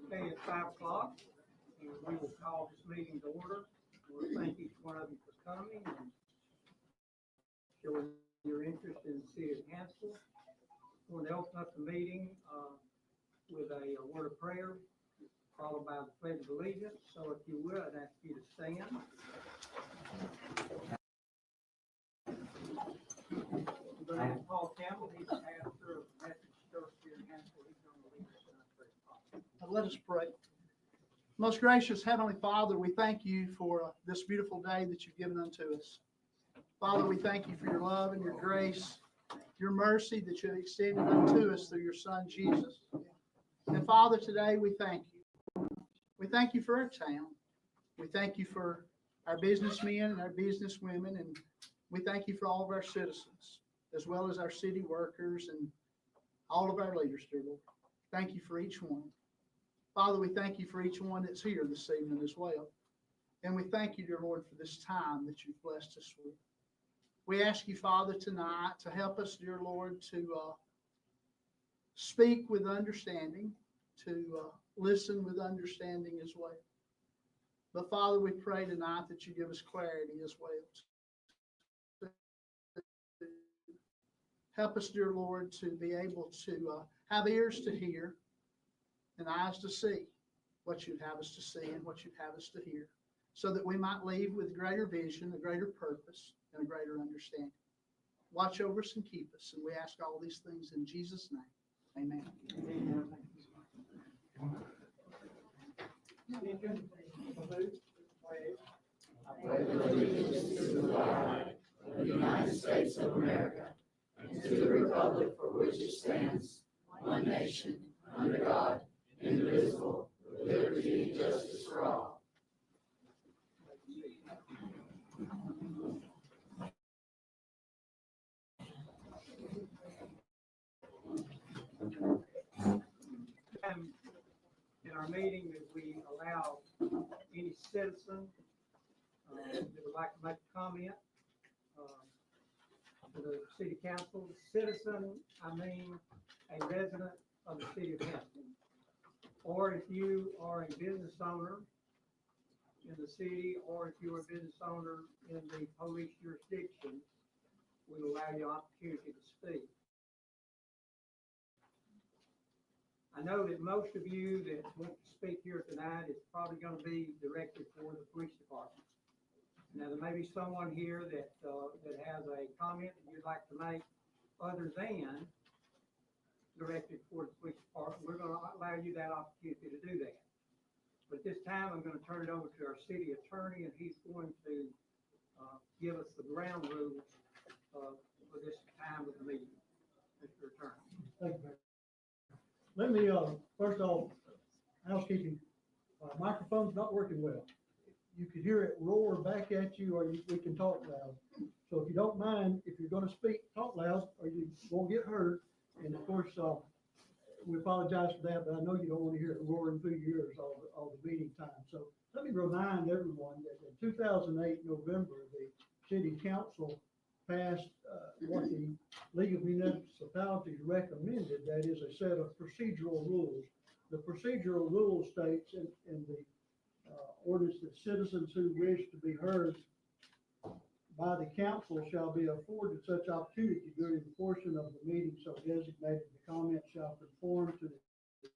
Okay, it's 5 o'clock, and we will call this meeting to order. We'll thank each one of you for coming and showing your interest in the city of Hanceville. I want to open up the meeting with a word of prayer, followed by the pledge of allegiance. So if you would, I'd ask you to stand. Brother Paul Campbell, he's the pastor of the Methodist Church here in Hanceville. He's going to lead us in our prayer. Let us pray. Most gracious Heavenly Father, we thank you for this beautiful day that you've given unto us. Father, we thank you for your love and your grace, your mercy that you have extended unto us through your Son, Jesus. And Father, today we thank you. We thank you for our town. We thank you for our businessmen and our businesswomen, and we thank you for all of our citizens, as well as our city workers and all of our leaders, dear Lord. Thank you for each one. Father, we thank you for each one that's here this evening as well. And we thank you, dear Lord, for this time that you've blessed us with. We ask you, Father, tonight to help us, dear Lord, to speak with understanding, to listen with understanding as well. But Father, we pray tonight that you give us clarity as well. Help us, dear Lord, to be able to have ears to hear and eyes to see what you'd have us to see and what you'd have us to hear, so that we might leave with greater vision, a greater purpose, and a greater understanding. Watch over us and keep us, and we ask all these things in Jesus' name. Amen. Amen. I pledge allegiance to the flag of the United States of America and to the republic for which it stands, one nation, under God, indivisible, with liberty and justice for all. In our meeting, that we allow any citizen that would like to make a comment to the city council. Citizen, I mean a resident of the city of Hanceville. Or if you are a business owner in the city, or if you're a business owner in the police jurisdiction, we will allow you opportunity to speak. I know that most of you that want to speak here tonight is probably going to be directed for the police department. Now, there may be someone here that that has a comment that you'd like to make other than directed for the police department. We're going to allow you that opportunity to do that. But this time, I'm going to turn it over to our city attorney, and he's going to give us the ground rules for this time of the meeting. Mr. Attorney. Thank you. Let me, first off, housekeeping. Microphone's not working well. You can hear it roar back at you, or we can talk loud. So if you don't mind, if you're going to speak, talk loud, or you won't get heard. And of course, we apologize for that, but I know you don't want to hear it roaring through your ears all the meeting time. So let me remind everyone that in 2008 November, the city council passed what the League of Municipalities recommended, that is a set of procedural rules. The procedural rule states in the ordinance that citizens who wish to be heard by the council shall be afforded such opportunity during the portion of the meeting so designated. The comments shall conform to the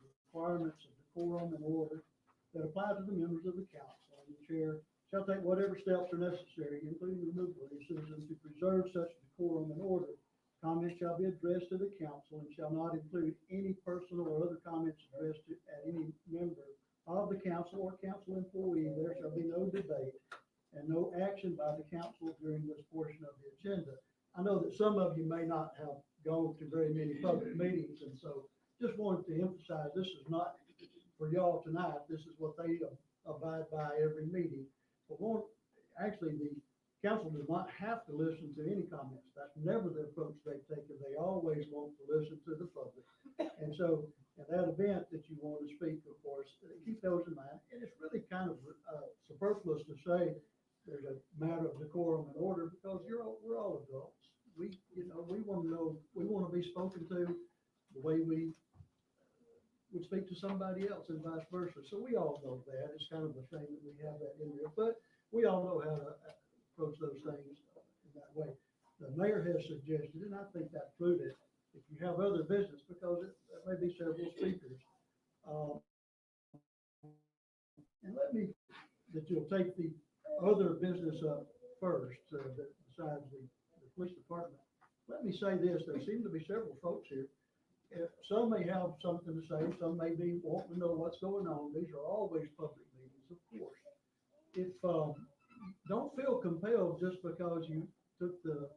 requirements of decorum and order that apply to the members of the council, and the chair shall take whatever steps are necessary, including removal of any citizen, to preserve such decorum and order. Comments shall be addressed to the council and shall not include any personal or other comments addressed at any member of the council or council employee. There shall be no debate and no action by the council during this portion of the agenda. I know that some of you may not have gone to very many public meetings, and so just wanted to emphasize this is not for y'all tonight. This is what they abide by every meeting. But actually, the council does not have to listen to any comments. That's never the approach they've taken. They always want to listen to the public. And so at that event that you want to speak, of course, keep those in mind. And it's really kind of superfluous to say there's a matter of decorum and order, because we're all adults. we, you know, we want to know, we want to be spoken to the way we would speak to somebody else and vice versa. So we all know that. It's kind of a shame that we have that in there, but we all know how to approach those things in that way. The mayor has suggested, and I think that's prudent, if you have other business, because there may be several speakers. And let me, that you'll take the other business up first, besides the police department. Let me say this, there seem to be several folks here. Some may have something to say, some may be wanting to know what's going on. These are always public meetings, of course. If, don't feel compelled just because you took the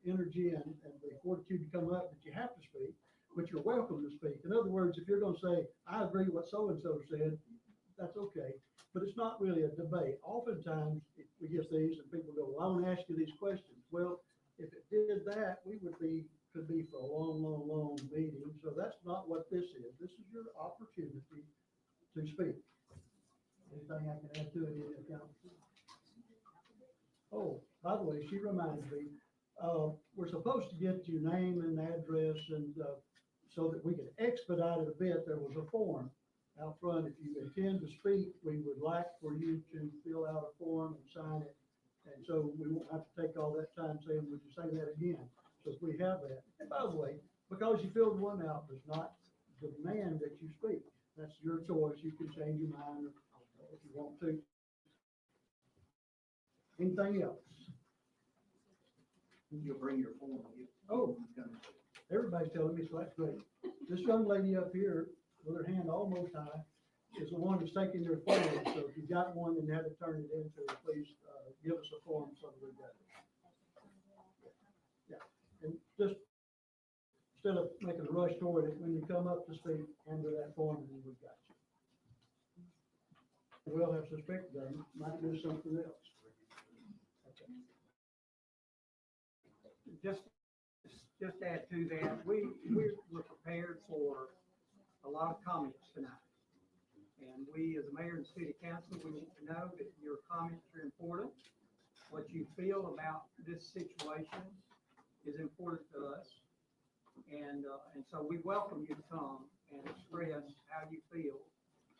energy and the fortitude to come up that you have to speak, but you're welcome to speak. In other words, if you're going to say, I agree with what so-and-so said, that's okay. But it's not really a debate. Oftentimes we get these and people go, well, I want to ask you these questions. Well, if it did that, we would be, could be for a long, long, long meeting. So that's not what this is. This is your opportunity to speak. Anything I can add to it, Councilman? Oh, by the way, she reminded me, we're supposed to get your name and address and so that we can expedite it a bit. There was a form out front. If you intend to speak, we would like for you to fill out a form and sign it. And so we won't have to take all that time saying, would you say that again? So if we have that, and by the way, because you filled one out does not demand that you speak. That's your choice. You can change your mind if you want to. Anything else? You'll bring your form. Oh, everybody's telling me, so that's great. This young lady up here with her hand almost high is the one that's taking your form. So if you got one and you had to turn it into, please give us a form so that we got it. Yeah, and just instead of making a rush toward it, when you come up to speak, hand her that form and then we've got you. We'll have suspect them, might do something else. Okay. Just add to that, we're prepared for a lot of comments tonight. And we, as a mayor and city council, we want to know that your comments are important. What you feel about this situation is important to us. And so we welcome you to come and express how you feel,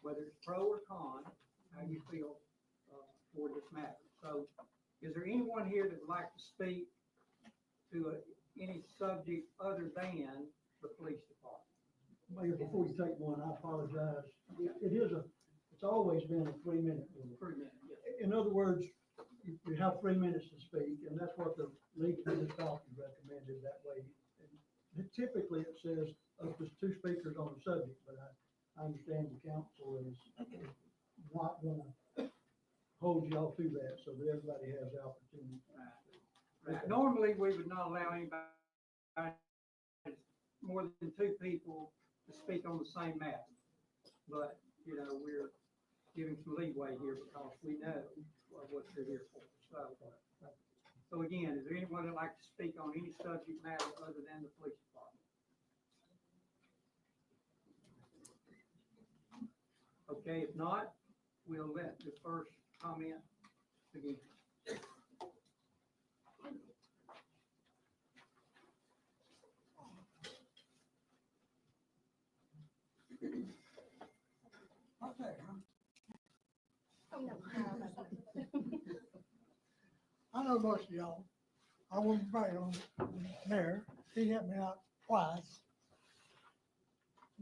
whether it's pro or con, how you feel for this matter. So is there anyone here that would like to speak to any subject other than the police department? Mayor, before you take one, I apologize. It's always been a 3-minute rule. 3 minutes, yes. In other words, you have 3 minutes to speak, and that's what the League of Municipalities recommended that way. And typically, it says up to 2 speakers on the subject, but I understand the council is not going to hold y'all to that, so that everybody has the opportunity. Right. Normally, we would not allow anybody, more than 2 people to speak on the same matter. But, you know, we're giving some leeway here because we know what you're here for. So again, is there anyone that'd like to speak on any subject matter other than the police department? Okay, if not, we'll let the first comment begin. I know most of y'all. I wouldn't brag on the mayor. He helped me out twice.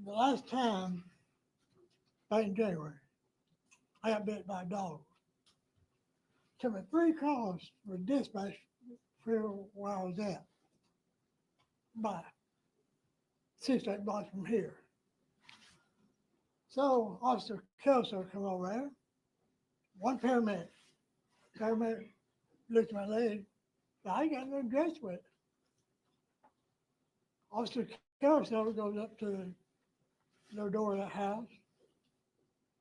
The last time, back in January, I got bit by a dog. Took me 3 calls for dispatch for where I was at. By 6 or 8 blocks from here. So Officer Kelso come over there. One paramedic looked at my leg. I ain't got no dress with it. Officer Kelso goes up to the door of that house,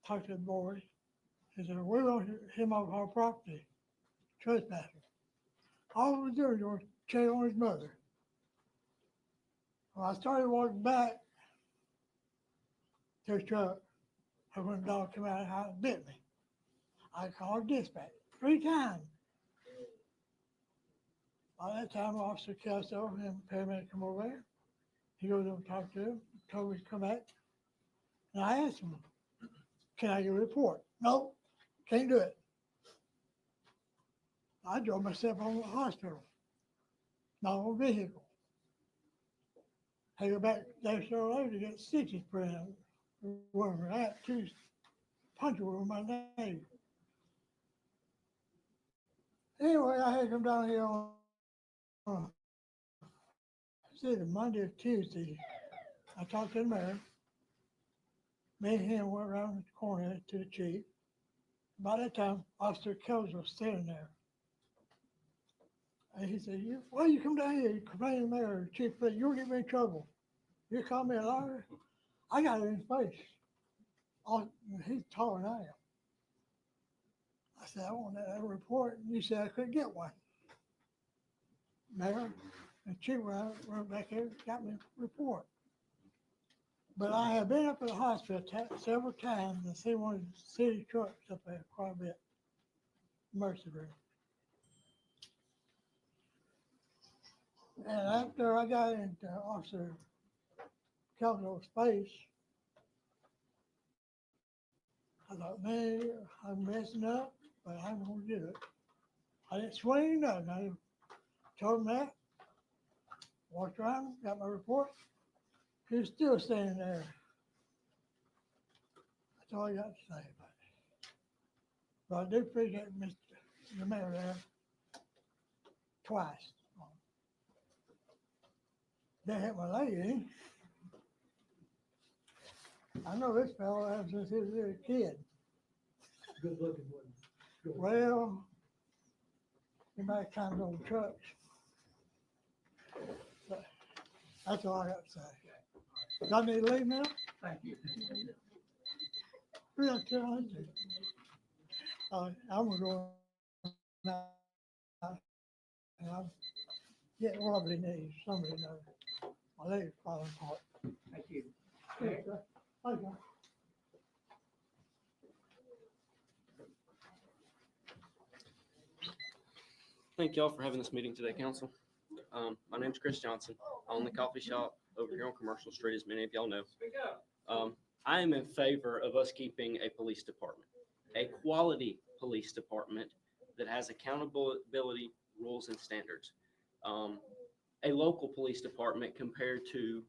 talked to the boys. He said, we're going to him off our property, trespassing. All we were doing was check on his mother. When I started walking back to his truck, when the dog came out of the house and bit me. I called dispatch 3 times. By that time, Officer Kelso and paramedic come over there. He goes over and talk to him, told me to come back. And I asked him, can I get a report? No, can't do it. I drove myself home to the hospital, my own vehicle. I go back there so later to get stitches put in. Where I had two punch over my leg. Anyway, I had to come down here on it's either Monday or Tuesday. I talked to the mayor. Me and him went around the corner to the chief. By that time, Officer Kells was standing there. And he said, why you come down here? You complain to the mayor. The chief said, you'll get me in trouble. You call me a liar? I got it in his face. Oh, he's taller than I am. I said, I want that report. And you said I couldn't get one. Mayor and chief went back there, got me a report. But I have been up at the hospital several times and seen one of the city trucks up there quite a bit. Mercy room. And after I got into Officer Kelso's face, I thought, man, I'm messing up, but I'm gonna do it. I didn't swing nothing. I told him that, walked around, got my report. He was still standing there. That's all I got to say about it. But I do appreciate the mayor there twice. They hit my leg, eh? I know this fellow ever since he was a little kid. Good looking one. Good. Well, he might climbed on trucks. So, that's all I got to say. Do I need to leave now? Thank you. Yeah, sure, I do. I'm gonna go now. And I'm getting wobbly knees, somebody knows. My leg's falling apart. Thank you. Yes, sir. Thank you. Thank y'all for having this meeting today, council. My name's Chris Johnson. I own the coffee shop over here on Commercial Street, as many of y'all know. I am in favor of us keeping a police department, a quality police department that has accountability rules and standards. A local police department compared to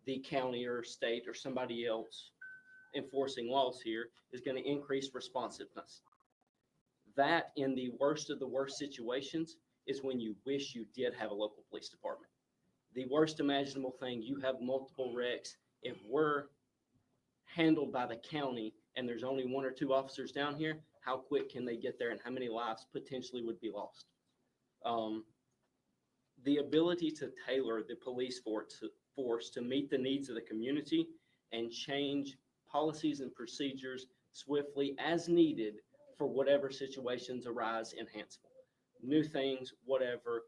the county or state or somebody else enforcing laws here is going to increase responsiveness. That, in the worst of the worst situations, is when you wish you did have a local police department. The worst imaginable thing, you have multiple wrecks. If we're handled by the county and there's only one or two officers down here, how quick can they get there and how many lives potentially would be lost? The ability to tailor the police force to meet the needs of the community and change policies and procedures swiftly as needed for whatever situations arise in Hanceville. New things, whatever,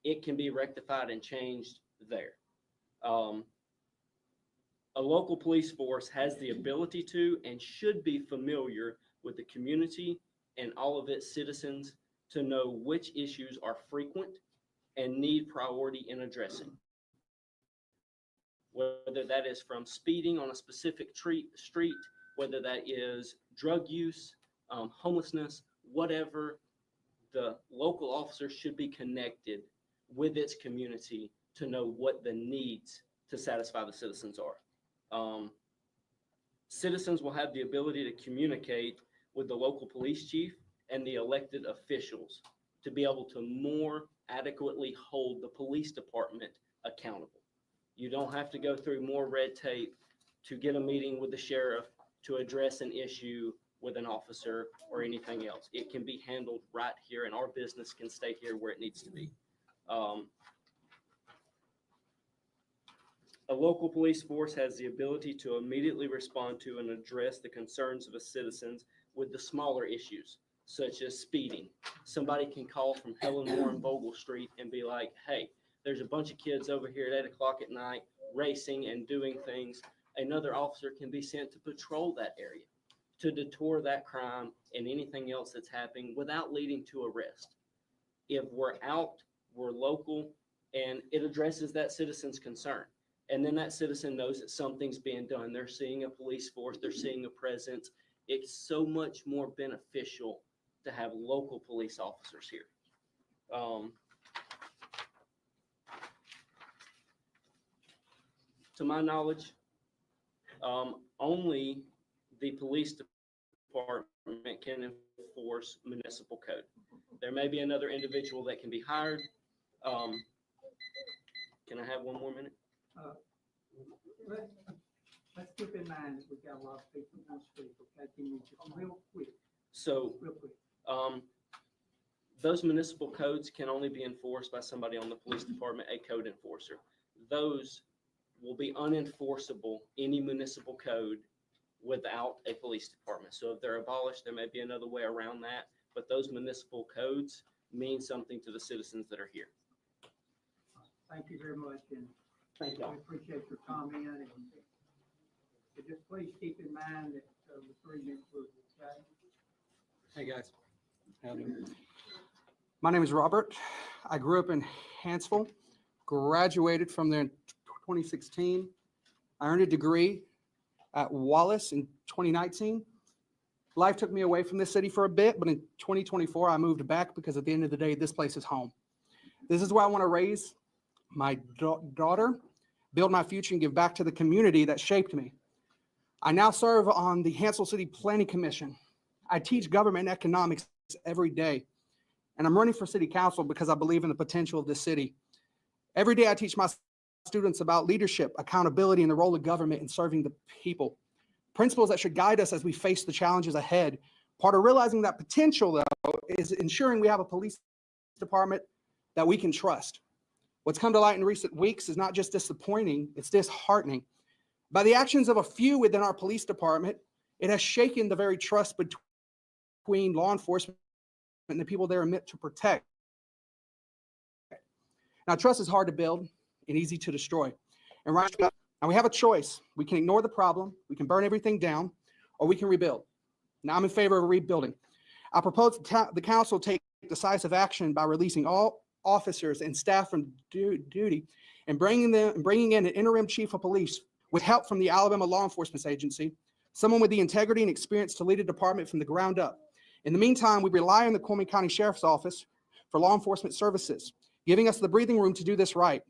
it can be rectified and changed there. A local police force has the ability to and should be familiar with the community and all of its citizens to know which issues are frequent and need priority in addressing. Whether that is from speeding on a specific street, whether that is drug use, homelessness, whatever, the local officer should be connected with its community to know what the needs to satisfy the citizens are. Citizens will have the ability to communicate with the local police chief and the elected officials to be able to more adequately hold the police department accountable. You don't have to go through more red tape to get a meeting with the sheriff to address an issue with an officer or anything else. It can be handled right here and our business can stay here where it needs to be. A local police force has the ability to immediately respond to and address the concerns of its citizens with the smaller issues, such as speeding. Somebody can call from Helen Moore and Vogel Street and be like, hey, there's a bunch of kids over here at 8 o'clock at night racing and doing things. Another officer can be sent to patrol that area to deter that crime and anything else that's happening without leading to arrest. If we're out we're local, and it addresses that citizen's concern. And then that citizen knows that something's being done. They're seeing a police force, they're seeing a presence. It's so much more beneficial to have local police officers here. To my knowledge, only the police department can enforce municipal code. There may be another individual that can be hired. Can I have one more minute? Let's keep in mind that we've got a lot of people on the street, okay? Can you just real quick? Those municipal codes can only be enforced by somebody on the police department, a code enforcer. Those will be unenforceable, any municipal code, without a police department. So if they're abolished, there may be another way around that, but those municipal codes mean something to the citizens that are here. Thank you very much, and Thank we appreciate your comment, and so just please keep in mind that the 3 minutes rule, okay? Hey guys. My name is Robert. I grew up in Hanceville, graduated from there in 2016. I earned a degree at Wallace in 2019. Life took me away from this city for a bit, but in 2024, I moved back because at the end of the day, this place is home. This is where I want to raise my daughter, build my future, and give back to the community that shaped me. I now serve on the Hanceville City Planning Commission. I teach government and economics every day, and I'm running for city council because I believe in the potential of this city. Every day I teach my students about leadership, accountability, and the role of government in serving the people. Principles that should guide us as we face the challenges ahead. Part of realizing that potential, though, is ensuring we have a police department that we can trust. What's come to light in recent weeks is not just disappointing, it's disheartening. By the actions of a few within our police department, it has shaken the very trust between law enforcement and the people they are meant to protect. Now, trust is hard to build and easy to destroy. And right now, we have a choice. We can ignore the problem, we can burn everything down, or we can rebuild. Now, I'm in favor of rebuilding. I propose the council take decisive action by releasing all officers and staff from duty and bringing in an interim chief of police with help from the Alabama Law Enforcement Agency, someone with the integrity and experience to lead a department from the ground up. In the meantime, we rely on the Coleman County Sheriff's Office for law enforcement services, giving us the breathing room to do this right.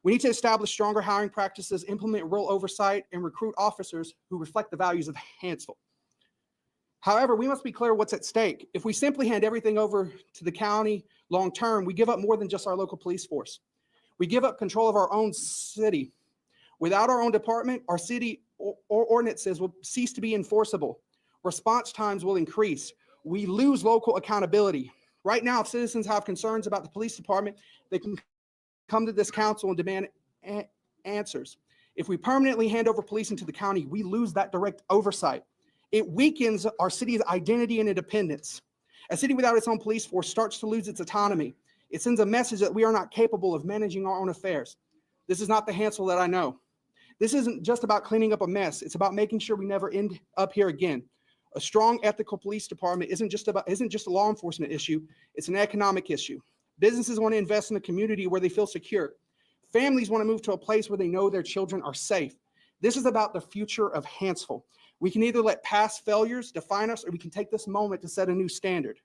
We need to establish stronger hiring practices, implement real oversight, and recruit officers who reflect the values of Hanceville. However, we must be clear what's at stake. If we simply hand everything over to the county long-term, we give up more than just our local police force. We give up control of our own city. Without our own department, our city ordinances will cease to be enforceable. Response times will increase. We lose local accountability. Right now, if citizens have concerns about the police department, they can come to this council and demand answers. If we permanently hand over policing to the county, we lose that direct oversight. It weakens our city's identity and independence. A city without its own police force starts to lose its autonomy. It sends a message that we are not capable of managing our own affairs. This is not the Hanceville that I know. This isn't just about cleaning up a mess. It's about making sure we never end up here again. A strong, ethical police department isn't just a law enforcement issue. It's an economic issue. Businesses want to invest in a community where they feel secure. Families want to move to a place where they know their children are safe. This is about the future of Hanceville. We can either let past failures define us, or we can take this moment to set a new standard.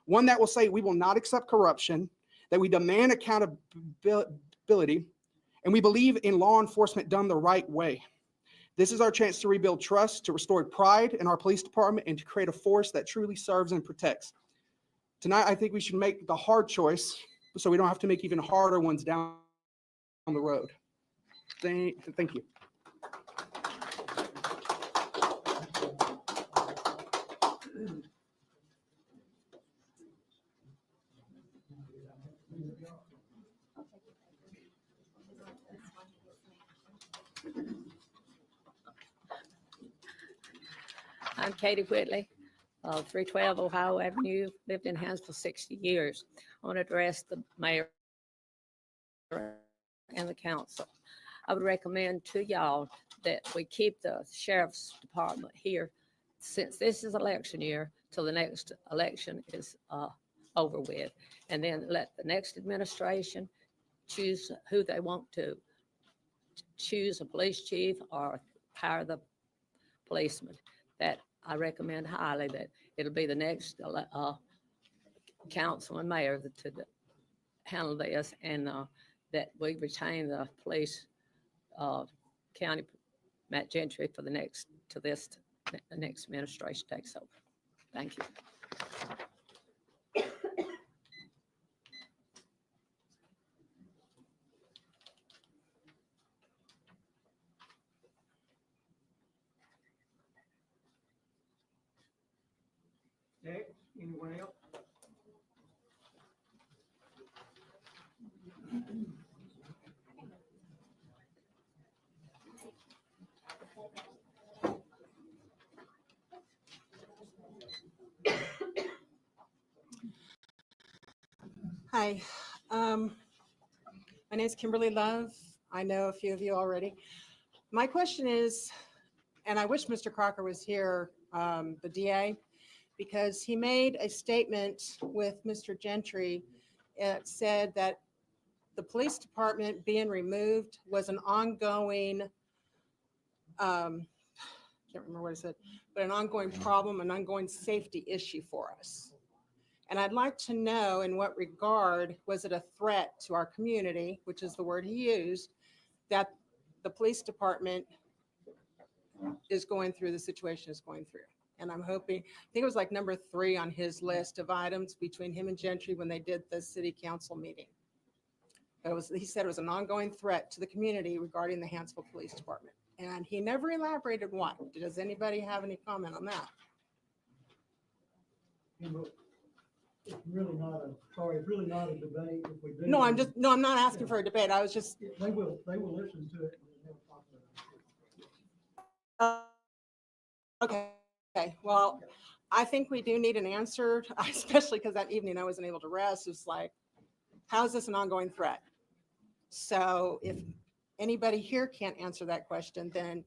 One that will say we will not accept corruption, that we demand accountability, and we believe in law enforcement done the right way. This is our chance to rebuild trust, to restore pride in our police department, and to create a force that truly serves and protects. Tonight, I think we should make the hard choice so we don't have to make even harder ones down the road. Thank you. I'm Katie Whitley, 312 Ohio Avenue, lived in Hanceville 60 years. I want to address the mayor and the council. I would recommend to y'all that we keep the sheriff's department here since this is election year till the next election is over with. And then let the next administration choose who they want to choose, a police chief or hire the policeman. That I recommend highly that it'll be the next council and mayor to handle this, and that we retain the police county Matt Gentry for the next administration takes over. Thank you. Next, anyone else? Hi, my name is Kimberly Love. I know a few of you already. My question is, and I wish Mr. Crocker was here, the DA, because he made a statement with Mr. Gentry. It said that the police department being removed was an ongoing, can't remember what he said, but an ongoing problem, an ongoing safety issue for us. And I'd like to know in what regard was it a threat to our community, which is the word he used, that the police department is going through, the situation is going through. And I'm hoping, I think it was like number 3 on his list of items between him and Gentry when they did the city council meeting. He said it was an ongoing threat to the community regarding the Hanceville Police Department. And he never elaborated what. Does anybody have any comment on that? It's really not it's really not a debate if we do. No, I'm not asking for a debate. I was just. They will listen to it and they'll talk about it. Okay, well, I think we do need an answer, especially because that evening I wasn't able to rest. It's like, how is this an ongoing threat? So if anybody here can't answer that question, then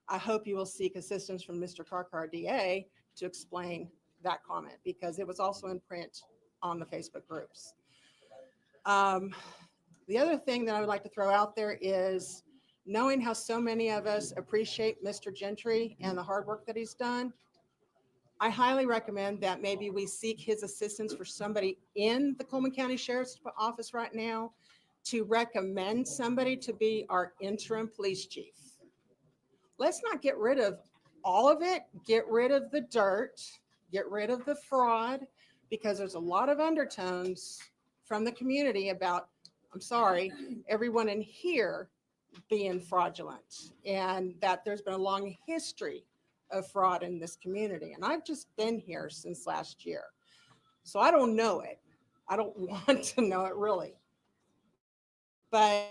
I hope you will seek assistance from Mr. Carcar, DA, to explain that comment, because it was also in print on the Facebook groups. The other thing that I would like to throw out there is, knowing how so many of us appreciate Mr. Gentry and the hard work that he's done, I highly recommend that maybe we seek his assistance for somebody in the Coleman County Sheriff's Office right now to recommend somebody to be our interim police chief. Let's not get rid of all of it, get rid of the dirt, get rid of the fraud, because there's a lot of undertones from the community about, I'm sorry, everyone in here being fraudulent, and that there's been a long history of fraud in this community. And I've just been here since last year. So I don't know it. I don't want to know it really. But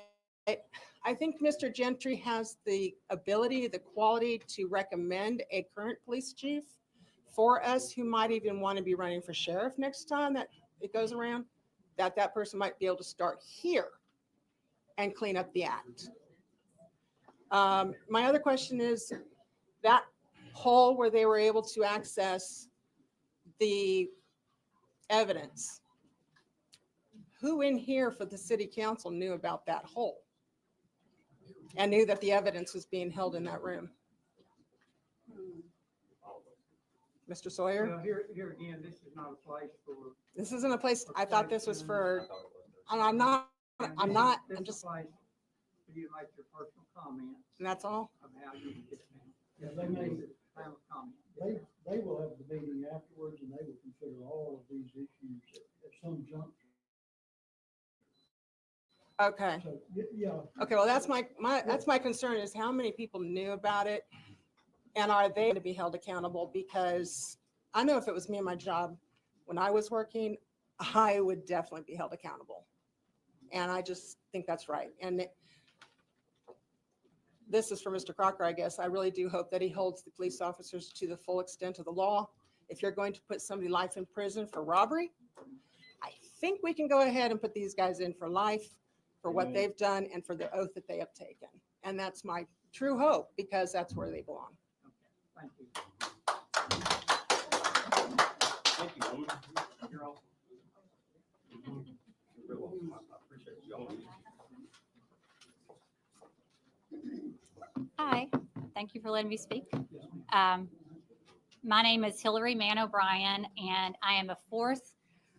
I think Mr. Gentry has the ability, the quality to recommend a current police chief for us who might even want to be running for sheriff next time that it goes around, that person might be able to start here and clean up the act. My other question is that hole where they were able to access the evidence. Who in here for the city council knew about that hole and knew that the evidence was being held in that room? Mr. Sawyer? Well, here again, this is not a place for. This isn't a place, I thought this was for, I'm just, For you to make your personal comments and that's all? of how you get it down. Yeah, they may, Final comment. they will have the meeting afterwards and they will consider all of these issues at some juncture. Okay. So, yeah. Okay, well, that's my concern, is how many people knew about it, and are they to be held accountable? Because I know if it was me and my job when I was working, I would definitely be held accountable. And I just think that's right. And this is for Mr. Crocker, I guess. I really do hope that he holds the police officers to the full extent of the law. If you're going to put somebody life in prison for robbery, I think we can go ahead and put these guys in for life for what they've done and for the oath that they have taken. And that's my true hope, because that's where they belong. Thank you. Thank you. You're all. Thank you for letting me speak. My name is Hillary Mann O'Brien, and I am a fourth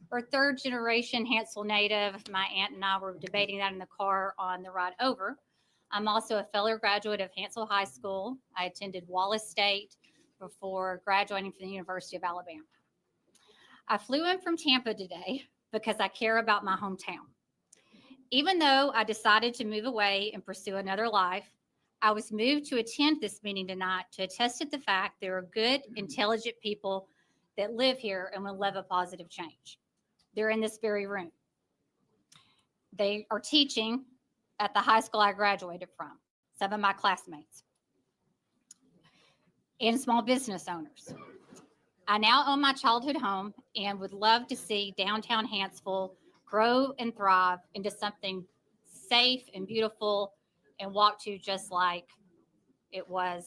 or third generation Hanceville native. My aunt and I were debating that in the car on the ride over. I'm also a fellow graduate of Hanceville High School. I attended Wallace State before graduating from the University of Alabama. I flew in from Tampa today because I care about my hometown. Even though I decided to move away and pursue another life, I was moved to attend this meeting tonight to attest to the fact there are good, intelligent people that live here and will live a positive change. They're in this very room. They are teaching at the high school I graduated from, some of my classmates, and small business owners. I now own my childhood home and would love to see downtown Hanceville grow and thrive into something safe and beautiful and walk to just like it was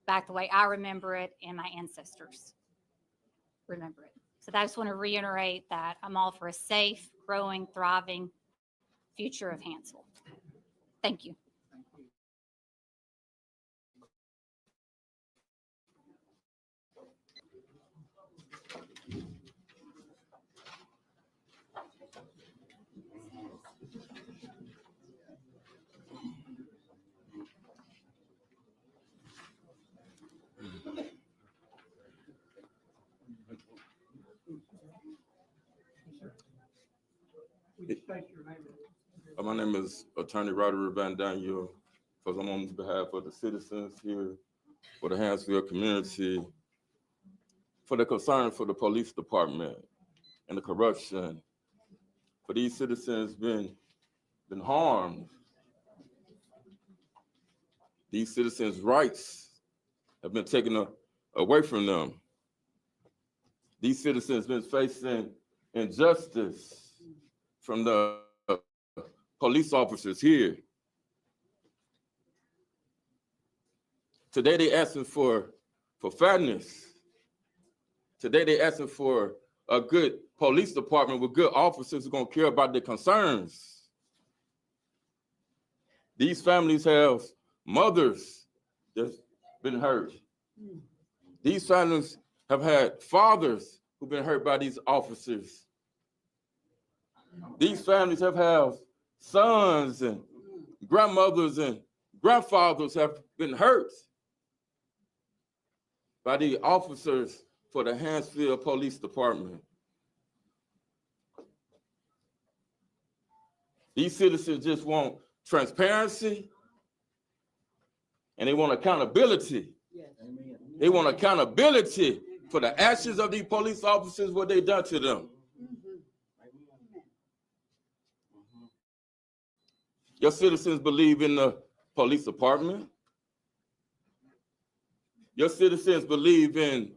back the way I remember it and my ancestors remember it. So I just want to reiterate that I'm all for a safe, growing, thriving future of Hanceville. Thank you. Would you state your name? My name is Attorney Roderick Van Daniel, because I'm on behalf of the citizens here, for the Hanceville community, for the concern for the police department and the corruption, for these citizens been harmed. These citizens' rights have been taken away from them. These citizens been facing injustice from the police officers here. Today they asking for fairness. Today they asking for a good police department with good officers who are gonna care about their concerns. These families have mothers that's been hurt. These families have had fathers who've been hurt by these officers. These families have had sons and grandmothers and grandfathers have been hurt by the officers for the Hanceville Police Department. These citizens just want transparency and they want accountability. Yes. They want accountability for the actions of these police officers, what they done to them. Your citizens believe in the police department. Your citizens believe in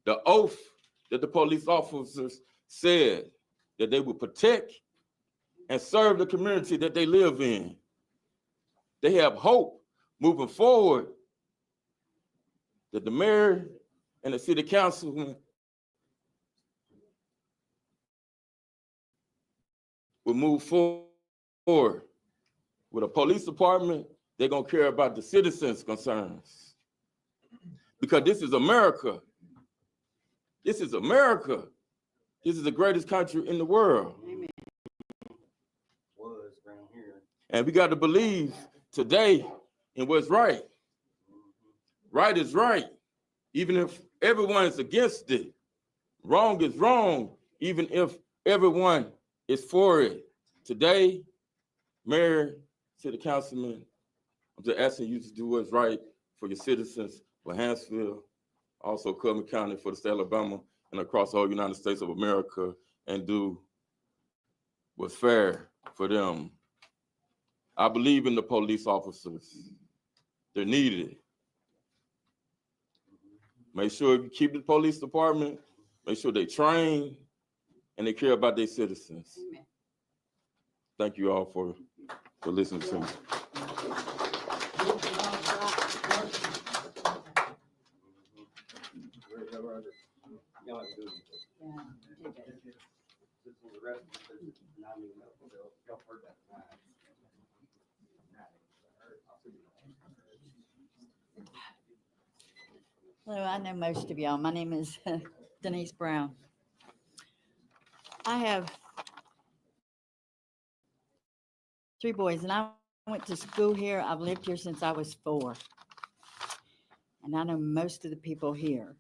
the oath that the police officers said that they would protect and serve the community that they live in. They have hope moving forward that the mayor and the city councilman will move forward. With a police department, they're gonna care about the citizens' concerns. Because this is America. This is America. This is the greatest country in the world. Amen. And we got to believe today in what's right. Right is right, even if everyone is against it. Wrong is wrong, even if everyone is for it. Today, Mayor, City Councilman, I'm just asking you to do what's right for your citizens, for Hanceville, also Coleman County, for the state of Alabama, and across the whole United States of America, and do what's fair for them. I believe in the police officers. They're needed. Make sure you keep the police department, make sure they train, and they care about their citizens. Amen. Thank you all for listening to me. Hello, I know most of y'all. My name is Denise Brown. I have 3 boys, and I went to school here. I've lived here since I was 4. And I know most of the people here.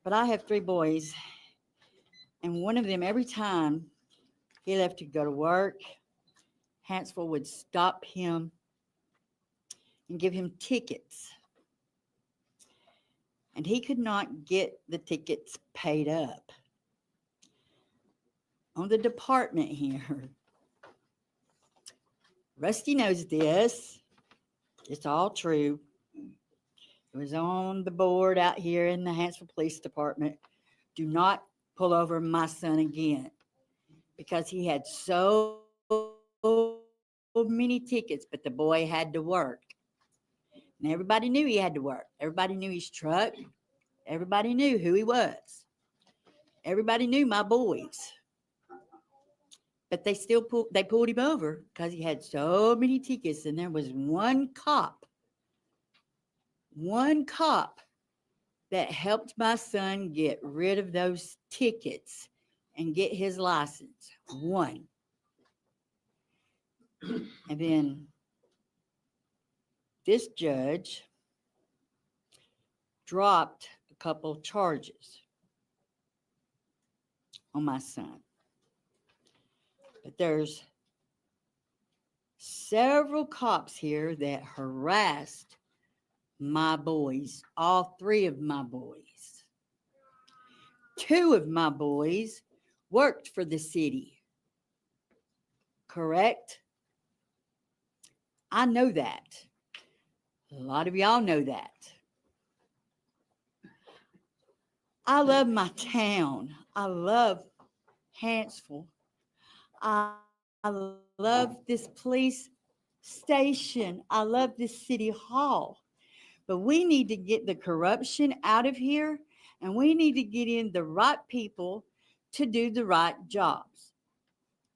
But I have 3 boys, and one of them, every time he left to go to work, Hanceville would stop him and give him tickets. And he could not get the tickets paid up. On the department here, Rusty knows this. It's all true. It was on the board out here in the Hanceville Police Department. Do not pull over my son again, because he had so many tickets, but the boy had to work. And everybody knew he had to work. Everybody knew his truck. Everybody knew who he was. Everybody knew my boys. But they still pulled him over because he had so many tickets. And there was one cop that helped my son get rid of those tickets and get his license. One. And then this judge dropped a couple charges on my son. But there's several cops here that harassed my boys, all 3 of my boys. 2 of my boys worked for the city. Correct? I know that. A lot of y'all know that. I love my town. I love Hanceville. I love this police station. I love this city hall. But we need to get the corruption out of here, and we need to get in the right people to do the right jobs.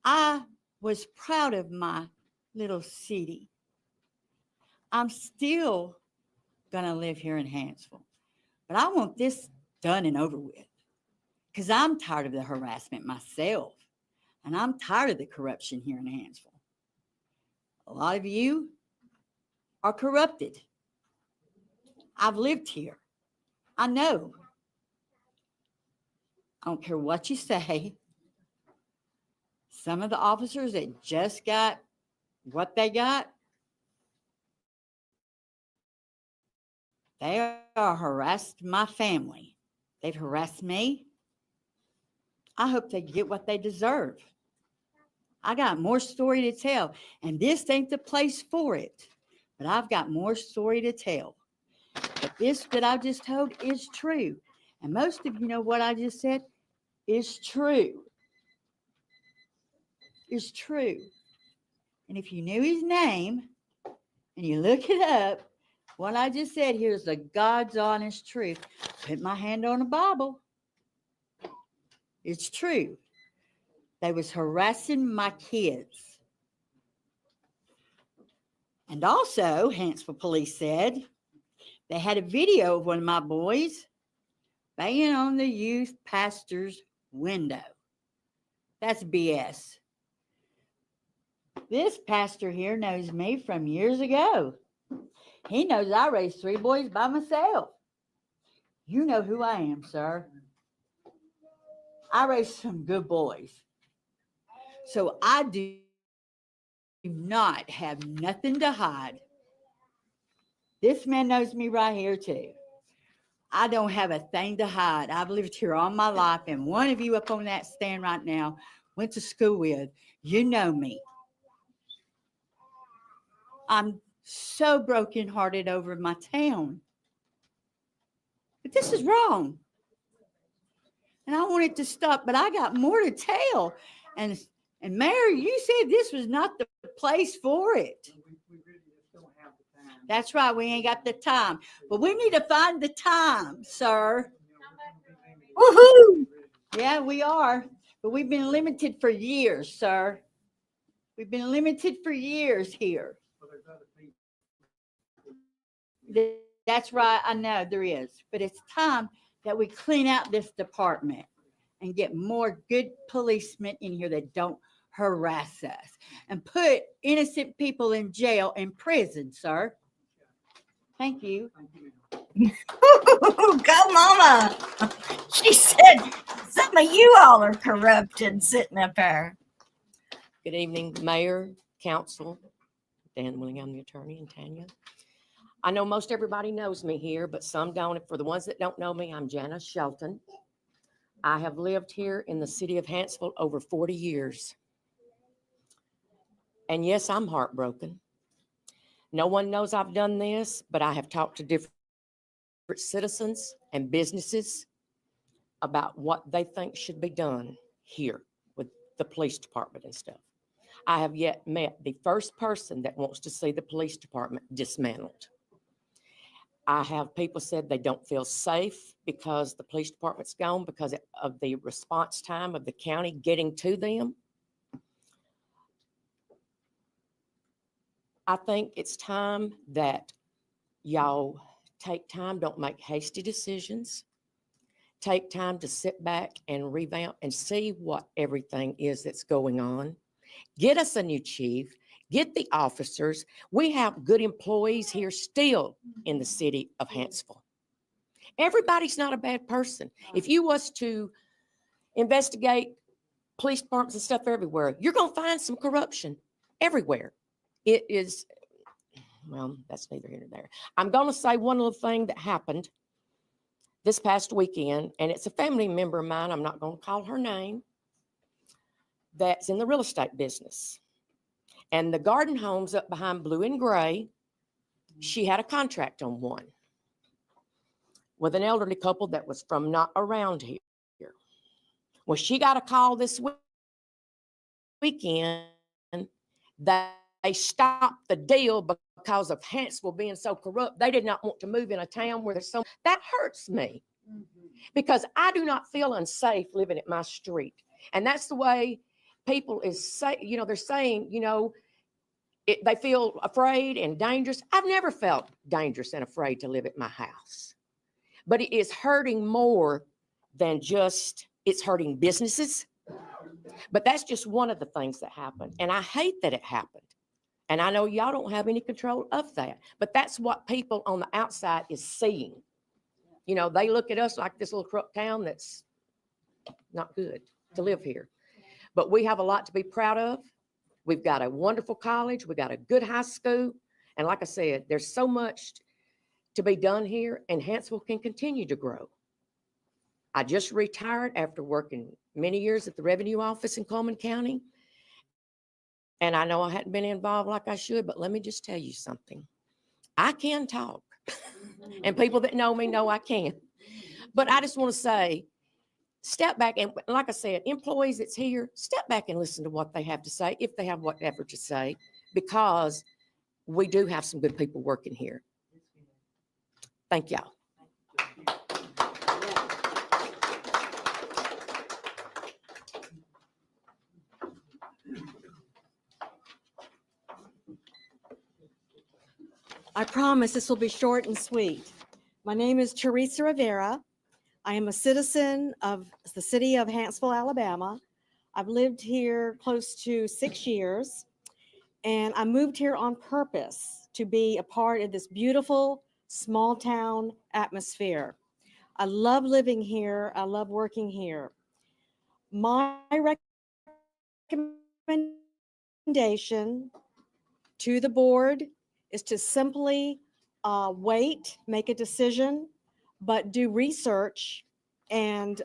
I was proud of my little city. I'm still going to live here in Hanceville, but I want this done and over with, because I'm tired of the harassment myself, and I'm tired of the corruption here in Hanceville. A lot of you are corrupted. I've lived here. I know. I don't care what you say. Some of the officers that just got what they got, they are harassed my family. They've harassed me. I hope they get what they deserve. I got more story to tell, and this ain't the place for it, but I've got more story to tell. But this that I just told is true. And most of you know what I just said is true. Is true. And if you knew his name and you look it up, what I just said here is the God's honest truth. Put my hand on the Bible. It's true. They was harassing my kids. And also, Hanceville Police said, they had a video of one of my boys banging on the youth pastor's window. That's BS. This pastor here knows me from years ago. He knows I raised 3 boys by myself. You know who I am, sir. I raised some good boys. So I do not have nothing to hide. This man knows me right here too. I don't have a thing to hide. I've lived here all my life, and one of you up on that stand right now went to school with. You know me. I'm so brokenhearted over my town. But this is wrong. And I want it to stop, but I got more to tell. And Mayor, you said this was not the place for it. We really just don't have the time. That's right, we ain't got the time. But we need to find the time, sir. Woohoo! Yeah, we are. But we've been limited for years, sir. We've been limited for years here. That's right, I know there is, but it's time that we clean out this department and get more good policemen in here that don't harass us and put innocent people in jail and prison, sir. Thank you. Thank you, ma'am. Go, mama. She said, some of you all are corrupted sitting up there. Good evening, Mayor, Council, Dan Willing, I'm the attorney, and Tanya. I know most everybody knows me here, but some don't. For the ones that don't know me, I'm Janice Shelton. I have lived here in the city of Hanceville over 40 years. And yes, I'm heartbroken. No one knows I've done this, but I have talked to different citizens and businesses about what they think should be done here with the police department and stuff. I have yet met the first person that wants to see the police department dismantled. I have people said they don't feel safe because the police department's gone because of the response time of the county getting to them. I think it's time that y'all take time, don't make hasty decisions. Take time to sit back and revamp and see what everything is that's going on. Get us a new chief, get the officers. We have good employees here still in the city of Hanceville. Everybody's not a bad person. If you was to investigate police departments and stuff everywhere, you're going to find some corruption everywhere. It is, well, that's neither here nor there. I'm going to say one little thing that happened this past weekend, and it's a family member of mine, I'm not going to call her name, that's in the real estate business. And the garden homes up behind Blue and Gray, she had a contract on one with an elderly couple that was from not around here. Well, she got a call this weekend that they stopped the deal because of Hanceville being so corrupt. They did not want to move in a town where there's so, that hurts me because I do not feel unsafe living at my street. And that's the way people is say, you know, they're saying, you know, they feel afraid and dangerous. I've never felt dangerous and afraid to live at my house, but it is hurting more than just, it's hurting businesses. But that's just one of the things that happened. And I hate that it happened. And I know y'all don't have any control of that, but that's what people on the outside is seeing. You know, they look at us like this little corrupt town that's not good to live here. But we have a lot to be proud of. We've got a wonderful college. We got a good high school. And like I said, there's so much to be done here, and Hanceville can continue to grow. I just retired after working many years at the revenue office in Coleman County. And I know I hadn't been involved like I should, but let me just tell you something. I can talk. And people that know me know I can. But I just want to say, step back, and like I said, employees that's here, step back and listen to what they have to say, if they have whatever to say, because we do have some good people working here. Thank y'all. I promise this will be short and sweet. My name is Teresa Rivera. I am a citizen of the city of Hanceville, Alabama. I've lived here close to 6 years, and I moved here on purpose to be a part of this beautiful small town atmosphere. I love living here. I love working here. My recommendation to the board is to simply wait, make a decision, but do research and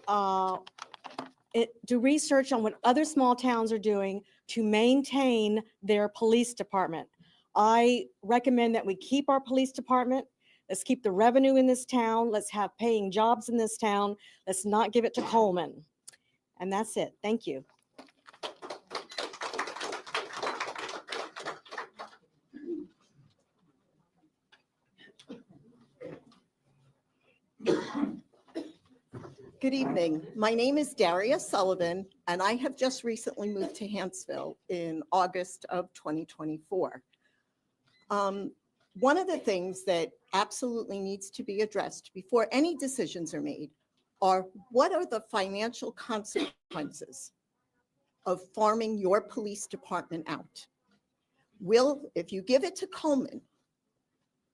do research on what other small towns are doing to maintain their police department. I recommend that we keep our police department. Let's keep the revenue in this town. Let's have paying jobs in this town. Let's not give it to Coleman. And that's it. Thank you. Good evening. My name is Daria Sullivan, and I have just recently moved to Hanceville in August of 2024. one of the things that absolutely needs to be addressed before any decisions are made are what are the financial consequences of farming your police department out? If you give it to Coleman,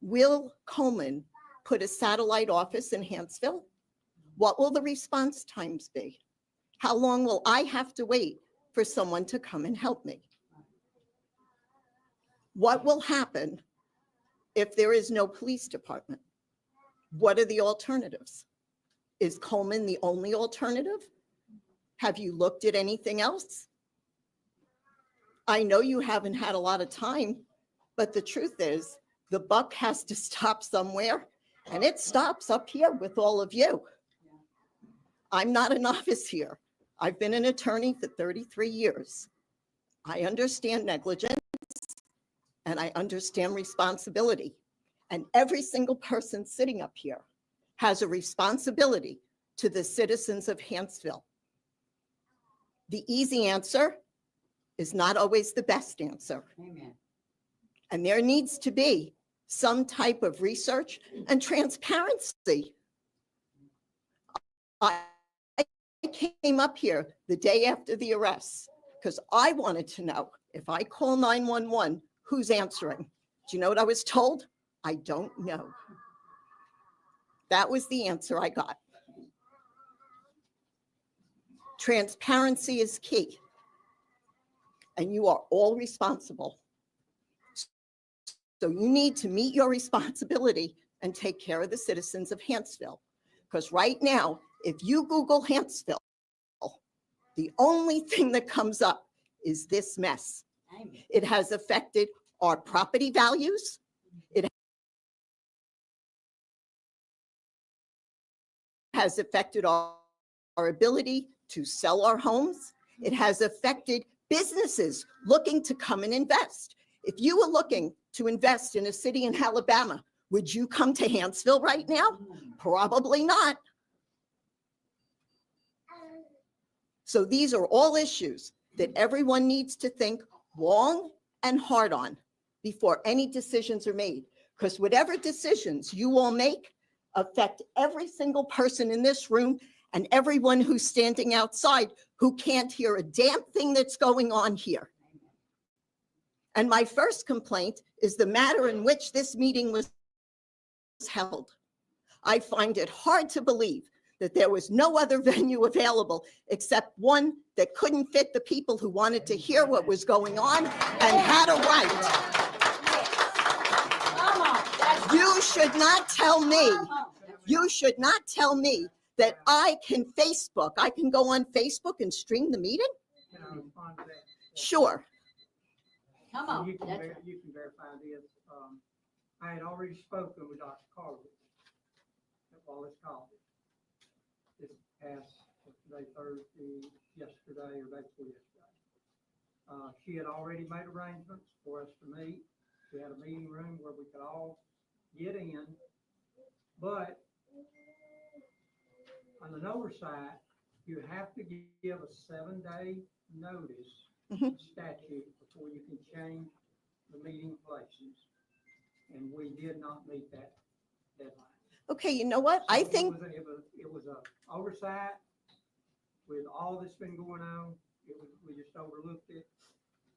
will Coleman put a satellite office in Hanceville? What will the response times be? How long will I have to wait for someone to come and help me? What will happen if there is no police department? What are the alternatives? Is Coleman the only alternative? Have you looked at anything else? I know you haven't had a lot of time, but the truth is the buck has to stop somewhere, and it stops up here with all of you. I'm not a novice here. I've been an attorney for 33 years. I understand negligence and I understand responsibility. And every single person sitting up here has a responsibility to the citizens of Hanceville. The easy answer is not always the best answer. Amen. And there needs to be some type of research and transparency. I came up here the day after the arrest because I wanted to know if I call 911, who's answering? Do you know what I was told? I don't know. That was the answer I got. Transparency is key. And you are all responsible. So you need to meet your responsibility and take care of the citizens of Hanceville. Because right now, if you Google Hanceville, the only thing that comes up is this mess. Amen. It has affected our property values. It has affected our ability to sell our homes. It has affected businesses looking to come and invest. If you were looking to invest in a city in Alabama, would you come to Hanceville right now? Probably not. So these are all issues that everyone needs to think long and hard on before any decisions are made. Because whatever decisions you all make affect every single person in this room and everyone who's standing outside who can't hear a damn thing that's going on here. And my first complaint is the manner in which this meeting was held. I find it hard to believe that there was no other venue available except one that couldn't fit the people who wanted to hear what was going on and had a right. You should not tell me that I can go on Facebook and stream the meeting? Can I respond to that? Sure. Come on. You can verify this. I had already spoken with Dr. Carter at Wallace College this past yesterday or day before yesterday. She had already made arrangements for us to meet. We had a meeting room where we could all get in, but on an oversight, you have to give a 7-day notice statute before you can change the meeting places. And we did not meet that deadline. Okay, you know what? I So think it was a oversight with all that's been going on. We just overlooked it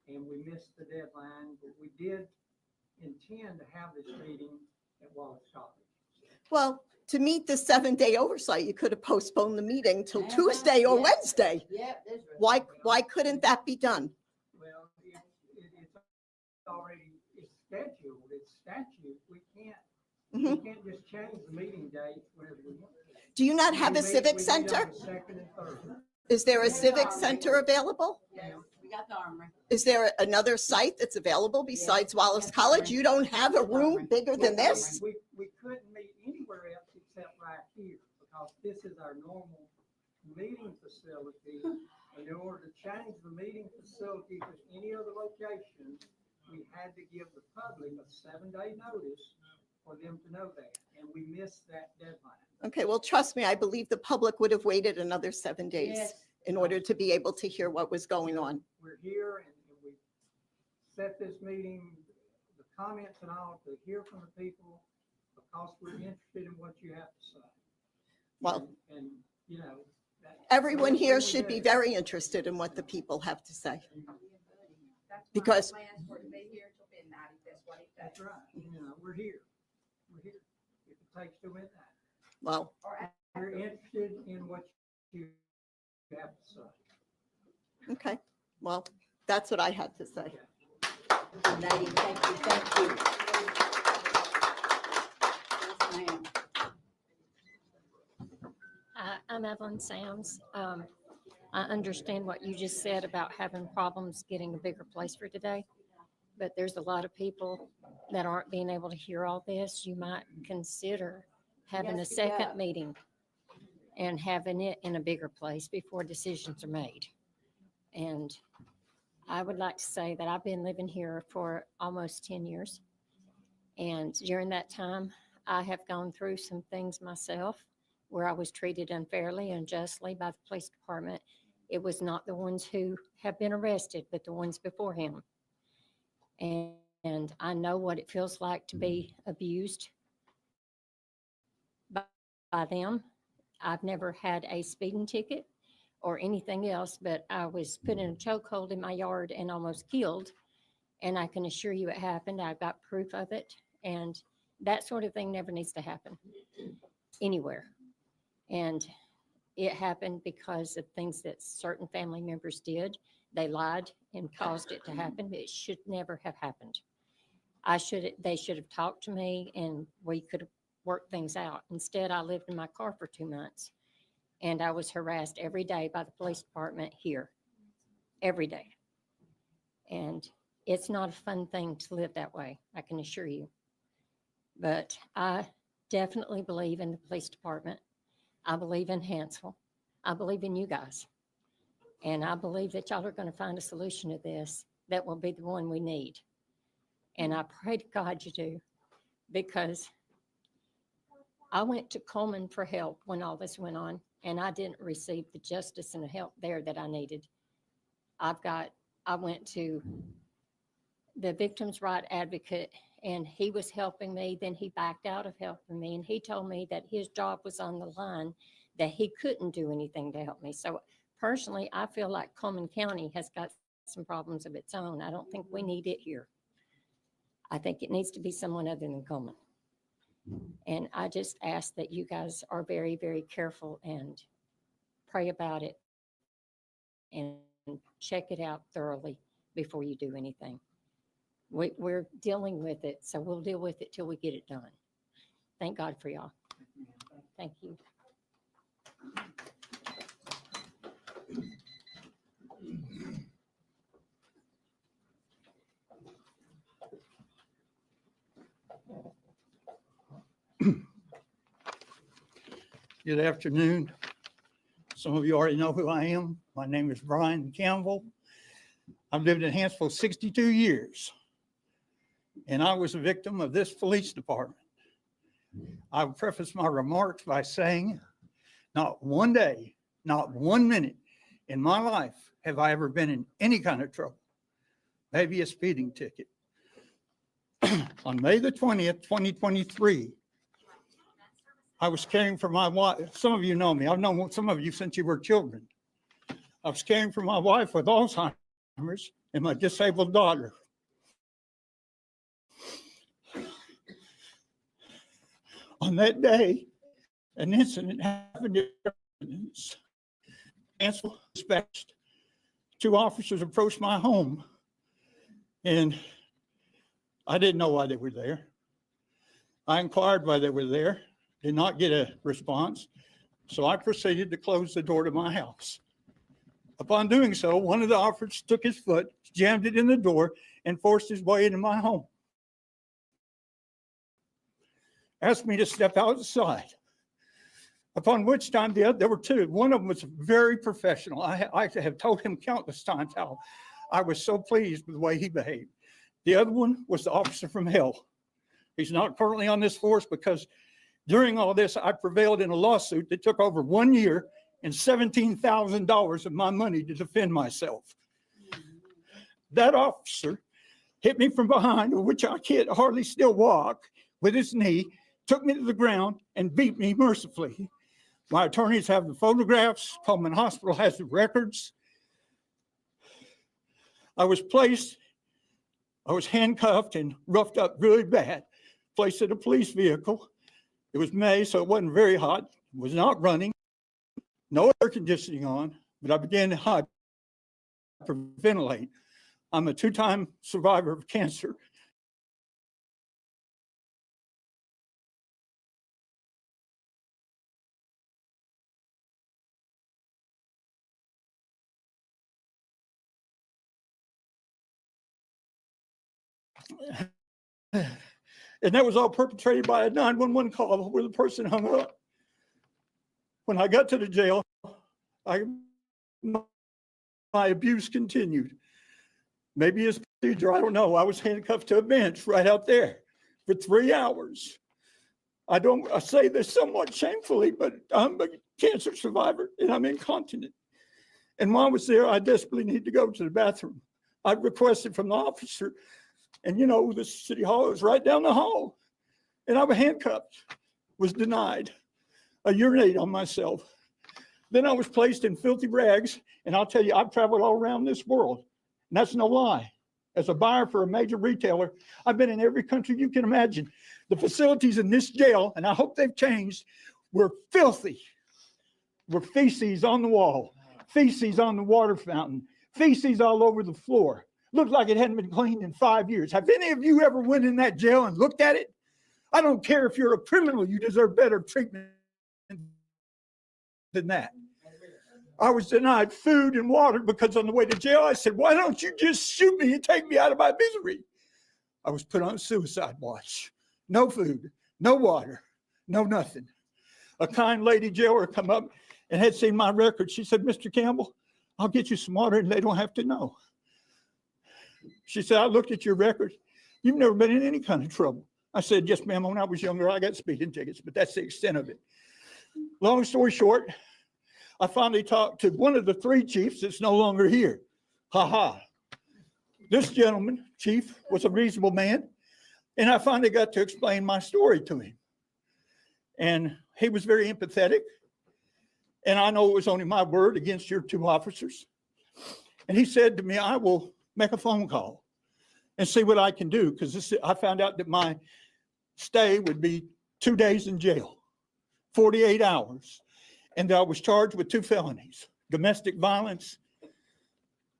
and we missed the deadline, but we did intend to have this meeting at Wallace College. well, to meet the 7-day oversight, you could have postponed the meeting till Tuesday or Wednesday. Yeah, that's right. Why couldn't that be done? Well, it's already, it's scheduled, it's statute. We can't just change the meeting date whenever we want. Do you not have a civic center? Second and third. Is there a civic center available? We got the armory. Is there another site that's available besides Wallace College? You don't have a room bigger than this? We couldn't meet anywhere else except right here because this is our normal meeting facility. And in order to change the meeting facility to any other location, we had to give the public a 7-day notice for them to know that. And we missed that deadline. Okay, well, trust me, I believe the public would have waited another 7 days Yes. in order to be able to hear what was going on. We're here and we set this meeting, the comments and all, to hear from the people, because we're interested in what you have to say. Well, And, you know. everyone here that's what we should be do. very interested in what the people have to say. Because- That's right, you know, we're here. We're here. If it takes to midnight. Well, We're interested in what you have to say. okay, well, that's what I had to say. Lady, thank you, thank you. Yes, ma'am. I'm Evelyn Sams. I understand what you just said about having problems getting a bigger place for today, but there's a lot of people that aren't being able to hear all this. You might consider having a Yes, second yeah. meeting and having it in a bigger place before decisions are made. And I would like to say that I've been living here for almost 10 years. And during that time, I have gone through some things myself where I was treated unfairly and unjustly by the police department. It was not the ones who have been arrested, but the ones before him. And I know what it feels like to be abused by them. I've never had a speeding ticket or anything else, but I was put in a chokehold in my yard and almost killed. And I can assure you it happened. I've got proof of it. And that sort of thing never needs to happen anywhere. And it happened because of things that certain family members did. They lied and caused it to happen, but it should never have happened. They should have talked to me and we could have worked things out. Instead, I lived in my car for 2 months and I was harassed every day by the police department here, every day. And it's not a fun thing to live that way, I can assure you. But I definitely believe in the police department. I believe in Hanceville. I believe in you guys. And I believe that y'all are going to find a solution to this that will be the one we need. And I pray to God you do, because I went to Coleman for help when all this went on, and I didn't receive the justice and the help there that I needed. I went to the victim's right advocate, and he was helping me. Then he backed out of helping me, and he told me that his job was on the line, that he couldn't do anything to help me. So personally, I feel like Coleman County has got some problems of its own. I don't think we need it here. I think it needs to be someone other than Coleman. And I just ask that you guys are very, very careful and pray about it and check it out thoroughly before you do anything. We're dealing with it, so we'll deal with it till we get it done. Thank God for y'all. Thank you. Good afternoon. Some of you already know who I am. My name is Brian Campbell. I've lived in Hanceville 62 years, and I was a victim of this police department. I will preface my remarks by saying, not one day, not 1 minute in my life have I ever been in any kind of trouble, maybe a speeding ticket. On May the 20th, 2023, I was caring for my wife. Some of you know me. I've known some of you since you were children. I was caring for my wife with Alzheimer's and my disabled daughter. On that day, an incident happened in Hanceville dispatched. 2 officers approached my home, and I didn't know why they were there. I inquired why they were there. Did not get a response, so I proceeded to close the door to my house. Upon doing so, one of the officers took his foot, jammed it in the door, and forced his way into my home. Asked me to step outside, upon which time there were 2. One of them was very professional. I have told him countless times how I was so pleased with the way he behaved. The other one was the officer from hell. He's not currently on this force because during all this, I prevailed in a lawsuit that took over 1 year and $17,000 of my money to defend myself. That officer hit me from behind, of which I can't hardly still walk, with his knee, took me to the ground and beat me mercifully. My attorneys have the photographs. Coleman Hospital has the records. I was handcuffed and roughed up really bad, placed in a police vehicle. It was May, so it wasn't very hot. It was not running, no air conditioning on, but I began to hyperventilate. I'm a 2-time survivor of cancer. And that was all perpetrated by a 911 call where the person hung up. When I got to the jail, my abuse continued. Maybe it's procedure, I don't know. I was handcuffed to a bench right out there for 3 hours. I say this somewhat shamefully, but I'm a cancer survivor and I'm incontinent. And while I was there, I desperately need to go to the bathroom. I requested from the officer, and you know, the city hall is right down the hall. And I was handcuffed, was denied. I urinated on myself. Then I was placed in filthy rags. And I'll tell you, I've traveled all around this world. And that's no lie. As a buyer for a major retailer, I've been in every country you can imagine. The facilities in this jail, and I hope they've changed, were filthy. Were feces on the wall, feces on the water fountain, feces all over the floor. Looked like it hadn't been cleaned in 5 years. Have any of you ever went in that jail and looked at it? I don't care if you're a criminal, you deserve better treatment than that. I was denied food and water because on the way to jail, I said, why don't you just shoot me and take me out of my misery? I was put on suicide watch. No food, no water, no nothing. A kind lady jailer come up and had seen my record. She said, Mr. Campbell, I'll get you some water and they don't have to know. She said, I looked at your record. You've never been in any kind of trouble. I said, yes, ma'am. When I was younger, I got speeding tickets, but that's the extent of it. Long story short, I finally talked to one of the 3 chiefs that's no longer here. This gentleman, chief, was a reasonable man. And I finally got to explain my story to him. And he was very empathetic. And I know it was only my word against your 2 officers. And he said to me, I will make a phone call and see what I can do. Because I found out that my stay would be 2 days in jail, 48 hours. And that I was charged with 2 felonies, domestic violence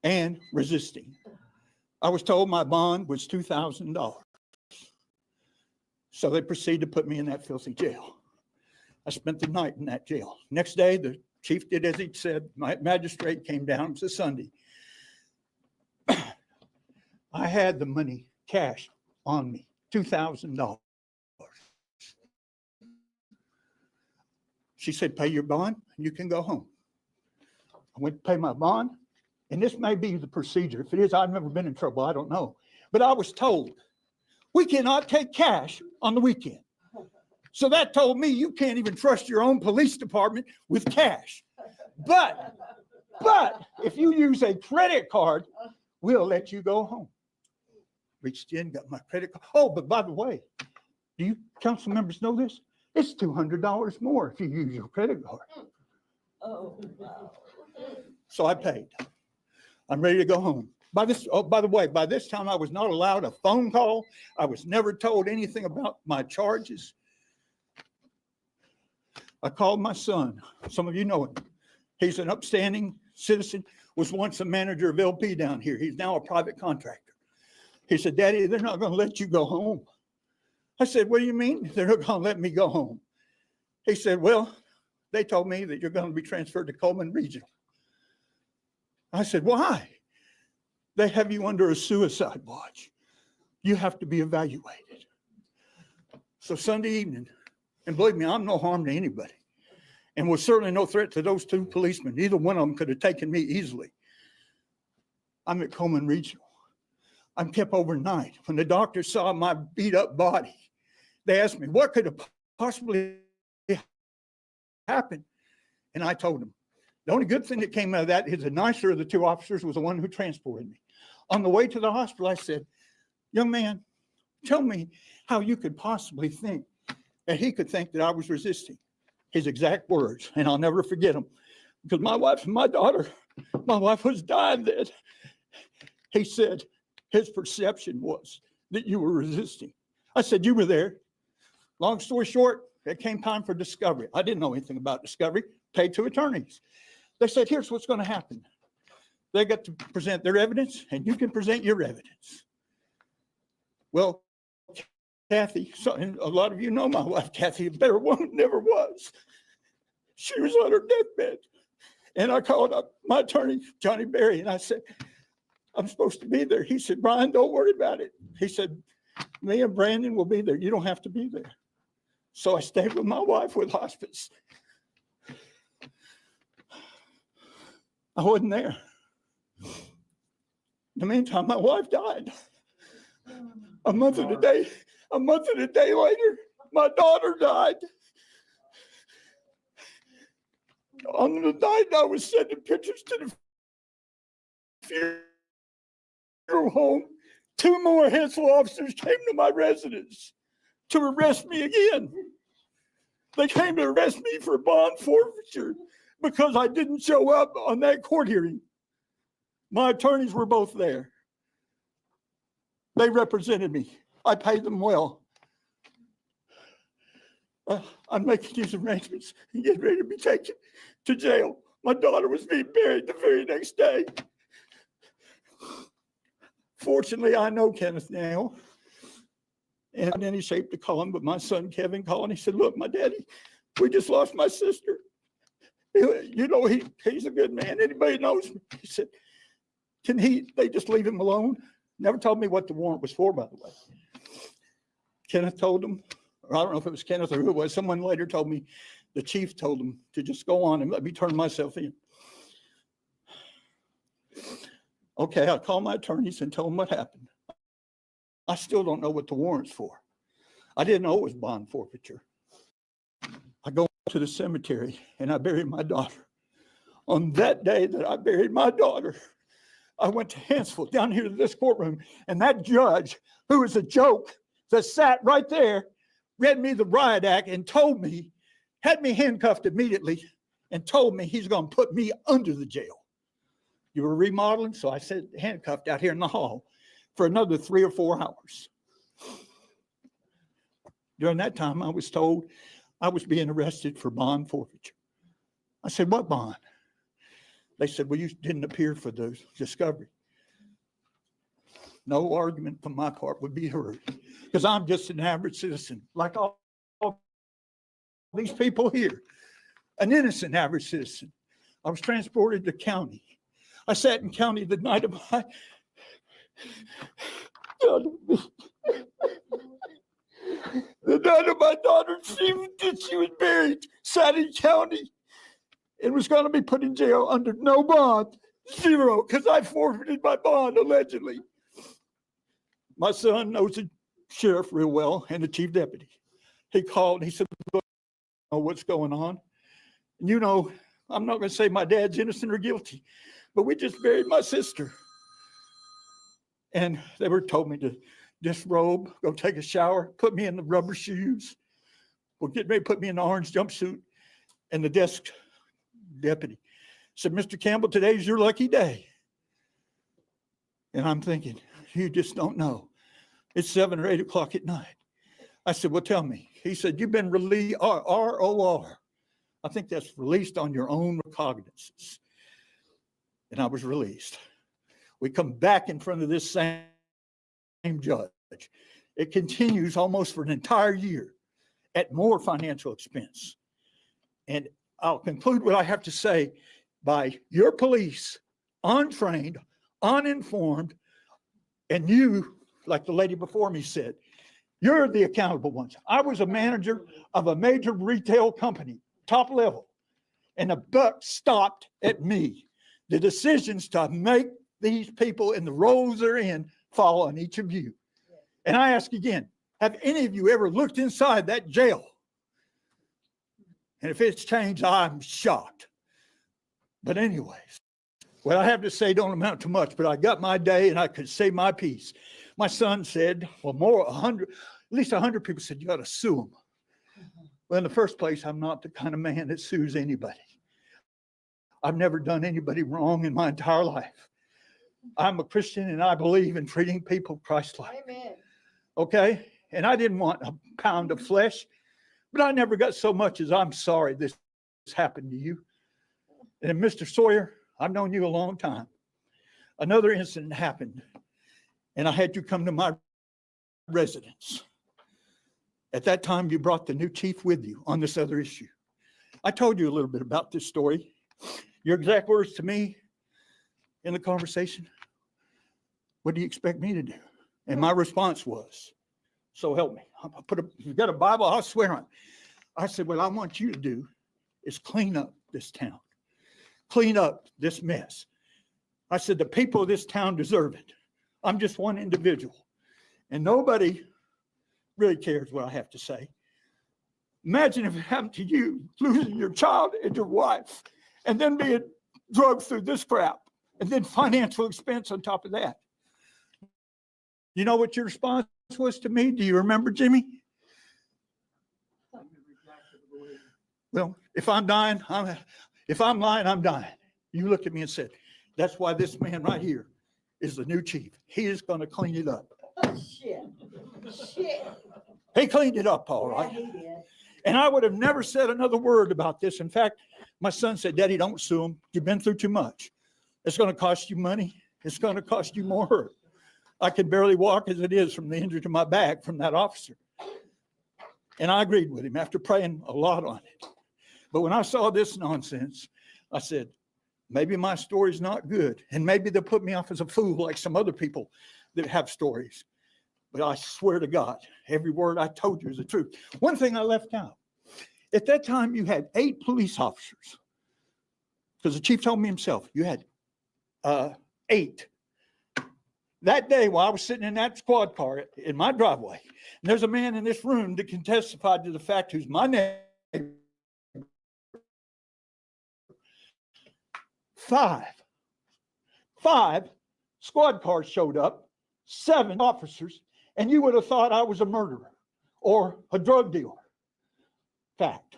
and resisting. I was told my bond was $2,000. So they proceeded to put me in that filthy jail. I spent the night in that jail. Next day, the chief did as he said. My magistrate came down. It was a Sunday. I had the money cash on me, $2,000. She said, pay your bond and you can go home. I went to pay my bond, and this may be the procedure. If it is, I've never been in trouble. I don't know. But I was told, we cannot take cash on the weekend. So that told me you can't even trust your own police department with cash. But if you use a credit card, we'll let you go home. Reached in, got my credit card. Oh, but by the way, do you council members know this? It's $200 more if you use your credit card. Oh, wow. So I paid. I'm ready to go home. By the way, by this time I was not allowed a phone call. I was never told anything about my charges. I called my son. Some of you know him. He's an upstanding citizen, was once a manager of LP down here. He's now a private contractor. He said, Daddy, they're not going to let you go home. I said, what do you mean they're not going to let me go home? He said, well, they told me that you're going to be transferred to Coleman Regional. I said, why? They have you under a suicide watch. You have to be evaluated. So Sunday evening, and believe me, I'm no harm to anybody, and was certainly no threat to those 2 policemen. Neither one of them could have taken me easily. I'm at Coleman Regional. I'm kept overnight. When the doctor saw my beat up body, they asked me, what could have possibly happened? And I told them, the only good thing that came out of that is the nicer of the 2 officers was the one who transported me. On the way to the hospital, I said, young man, tell me how you could possibly think that he could think that I was resisting. His exact words, and I'll never forget them, because my wife and my daughter, my wife was dying then. He said his perception was that you were resisting. I said, you were there. Long story short, it came time for discovery. I didn't know anything about discovery, paid 2 attorneys. They said, here's what's going to happen. They got to present their evidence, and you can present your evidence. Well, Kathy, and a lot of you know my wife, Kathy, a better woman never was. She was on her deathbed. And I called up my attorney, Johnny Berry, and I said, I'm supposed to be there. He said, Brian, don't worry about it. He said, me and Brandon will be there. You don't have to be there. So I stayed with my wife with hospice. I wasn't there. In the meantime, my wife died. A month and a day later, my daughter died. On the night I was sending pictures to the funeral home, 2 more Hanceville officers came to my residence to arrest me again. They came to arrest me for bond forfeiture because I didn't show up on that court hearing. My attorneys were both there. They represented me. I paid them well. I'm making these arrangements and getting ready to be taken to jail. My daughter was being buried the very next day. Fortunately, I know Kenneth now. And in any shape to call him, but my son Kevin called and he said, look, my daddy, we just lost my sister. You know, he's a good man. Anybody knows me. He said, they just leave him alone? Never told me what the warrant was for, by the way. Kenneth told him, or I don't know if it was Kenneth or who it was, someone later told me, the chief told him to just go on and let me turn myself in. Okay, I called my attorneys and told them what happened. I still don't know what the warrant's for. I didn't know it was bond forfeiture. I go to the cemetery and I buried my daughter. On that day that I buried my daughter, I went to Hanceville, down here to this courtroom, and that judge, who was a joke, that sat right there, read me the riot act and told me, had me handcuffed immediately and told me he's going to put me under the jail. You were remodeling, so I sat handcuffed out here in the hall for another 3 or 4 hours. During that time, I was told I was being arrested for bond forfeiture. I said, what bond? They said, well, you didn't appear for the discovery. No argument from my part would be heard because I'm just an average citizen, like all these people here, an innocent average citizen. I was transported to county. I sat in county the night of my the night of my daughter, she was buried, sat in county, and was going to be put in jail under no bond, 0, because I forfeited my bond allegedly. My son knows the sheriff real well and the chief deputy. He called and he said, look, I know what's going on. And you know, I'm not going to say my dad's innocent or guilty, but we just buried my sister. And they told me to disrobe, go take a shower, put me in the rubber shoes. Well, get ready to put me in the orange jumpsuit. And the desk deputy said, Mr. Campbell, today's your lucky day. And I'm thinking, you just don't know. It's 7 or 8 o'clock at night. I said, well, tell me. He said, you've been released, ROR. I think that's released on your own recognizance. And I was released. We come back in front of this same judge. It continues almost for an entire year at more financial expense. And I'll conclude what I have to say by your police, untrained, uninformed, and you, like the lady before me said, you're the accountable ones. I was a manager of a major retail company, top level, and the buck stopped at me. The decisions to make these people in the roles they're in fall on each of you. And I ask again, have any of you ever looked inside that jail? And if it's changed, I'm shocked. But anyways, what I have to say don't amount to much, but I got my day and I could say my piece. My son said, well, more, 100, at least 100 people said, you got to sue him. Well, in the first place, I'm not the kind of man that sues anybody. I've never done anybody wrong in my entire life. I'm a Christian and I believe in treating people Christ-like. Amen. Okay? And I didn't want a pound of flesh, but I never got so much as I'm sorry this happened to you. And Mr. Sawyer, I've known you a long time. Another incident happened and I had you come to my residence. At that time, you brought the new chief with you on this other issue. I told you a little bit about this story. Your exact words to me in the conversation, what do you expect me to do? And my response was, so help me. You got a Bible, I'll swear on it. I said, what I want you to do is clean up this town. Clean up this mess. I said, the people of this town deserve it. I'm just one individual. And nobody really cares what I have to say. Imagine if it happened to you, losing your child and your wife, and then being drugged through this crap, and then financial expense on top of that. You know what your response was to me? Do you remember, Jimmy? Well, if I'm dying, if I'm lying, I'm dying. You looked at me and said, that's why this man right here is the new chief. He is going to clean it up. Shit. Shit. He cleaned it up, all right. Yeah, he did. And I would have never said another word about this. In fact, my son said, Daddy, don't sue him. You've been through too much. It's going to cost you money. It's going to cost you more hurt. I can barely walk as it is from the injury to my back from that officer. And I agreed with him after praying a lot on it. But when I saw this nonsense, I said, maybe my story's not good. And maybe they'll put me off as a fool like some other people that have stories. But I swear to God, every word I told you is the truth. One thing I left out. At that time, you had 8 police officers. Because the chief told me himself, you had 8. That day, while I was sitting in that squad car in my driveway, and there's a man in this room that can testify to the fact who's my neighbor. 5 squad cars showed up, 7 officers, and you would have thought I was a murderer or a drug dealer. Fact.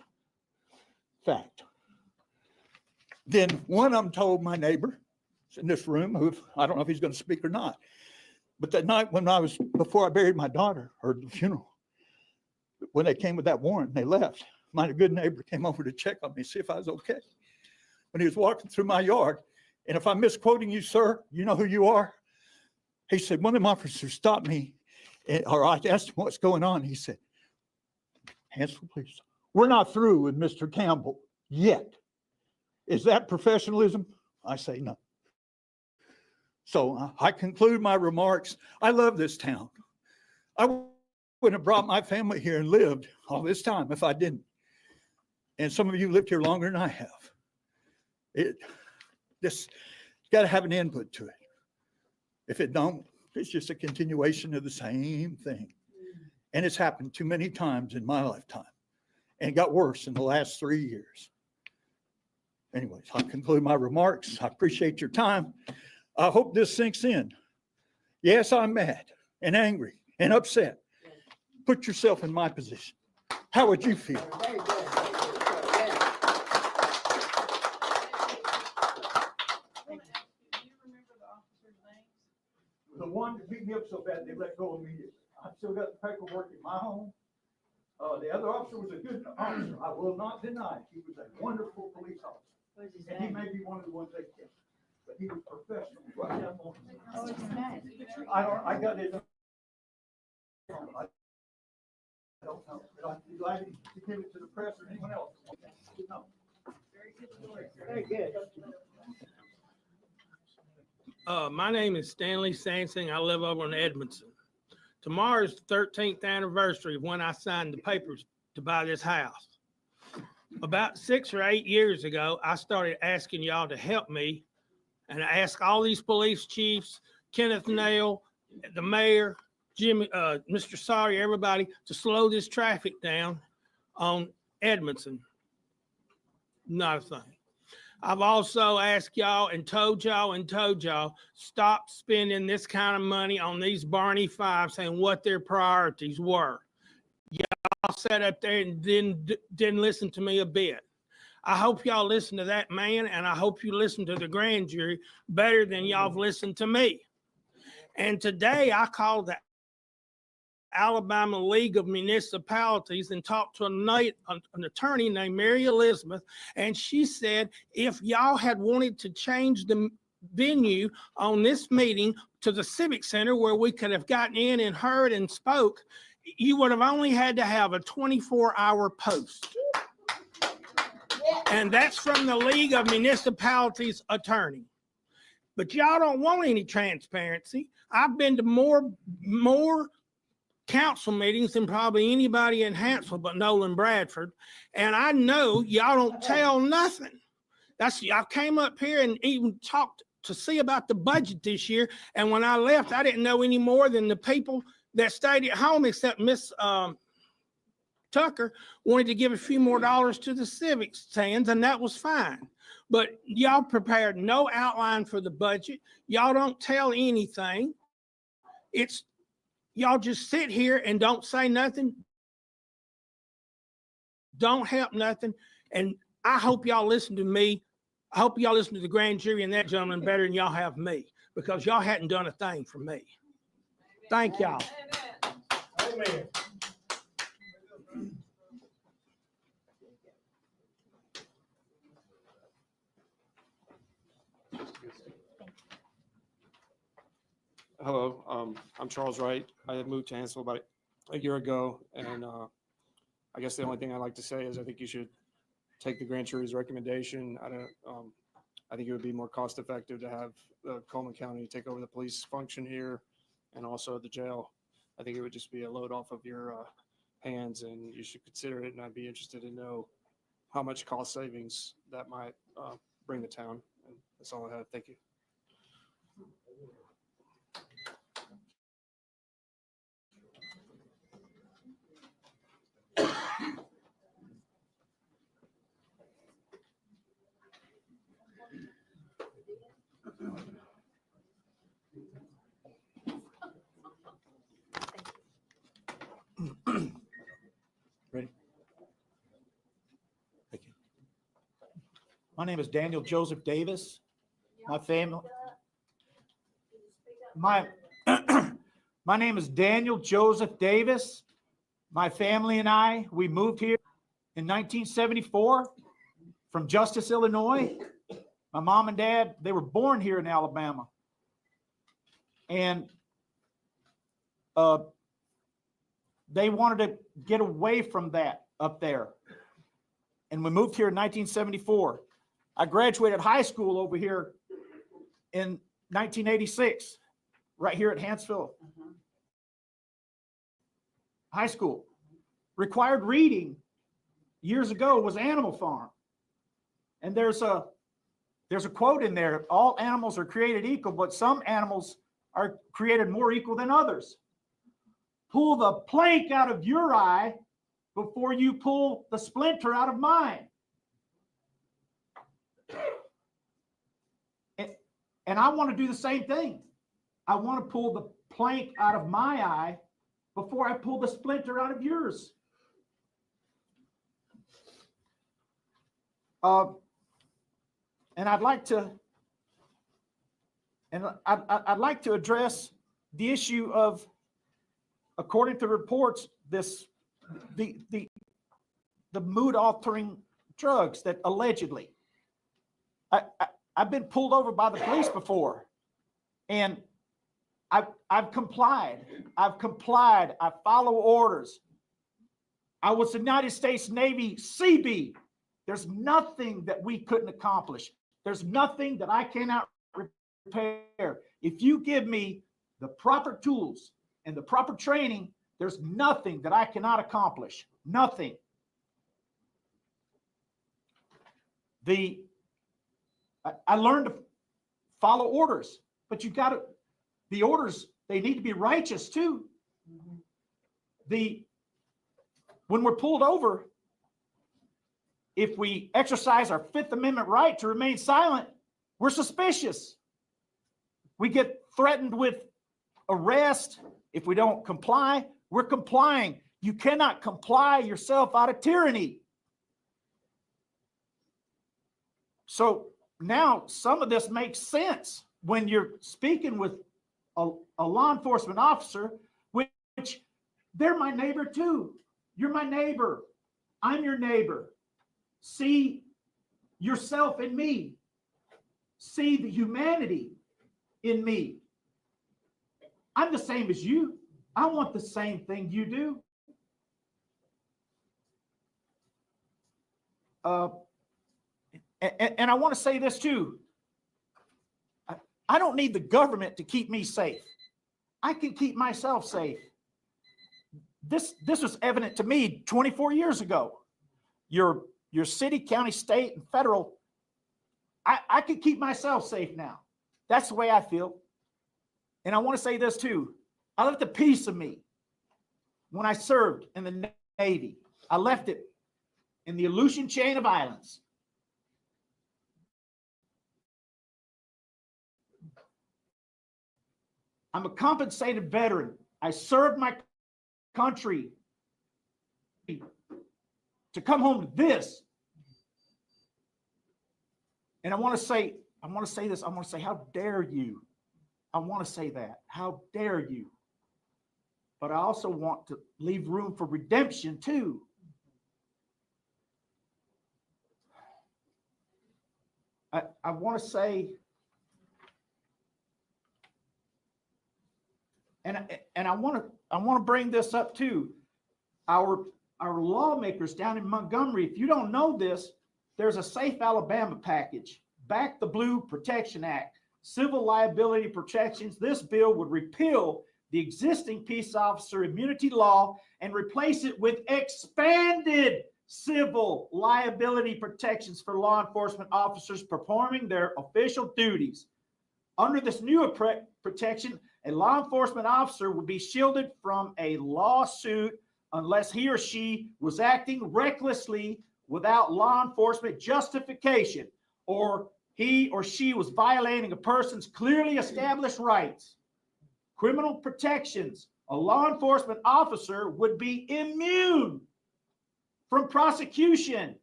Then one of them told my neighbor in this room, who I don't know if he's going to speak or not, but that night when before I buried my daughter, or the funeral, when they came with that warrant, they left. My good neighbor came over to check on me, see if I was okay. When he was walking through my yard, and if I'm misquoting you, sir, you know who you are? He said, one of them officers stopped me, or I asked him what's going on. He said, Hanceville, please. We're not through with Mr. Campbell yet. Is that professionalism? I say no. So I conclude my remarks. I love this town. I wouldn't have brought my family here and lived all this time if I didn't. And some of you lived here longer than I have. This got to have an input to it. If it don't, it's just a continuation of the same thing. And it's happened too many times in my lifetime. And it got worse in the last 3 years. Anyways, I'll conclude my remarks. I appreciate your time. I hope this sinks in. Yes, I'm mad and angry and upset. Put yourself in my position. How would you feel? Very good. The one that beat me up so bad, they let go immediately. I've still got the paperwork in my home. The other officer was a good officer. I will not deny it. He was a wonderful police officer. And he may be one of the ones they kept. But he was professional. Right down on. I got it. I don't know. But I'd be glad to give it to the press or anyone else. No. Very good. My name is Stanley Sansing. I live over in Edmondson. Tomorrow's the 13th anniversary of when I signed the papers to buy this house. About 6 or 8 years ago, I started asking y'all to help me, and I asked all these police chiefs, Kenneth Nail, the mayor, Jimmy, Mr. Sawyer, everybody, to slow this traffic down on Edmondson. Not a thing. I've also asked y'all and told y'all, stop spending this kind of money on these Barney Fives and what their priorities were. Y'all sat up there and didn't listen to me a bit. I hope y'all listen to that man, and I hope you listen to the grand jury better than y'all have listened to me. And today I called the Alabama League of Municipalities and talked to an attorney named Mary Elizabeth, and she said if y'all had wanted to change the venue on this meeting to the Civic Center where we could have gotten in and heard and spoke, you would have only had to have a 24-hour post. And that's from the League of Municipalities attorney. But y'all don't want any transparency. I've been to more council meetings than probably anybody in Hanceville but Nolan Bradford. And I know y'all don't tell nothing. Y'all came up here and even talked to see about the budget this year. And when I left, I didn't know any more than the people that stayed at home, except Miss Tucker wanted to give a few more dollars to the civic stands, and that was fine. But y'all prepared no outline for the budget. Y'all don't tell anything. Y'all just sit here and don't say nothing, don't help nothing. And I hope y'all listen to me. I hope y'all listen to the grand jury and that gentleman better than y'all have me, because y'all hadn't done a thing for me. Thank y'all. Amen. Hello, I'm Charles Wright. I had moved to Hanceville about a year ago, and I guess the only thing I'd like to say is I think you should take the grand jury's recommendation. I think it would be more cost effective to have Coleman County take over the police function here and also the jail. I think it would just be a load off of your hands, and you should consider it. And I'd be interested to know how much cost savings that might bring the town. And that's all I have. Thank you. Ready? Thank you. My name is Daniel Joseph Davis. My family. My name is Daniel Joseph Davis. My family and I, we moved here in 1974 from Justice, Illinois. My mom and dad, they were born here in Alabama. And they wanted to get away from that up there. And we moved here in 1974. I graduated high school over here in 1986, right here at Hanceville. High school. Required reading years ago was Animal Farm. And there's a quote in there, all animals are created equal, but some animals are created more equal than others. Pull the plank out of your eye before you pull the splinter out of mine. And I want to do the same thing. I want to pull the plank out of my eye before I pull the splinter out of yours. And I'd like to address the issue of, according to reports, the mood altering drugs that allegedly. I've been pulled over by the police before, and I've complied. I follow orders. I was the United States Navy Seabee. There's nothing that we couldn't accomplish. There's nothing that I cannot repair. If you give me the proper tools and the proper training, there's nothing that I cannot accomplish. Nothing. I learned to follow orders, but you got to, the orders, they need to be righteous too. When we're pulled over, if we exercise our Fifth Amendment right to remain silent, we're suspicious. We get threatened with arrest if we don't comply. We're complying. You cannot comply yourself out of tyranny. So now some of this makes sense when you're speaking with a law enforcement officer, which they're my neighbor too. You're my neighbor. I'm your neighbor. See yourself in me. See the humanity in me. I'm the same as you. I want the same thing you do. And I want to say this too. I don't need the government to keep me safe. I can keep myself safe. This was evident to me 24 years ago. Your city, county, state, and federal, I can keep myself safe now. That's the way I feel. And I want to say this too. I left a piece of me when I served in the Navy. I left it in the Aleutian chain of islands. I'm a compensated veteran. I served my country to come home to this. And I want to say this. I want to say, how dare you? I want to say that. How dare you? But I also want to leave room for redemption too. I want to say, and I want to bring this up too. Our lawmakers down in Montgomery, if you don't know this, there's a Safe Alabama package, Back the Blue Protection Act, civil liability protections. This bill would repeal the existing peace officer immunity law and replace it with expanded civil liability protections for law enforcement officers performing their official duties. Under this new protection, a law enforcement officer would be shielded from a lawsuit unless he or she was acting recklessly without law enforcement justification, or he or she was violating a person's clearly established rights. Criminal protections. A law enforcement officer would be immune from prosecution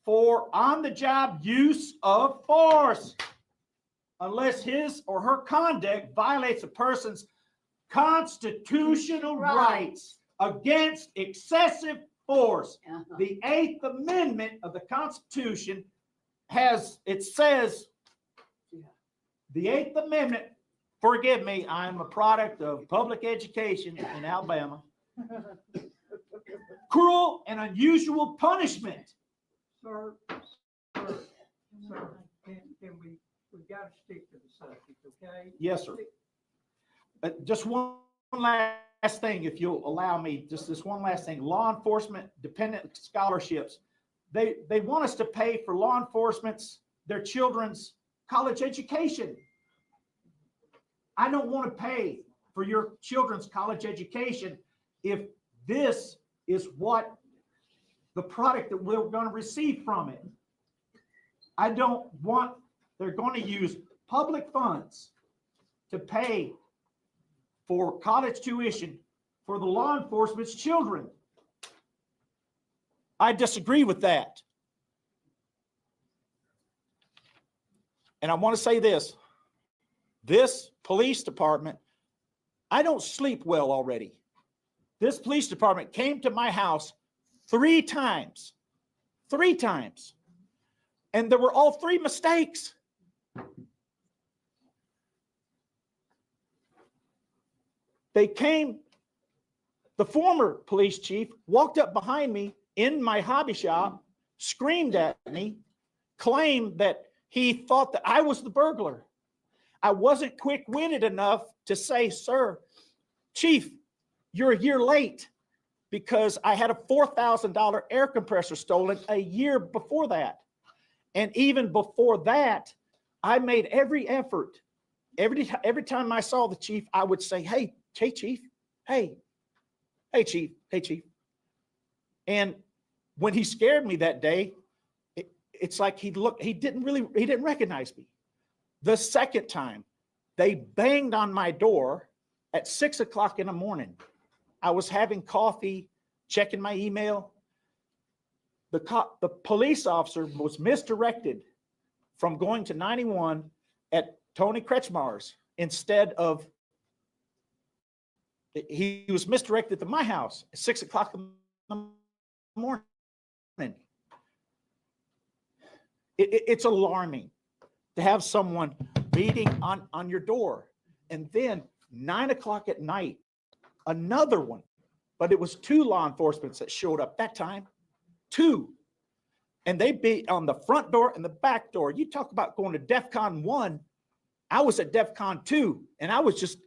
for on-the-job use of force unless his or her conduct violates a person's constitutional rights against excessive force. The 8th Amendment of the Constitution says, the 8th Amendment, forgive me, I'm a product of public education in Alabama. Cruel and unusual punishment. Sir, can we've got to stick to the subject, okay? Yes, sir. Just one last thing, if you'll allow me, just this one last thing. Law enforcement dependent scholarships. They want us to pay for law enforcement's, their children's college education. I don't want to pay for your children's college education if this is what the product that we're going to receive from it. I don't want, they're going to use public funds to pay for college tuition for the law enforcement's children. I disagree with that. And I want to say this. This police department, I don't sleep well already. This police department came to my house 3 times. 3 times. And there were all 3 mistakes. They came, the former police chief walked up behind me in my hobby shop, screamed at me, claimed that he thought that I was the burglar. I wasn't quick-witted enough to say, sir, chief, you're a year late because I had a $4,000 air compressor stolen a year before that. And even before that, I made every effort. Every time I saw the chief, I would say, hey, chief, hey, chief. And when he scared me that day, it's like he didn't recognize me. The second time, they banged on my door at 6 o'clock in the morning. I was having coffee, checking my email. The police officer was misdirected from going to 91 at Tony Kretschmar's instead of, he was misdirected to my house at 6 o'clock in the morning. It's alarming to have someone beating on your door. And then 9 o'clock at night, another one. But it was 2 law enforcement that showed up that time. 2. And they beat on the front door and the back door. You talk about going to DEFCON 1. I was at DEFCON 2, and I was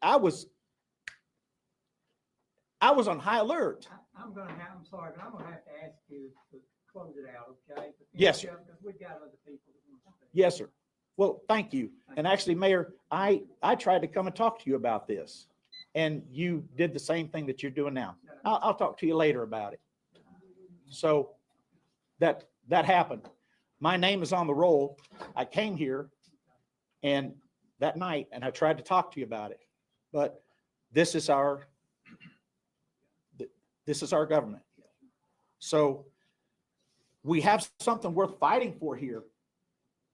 on high alert. I'm sorry, but I'm gonna have to ask you to close it out, okay? Yes, sir. Because we've got other people that want to speak. Yes, sir. Well, thank you. And actually, Mayor, I tried to come and talk to you about this, and you did the same thing that you're doing now. I'll talk to you later about it. So that happened. My name is on the roll. I came here and that night, and I tried to talk to you about it, but this is our government. So we have something worth fighting for here,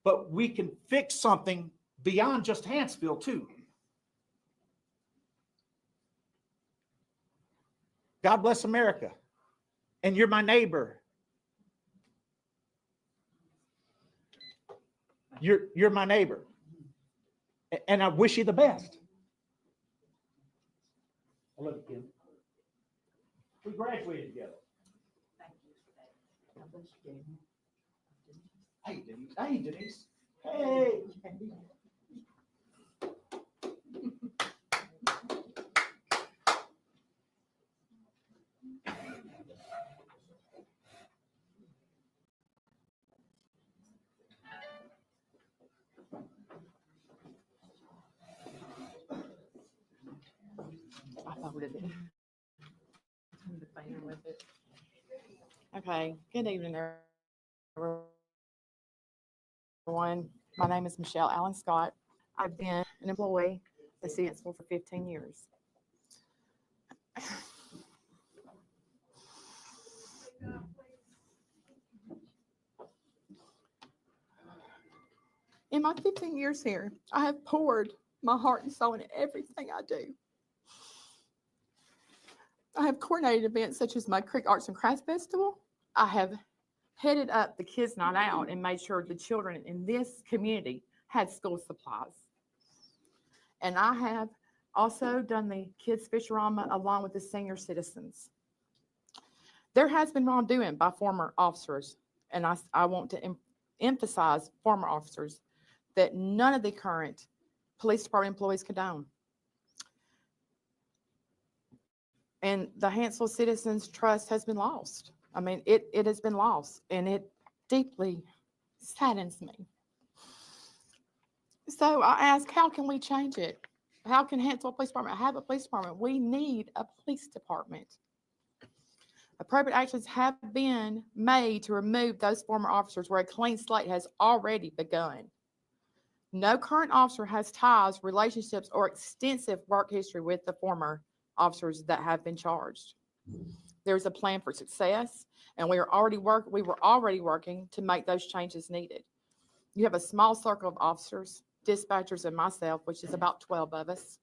but we can fix something beyond just Hanceville too. God bless America. And you're my neighbor. You're my neighbor. And I wish you the best. I love you, Kim. We graduated together. Hey, Denise. Hey, Denise. Hey. I voted it. Okay, good evening, everyone. My name is Michelle Allen Scott. I've been an employee at Hanceville for 15 years. In my 15 years here, I have poured my heart and soul into everything I do. I have coordinated events such as my Creek Arts and Crafts Festival. I have headed up the Kids Night Out and made sure the children in this community had school supplies. And I have also done the Kids Fisherama along with the senior citizens. There has been wrongdoing by former officers, and I want to emphasize former officers that none of the current police department employees condone. And the Hanceville citizens' trust has been lost. I mean, it has been lost, and it deeply saddens me. So I ask, how can we change it? How can Hanceville Police Department have a police department? We need a police department. Appropriate actions have been made to remove those former officers where a clean slate has already begun. No current officer has ties, relationships, or extensive work history with the former officers that have been charged. There's a plan for success, and we were already working to make those changes needed. You have a small circle of officers, dispatchers, and myself, which is about 12 of us.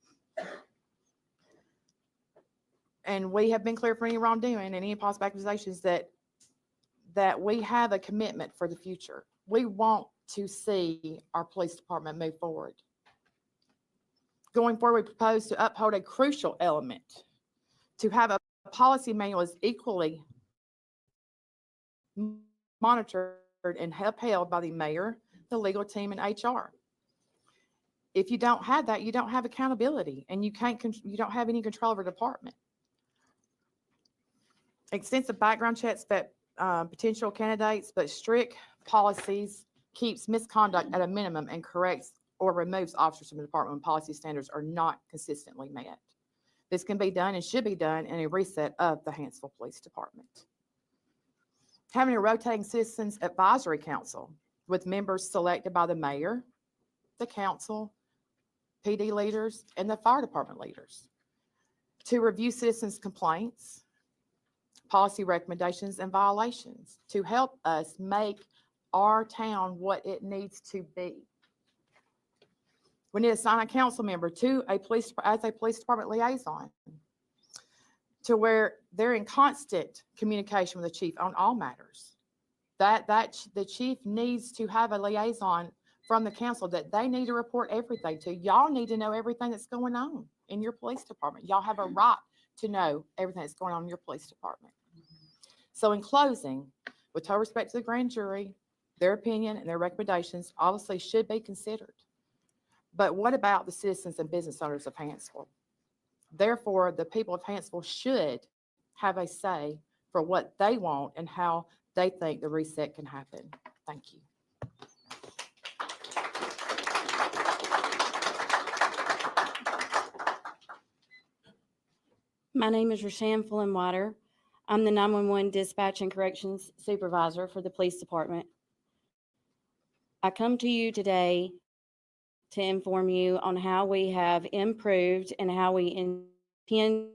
And we have been clear for any wrongdoing and any possible accusations that we have a commitment for the future. We want to see our police department move forward. Going forward, we propose to uphold a crucial element, to have a policy manual is equally monitored and upheld by the mayor, the legal team, and HR. If you don't have that, you don't have accountability, and you don't have any control over the department. Extensive background checks that potential candidates, but strict policies keeps misconduct at a minimum and corrects or removes officers from the department when policy standards are not consistently met. This can be done and should be done in a reset of the Hanceville Police Department. Having a rotating citizens advisory council with members selected by the mayor, the council, PD leaders, and the fire department leaders to review citizens' complaints, policy recommendations, and violations to help us make our town what it needs to be. We need to assign a council member to as a police department liaison to where they're in constant communication with the chief on all matters. The chief needs to have a liaison from the council that they need to report everything to. Y'all need to know everything that's going on in your police department. Y'all have a right to know everything that's going on in your police department. So in closing, with total respect to the grand jury, their opinion and their recommendations obviously should be considered. But what about the citizens and business owners of Hanceville? Therefore, the people of Hanceville should have a say for what they want and how they think the reset can happen. Thank you. My name is Rashan Fullenwater. I'm the 911 Dispatch and Corrections Supervisor for the Police Department. I come to you today to inform you on how we have improved and how we intend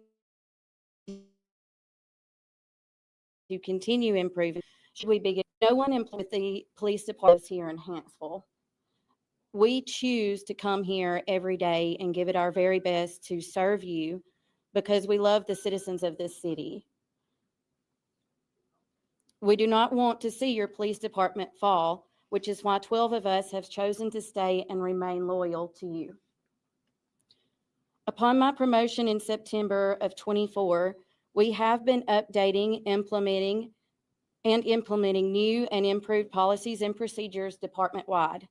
to continue improving. Should we begin? No one employed with the police department here in Hanceville. We choose to come here every day and give it our very best to serve you because we love the citizens of this city. We do not want to see your police department fall, which is why 12 of us have chosen to stay and remain loyal to you. Upon my promotion in September of 24, we have been updating, implementing new and improved policies and procedures department-wide.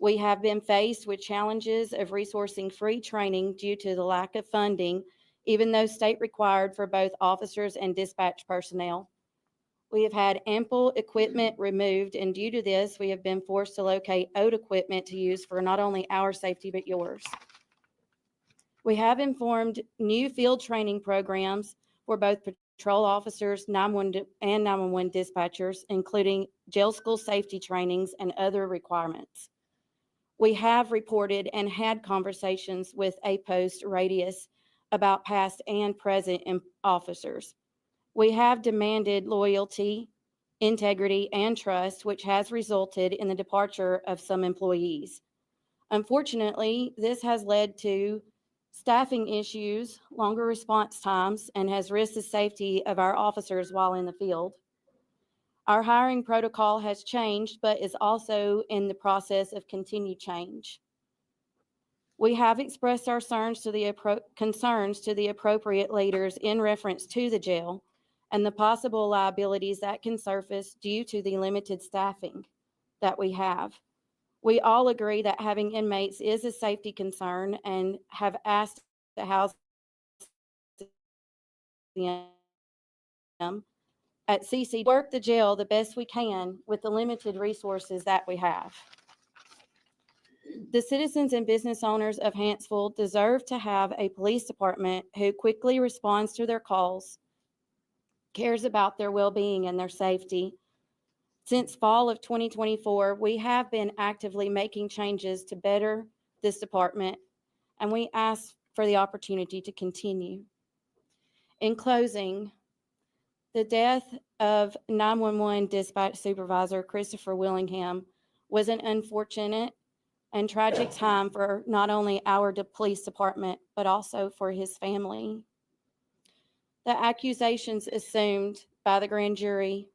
We have been faced with challenges of resourcing free training due to the lack of funding, even though state required for both officers and dispatch personnel. We have had ample equipment removed, and due to this, we have been forced to locate old equipment to use for not only our safety, but yours. We have informed new field training programs for both patrol officers, 911 and 911 dispatchers, including jail school safety trainings and other requirements. We have reported and had conversations with a post radius about past and present officers. We have demanded loyalty, integrity, and trust, which has resulted in the departure of some employees. Unfortunately, this has led to staffing issues, longer response times, and has risked the safety of our officers while in the field. Our hiring protocol has changed, but is also in the process of continued change. We have expressed our concerns to the appropriate leaders in reference to the jail and the possible liabilities that can surface due to the limited staffing that we have. We all agree that having inmates is a safety concern and have asked to house them at CC, work the jail the best we can with the limited resources that we have. The citizens and business owners of Hanceville deserve to have a police department who quickly responds to their calls, cares about their well-being and their safety. Since fall of 2024, we have been actively making changes to better this department, and we ask for the opportunity to continue. In closing, the death of 911 Dispatch Supervisor Christopher Willingham was an unfortunate and tragic time for not only our police department, but also for his family. The accusations assumed by the grand jury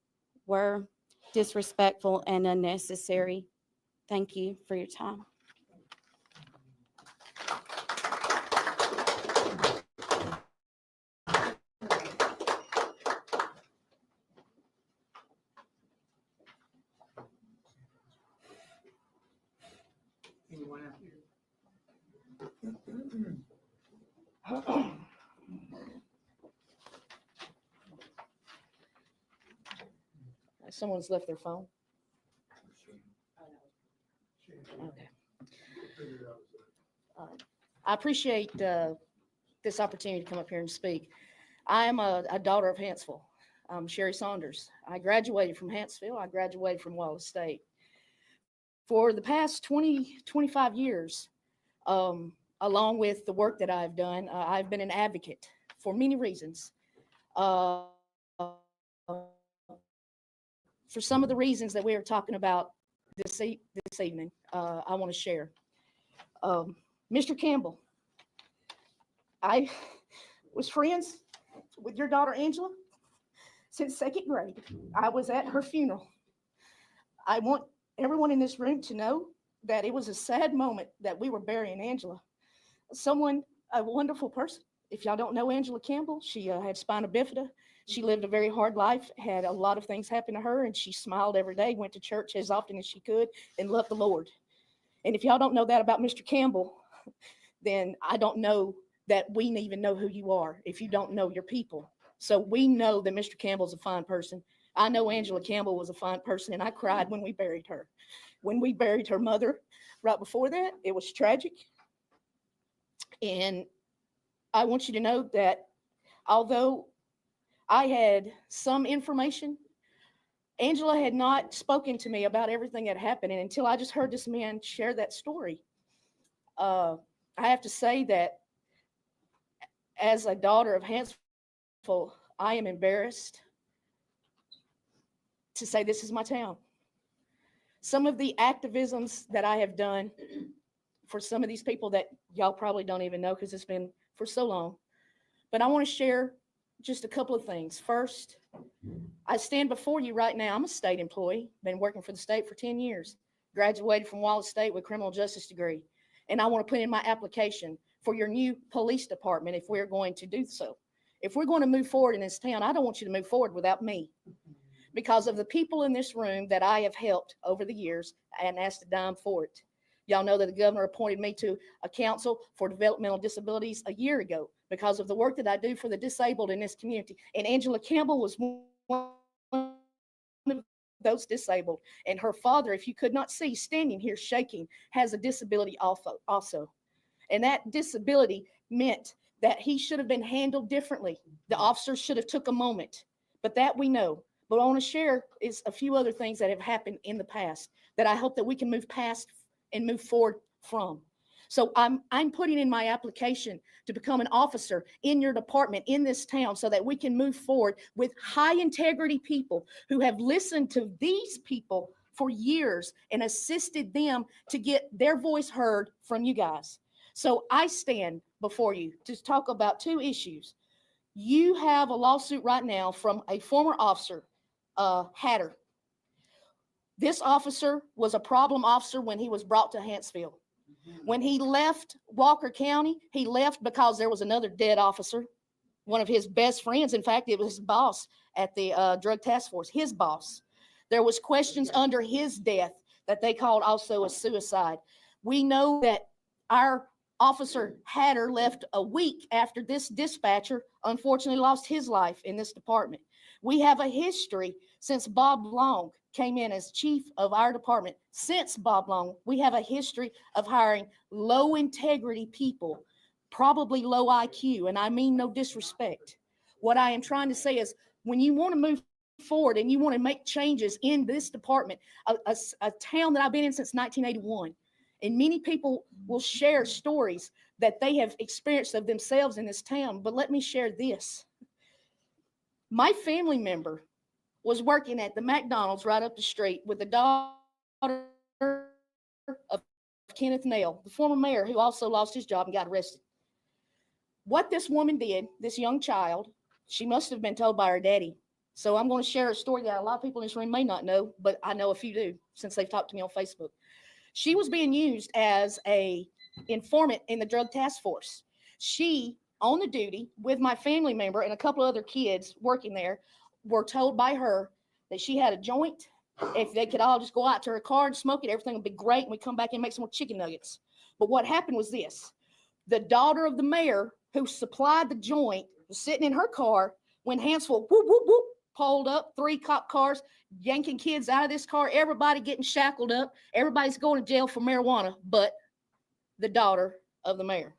were disrespectful and unnecessary. Thank you for your time. Anyone out here? Someone's left their phone. Okay. I appreciate this opportunity to come up here and speak. I am a daughter of Hanceville. I'm Sherry Saunders. I graduated from Hanceville. I graduated from Wallace State. For the past 20, 25 years, along with the work that I've done, I've been an advocate for many reasons. For some of the reasons that we are talking about this evening, I want to share. Mr. Campbell, I was friends with your daughter Angela since second grade. I was at her funeral. I want everyone in this room to know that it was a sad moment that we were burying Angela. A wonderful person. If y'all don't know Angela Campbell, she had spina bifida. She lived a very hard life, had a lot of things happen to her, and she smiled every day, went to church as often as she could, and loved the Lord. And if y'all don't know that about Mr. Campbell, then I don't know that we even know who you are if you don't know your people. So we know that Mr. Campbell's a fine person. I know Angela Campbell was a fine person, and I cried when we buried her. When we buried her mother right before that, it was tragic. And I want you to know that although I had some information, Angela had not spoken to me about everything that happened. And until I just heard this man share that story, I have to say that as a daughter of Hanceville, I am embarrassed to say this is my town. Some of the activisms that I have done for some of these people that y'all probably don't even know because it's been for so long. But I want to share just a couple of things. First, I stand before you right now. I'm a state employee, been working for the state for 10 years, graduated from Wallace State with a criminal justice degree. And I want to put in my application for your new police department if we're going to do so. If we're going to move forward in this town, I don't want you to move forward without me. Because of the people in this room that I have helped over the years and asked a dime for it. Y'all know that the governor appointed me to a council for developmental disabilities a year ago because of the work that I do for the disabled in this community. And Angela Campbell was one of those disabled. And her father, if you could not see, standing here shaking, has a disability also. And that disability meant that he should have been handled differently. The officers should have took a moment, but that we know. But I want to share is a few other things that have happened in the past that I hope that we can move past and move forward from. So I'm putting in my application to become an officer in your department in this town so that we can move forward with high integrity people who have listened to these people for years and assisted them to get their voice heard from you guys. So I stand before you to talk about two issues. You have a lawsuit right now from a former officer, Hatter. This officer was a problem officer when he was brought to Hanceville. When he left Walker County, he left because there was another dead officer, one of his best friends. In fact, it was his boss at the drug task force, his boss. There was questions under his death that they called also a suicide. We know that our Officer Hatter left a week after this dispatcher unfortunately lost his life in this department. We have a history since Bob Long came in as chief of our department. Since Bob Long, we have a history of hiring low integrity people, probably low IQ, and I mean no disrespect. What I am trying to say is when you want to move forward and you want to make changes in this department, a town that I've been in since 1981, and many people will share stories that they have experienced of themselves in this town. But let me share this. My family member was working at the McDonald's right up the street with the daughter of Kenneth Nail, the former mayor who also lost his job and got arrested. What this woman did, this young child, she must have been told by her daddy. So I'm going to share a story that a lot of people in this room may not know, but I know a few do since they've talked to me on Facebook. She was being used as a informant in the drug task force. She, on the duty with my family member and a couple of other kids working there, were told by her that she had a joint. If they could all just go out to her car and smoke it, everything would be great, and we'd come back and make some more chicken nuggets. But what happened was this. The daughter of the mayor who supplied the joint was sitting in her car when Hanceville, whoop, whoop, whoop, pulled up, 3 cop cars, yanking kids out of this car, everybody getting shackled up, everybody's going to jail for marijuana, but the daughter of the mayor.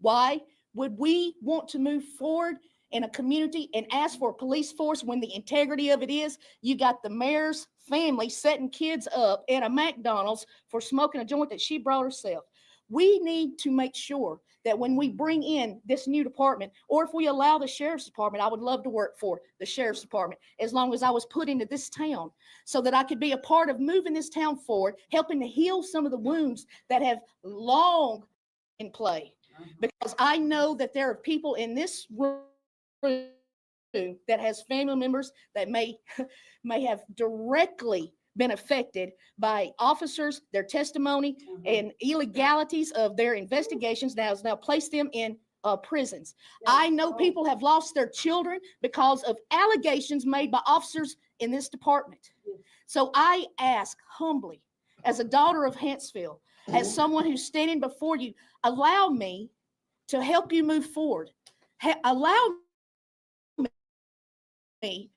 Why would we want to move forward in a community and ask for a police force when the integrity of it is, you got the mayor's family setting kids up at a McDonald's for smoking a joint that she brought herself. We need to make sure that when we bring in this new department, or if we allow the sheriff's department, I would love to work for the sheriff's department as long as I was put into this town so that I could be a part of moving this town forward, helping to heal some of the wounds that have long in play. Because I know that there are people in this room that has family members that may have directly been affected by officers, their testimony, and illegalities of their investigations that has now placed them in prisons. I know people have lost their children because of allegations made by officers in this department. So I ask humbly, as a daughter of Hanceville, as someone who's standing before you, allow me to help you move forward. Allow me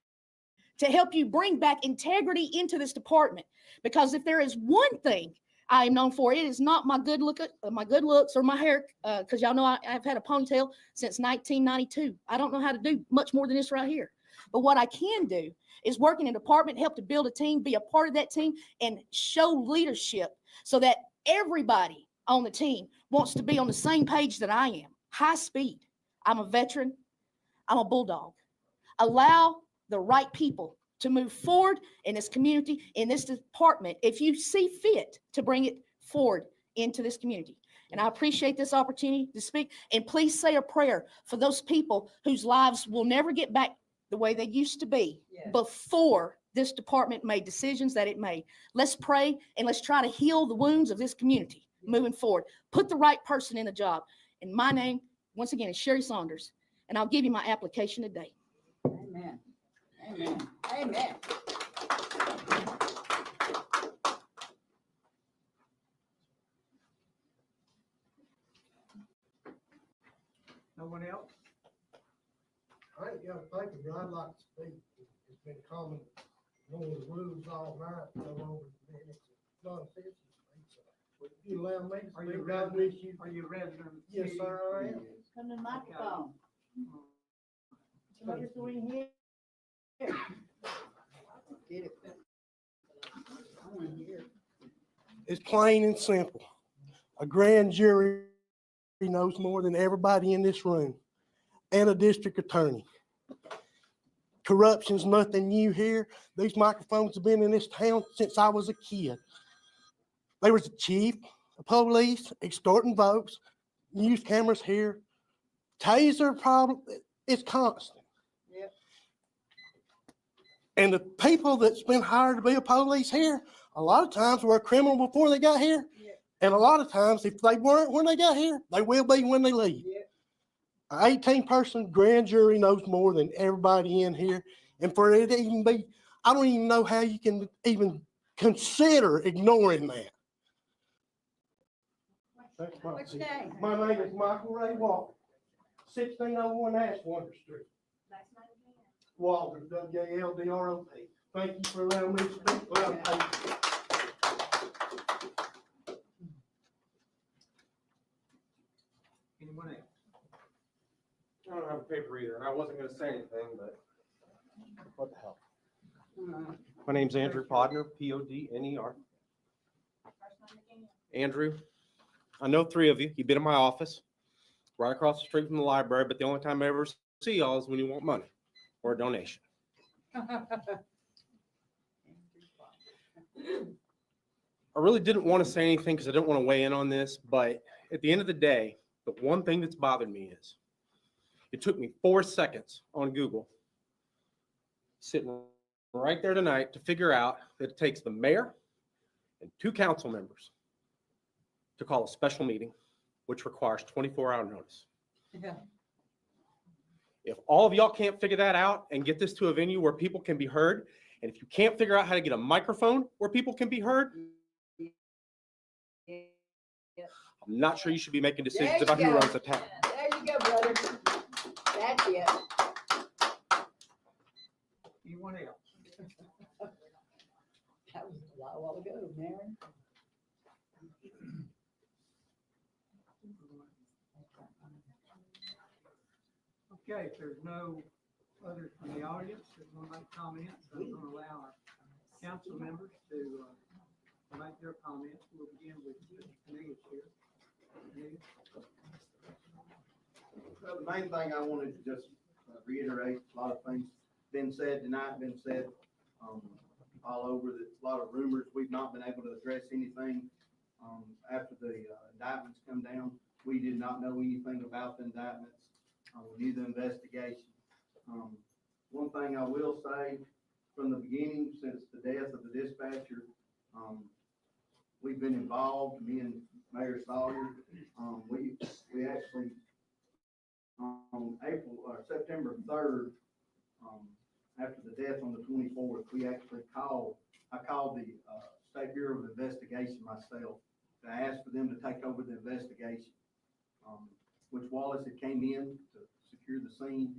to help you bring back integrity into this department. Because if there is one thing I am known for, it is not my good looks or my hair, because y'all know I've had a ponytail since 1992. I don't know how to do much more than this right here. But what I can do is work in a department, help to build a team, be a part of that team, and show leadership so that everybody on the team wants to be on the same page that I am. High speed. I'm a veteran. I'm a bulldog. Allow the right people to move forward in this community, in this department, if you see fit to bring it forward into this community. And I appreciate this opportunity to speak. And please say a prayer for those people whose lives will never get back the way they used to be before this department made decisions that it made. Let's pray and let's try to heal the wounds of this community moving forward. Put the right person in the job. And my name, once again, is Sherry Saunders. And I'll give you my application today. Amen. Amen. Amen. No one else? I ain't got a paper, but I'd like to speak. It's been common, knowing the rules all night, go over the minutes, nonsense. Would you allow me to Are you speak a on this issue? Are you a resident? of the Yes, city? sir, I am. Come to the microphone. Somebody so we can hear. Get it. I want to hear. It's plain and simple. A grand jury knows more than everybody in this room, and a district attorney. Corruption's nothing new here. These microphones have been in this town since I was a kid. There was a chief of police extorting votes, news cameras here. Taser problem, it's constant. Yep. And the people that's been hired to be a police here, a lot of times were a criminal before they got here. Yep. And a lot of times, if they weren't when they got here, they will be when they leave. Yep. An 18-person grand jury knows more than everybody in here. And for it to even be, I don't even know how you can even consider ignoring that. What's your name? My name is Michael Ray Walker, 1601 Ashwater Street. Walker, W-A-L-D-R-O-P. Thank you for allowing me to speak. Well, Anyone else? I don't have a paper either, and I wasn't gonna say anything, but what the hell? My name's Andrew Podner, P-O-D-N-E-R. Andrew, I know three of you. You've been in my office, right across the street from the library, but the only time I ever see y'all is when you want money or a donation. I really didn't want to say anything because I didn't want to weigh in on this, but at the end of the day, the one thing that's bothered me is it took me 4 seconds on Google, sitting right there tonight, to figure out that it takes the mayor and 2 council members to call a special meeting, which requires 24-hour notice. Yeah. If all of y'all can't figure that out and get this to a venue where people can be heard, and if you can't figure out how to get a microphone where people can be heard, I'm not sure you should be making decisions about who runs the town. There you go, brother. That's it. Anyone else? That was a while ago, man. Okay, if there's no others from the audience that want to make comments, I'm going to allow our council members to make their comments. We'll begin with Mr. Cornelius here. Cornelius? Well, the main thing I wanted to just reiterate, a lot of things been said tonight, been said all over, a lot of rumors. We've not been able to address anything after the indictments come down. We did not know anything about the indictments. We knew the investigation. One thing I will say, from the beginning, since the death of the dispatcher, we've been involved, me and Mayor Sawyer. We actually, on September 3rd, after the death on the 24th, we actually I called the State Bureau of Investigation myself to ask for them to take over the investigation, which Wallace had came in to secure the scene,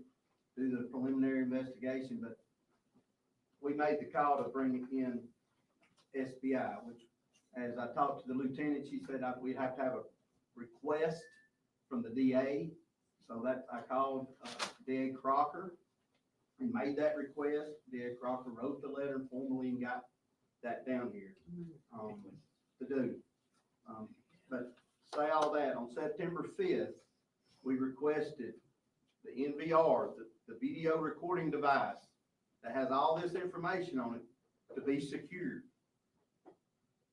do the preliminary investigation, but we made the call to bring in SBI, which, as I talked to the lieutenant, she said we'd have to have a request from the DA. So that I called DA Crocker and made that request. DA Crocker wrote the letter formally and got that down here to do. But say all that, on September 5th, we requested the NVR, the video recording device that has all this information on it, to be secured.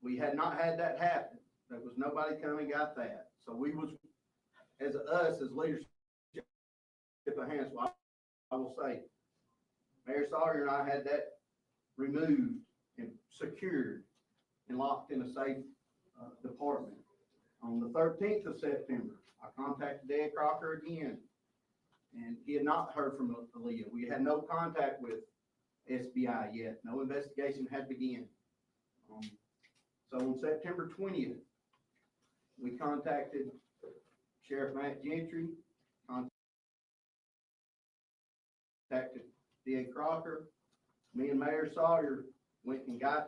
We had not had that happen. There was nobody come and got that. So we was, as leadership of Hanceville, I will say, Mayor Sawyer and I had that removed and secured and locked in a safe department. On the 13th of September, I contacted Dad Crocker again, and he had not heard from Aaliyah. We had no contact with SBI yet. No investigation had begun. So on September 20th, we contacted Sheriff Matt Gentry, contacted D.A. Crocker. Me and Mayor Sawyer went and got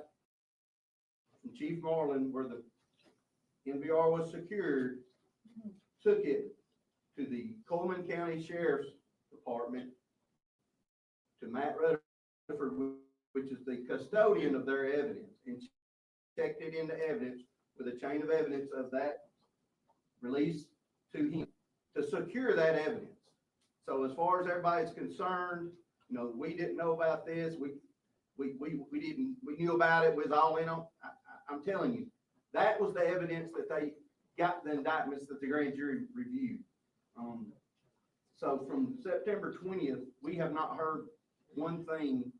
from Chief Marlin, where the NVR was secured, took it to the Coleman County Sheriff's Department, to Matt Rutherford, which is the custodian of their evidence, and checked it into evidence with a chain of evidence of that release to him to secure that evidence. So as far as everybody's concerned, you know, we didn't know about this. We knew about it, was all in on. I'm telling you, that was the evidence that they got, the indictments that the grand jury reviewed. So from September 20th, we have not heard one thing,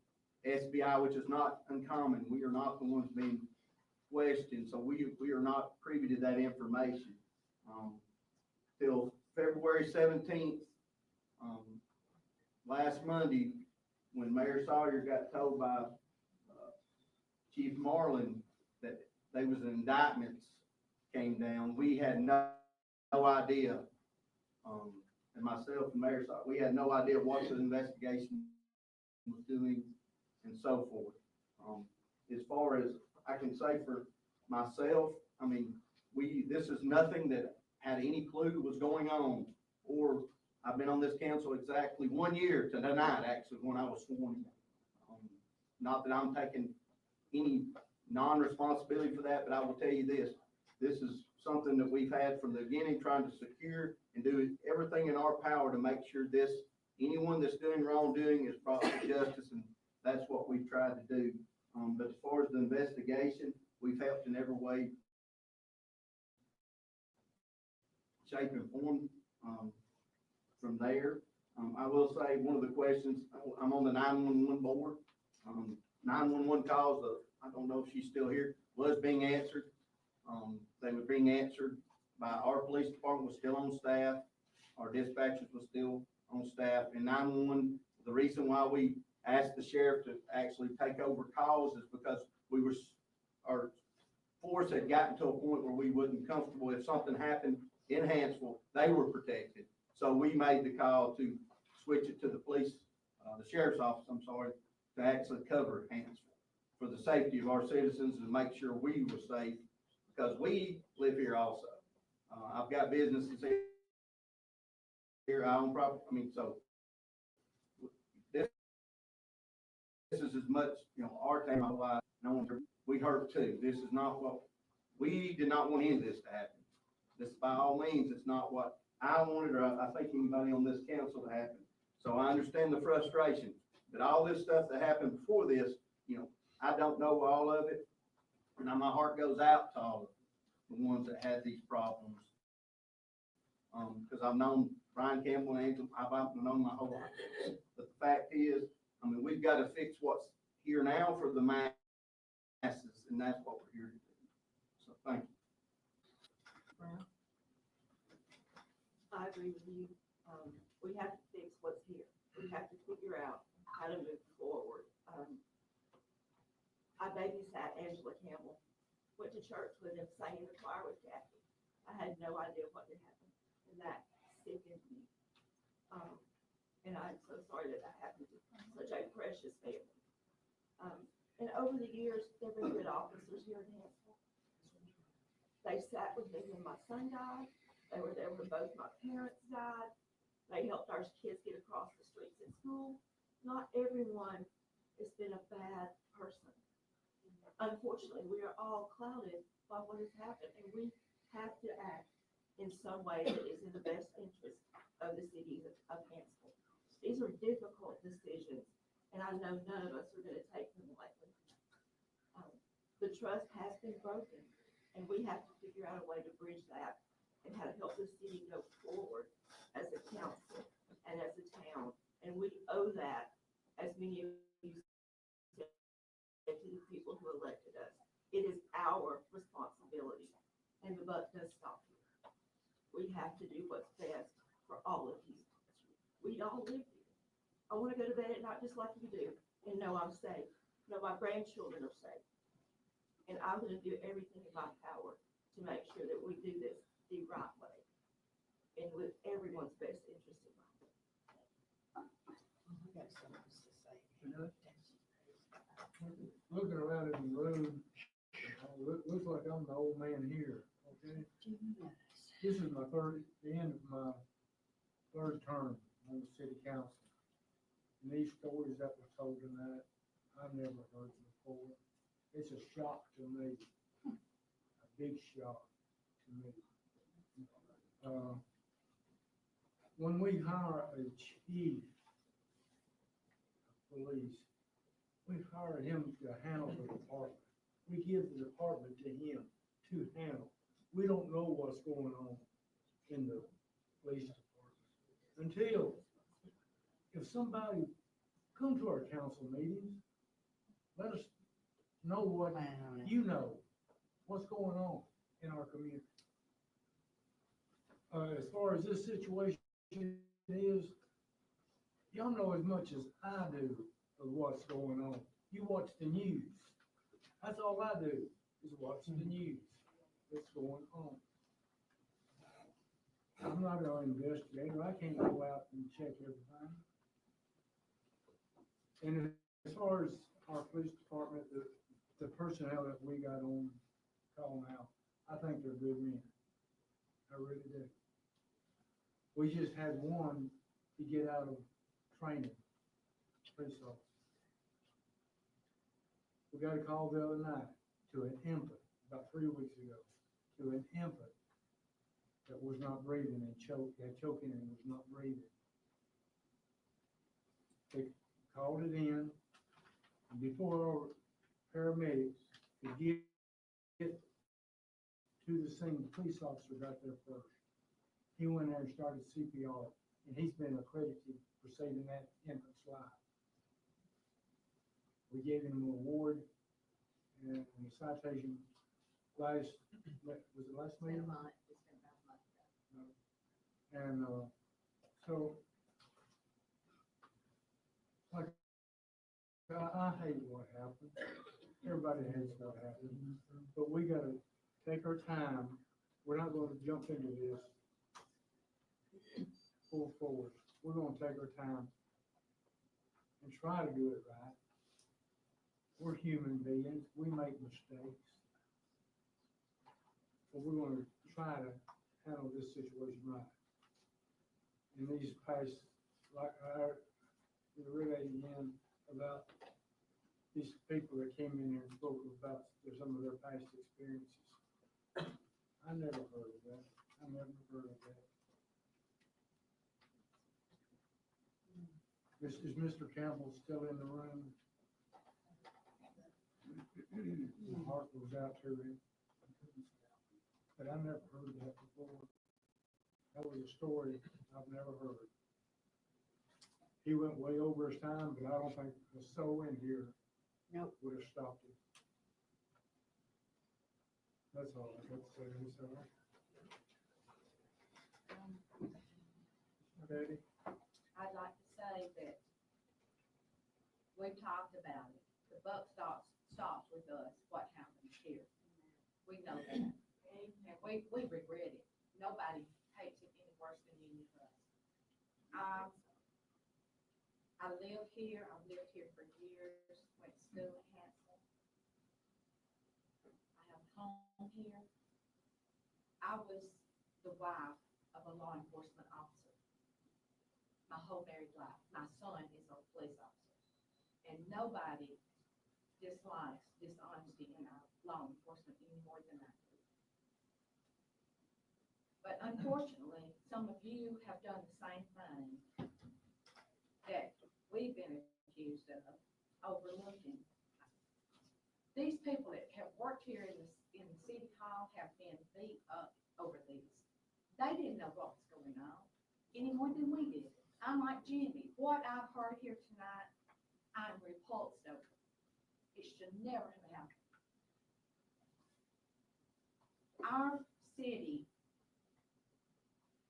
SBI, which is not uncommon. We are not the ones being questioned, so we are not privy to that information. Till February 17th, last Monday, when Mayor Sawyer got told by Chief Marlin that there was indictments came down, we had no idea, and myself and Mayor Sawyer, we had no idea what the investigation was doing and so forth. As far as I can say for myself, I mean, this is nothing that had any clue was going on, or I've been on this council exactly 1 year to tonight, actually, when I was sworn in. Not that I'm taking any non-responsibility for that, but I will tell you this is something that we've had from the beginning, trying to secure and do everything in our power to make sure anyone that's doing wrongdoing is brought to justice, and that's what we've tried to do. But as far as the investigation, we've helped in every way, shape, and form from there. I will say one of the questions, I'm on the 911 board. 911 calls, I don't know if she's still here, was being answered. They were being answered by our police department, was still on staff. Our dispatchers was still on staff. And 911, the reason why we asked the sheriff to actually take over calls is because our force had gotten to a point where we wasn't comfortable. If something happened in Hanceville, they were protected. So we made the call to switch it to the police, the sheriff's office, I'm sorry, to actually cover Hanceville for the safety of our citizens and make sure we were safe, because we live here also. I've got businesses here, I own property, so is as much, our time, why, no one, we hurt too. This is not what, we did not want any of this to happen. This, by all means, it's not what I wanted, or I think anybody on this council to happen. So I understand the frustration, but all this stuff that happened before this, I don't know all of it. And my heart goes out to all of the ones that had these problems. Because I've known Brian Campbell and Angel, I've known my whole life. But the fact is, we've got to fix what's here now for the masses, and that's what we're here to do. So thank you. I agree with you. We have to fix what's here. We have to figure out how to move forward. I babysat Angela Campbell, went to church with him, sang in the choir with Kathy. I had no idea what had happened, and that sickened me. And I'm so sorry that that happened to such a precious family. And over the years, there have been good officers here in Hanceville. They sat with me when my son died. They were there when both my parents died. They helped our kids get across the streets at school. Not everyone has been a bad person. Unfortunately, we are all clouded by what has happened, and we have to act in some way that is in the best interest of the city of Hanceville. These are difficult decisions, and I know none of us are going to take them lightly. The trust has been broken, and we have to figure out a way to bridge that and how to help the city go forward as a council and as a town. And we owe that, as many of you said, to the people who elected us. It is our responsibility, and the buck does stop here. We have to do what's best for all of you. We all live here. I want to go to bed at night just like you do and know I'm safe, know my grandchildren are safe. And I'm going to do everything in my power to make sure that we do this the right way and with everyone's best interest in mind. Looking around in the room, looks like I'm the old man here, okay? This is the end of my third term on the city council. And these stories that were told tonight, I've never heard before. It's a shock to me, a big shock to me. When we hire a chief of police, we hire him to handle the department. We give the department to him to handle. We don't know what's going on in the police department until if somebody come to our council meetings, let us know what you know, what's going on in our community. As far as this situation is, y'all know as much as I do of what's going on. You watch the news. That's all I do is watch the news that's going on. I'm not an investigator. I can't go out and check everything. And as far as our police department, the personnel that we got on calling out, I think they're good men. I really do. We just had one to get out of training, police officer. We got a call the other night to an infant, about 3 weeks ago, to an infant that was not breathing and had choking and was not breathing. They called it in, and before our paramedics could get to the scene, the police officer got there first. He went there and started CPR, and he's been accredited for saving that infant's life. We gave him an award and a citation was it last meeting? And so, like, I hate what happened. Everybody hates what happened, but we gotta take our time. We're not going to jump into this full forward. We're going to take our time and try to do it right. We're human beings. We make mistakes. But we're going to try to handle this situation right. In these past, like I read again about these people that came in here and spoke about some of their past experiences. I never heard of that. I never heard of that. Is Mr. Campbell still in the room? My heart goes out to him. But I never heard that before. That was a story I've never heard. He went way over his time, but I don't think a soul in here would have stopped him. That's all I got to say. I'm sorry. Daddy? I'd like to say that we've talked about it. The buck stops with us, what happens here. We know that. And we regret it. Nobody hates it any worse than any of us. I live here. I've lived here for years. Went to school in Hanceville. I have a home here. I was the wife of a law enforcement officer my whole married life. My son is a police officer. And nobody dislikes dishonesty in our law enforcement any more than I do. But unfortunately, some of you have done the same thing that we've been accused of overlooking. These people that have worked here in the city hall have been beat up over these. They didn't know what was going on any more than we did. I'm like Jimmy. What I've heard here tonight, I'm repulsed over. It should never have happened. Our city,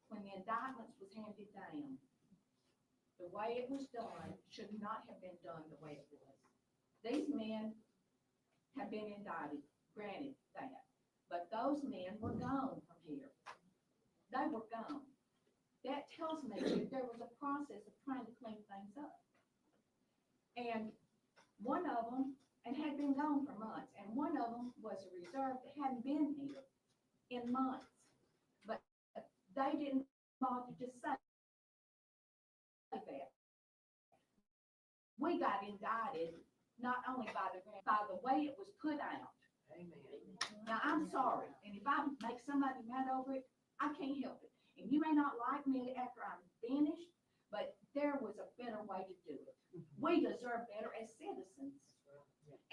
when the indictments was handed down, the way it was done should not have been done the way it was. These men have been indicted, granted that, but those men were gone from here. They were gone. That tells me that there was a process of trying to clean things up. And one of them, and had been gone for months, and one of them was a reserve that hadn't been here in months. But they didn't bother to say that. We got indicted not only by the way it was put out. Amen. Now, I'm sorry, and if I make somebody mad over it, I can't help it. And you may not like me after I'm finished, but there was a better way to do it. We deserve better as citizens.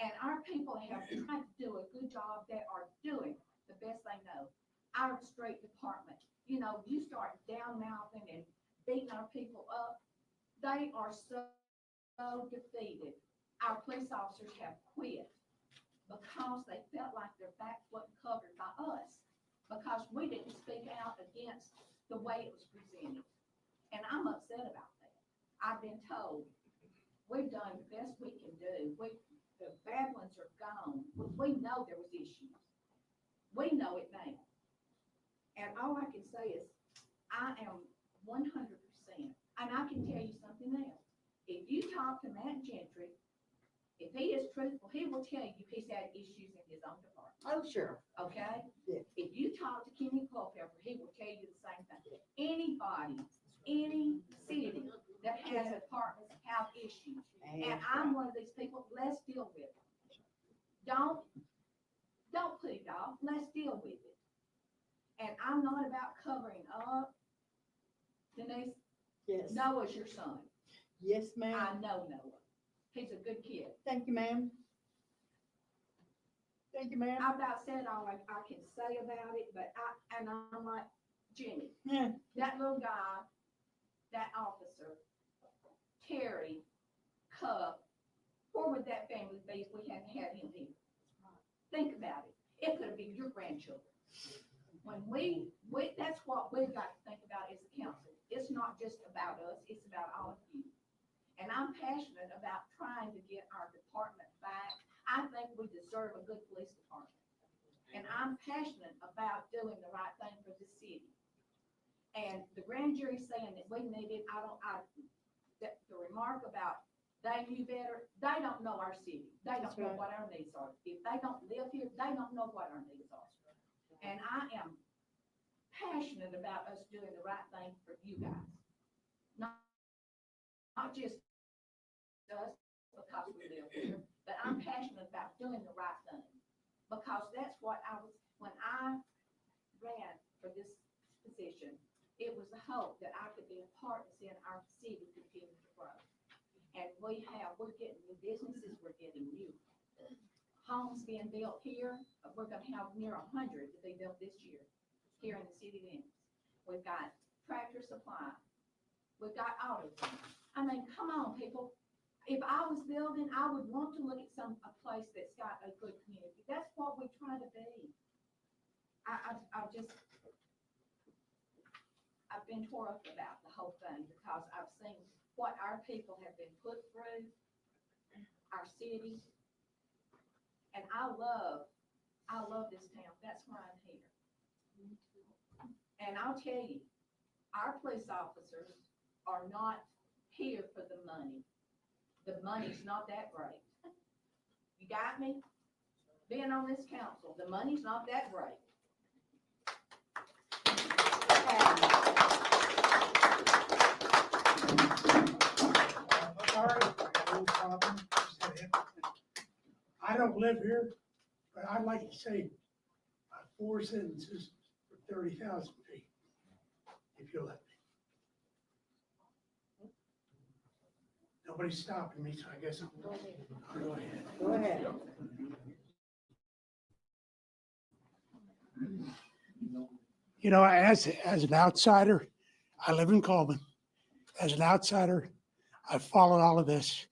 And our people have tried to do a good job. They are doing the best they know. Our street department, you know, you start down-mouthing and beating our people up, they are so defeated. Our police officers have quit because they felt like their backs wasn't covered by us, because we didn't speak out against the way it was presented. And I'm upset about that. I've been told we've done the best we can do. The bad ones are gone. We know there was issues. We know it now. And all I can say is I am 100%. And I can tell you something else. If you talk to Matt Gentry, if he is truthful, he will tell you he's had issues in his own department. Oh, sure. Okay? Yeah. If you talk to Kenny Culpepper, he will tell you the same thing. Anybody, any city that has departments have issues. And I'm one of these people, let's deal with it. Don't put it off, let's deal with it. And I'm not about covering up. Denise, Yes. Noah's your son. Yes, ma'am. I know Noah. He's a good kid. Thank you, ma'am. Thank you, ma'am. I've about said all I can say about it, but I'm like, Jimmy, Yeah. that little guy, that officer, Terry, Cup, where would that family be if we hadn't had him here? Think about it. It could have been your grandchildren. When that's what we've got to think about as a council. It's not just about us, it's about all of you. And I'm passionate about trying to get our department back. I think we deserve a good police department. And I'm passionate about doing the right thing for the city. And the grand jury saying that we need it, the remark about they knew better, they don't know our city. They don't know what our needs are. If they don't live here, they don't know what our needs are. And I am passionate about us doing the right thing for you guys. Not just us because we live here, but I'm passionate about doing the right thing. Because that's what when I ran for this position, it was the hope that I could be a part of seeing our city continue to grow. And we're getting new businesses, we're getting new homes being built here. We're gonna have near 100 to be built this year, here in the city limits. We've got Tractor Supply, we've got auto. I mean, come on, people. If I was building, I would want to look at a place that's got a good community. That's what we try to be. I've been tore up about the whole thing because I've seen what our people have been put through, our city. And I love this town. That's why I'm here. And I'll tell you, our police officers are not here for the money. The money's not that great. You got me? Being on this council, the money's not that great. I don't live here, but I'd like to say 4 sentences for 30,000 feet, if you'll let me. Nobody's stopping me, so I guess I'll go ahead. Go ahead. You know, as an outsider, I live in Coleman. As an outsider, I've followed all of this.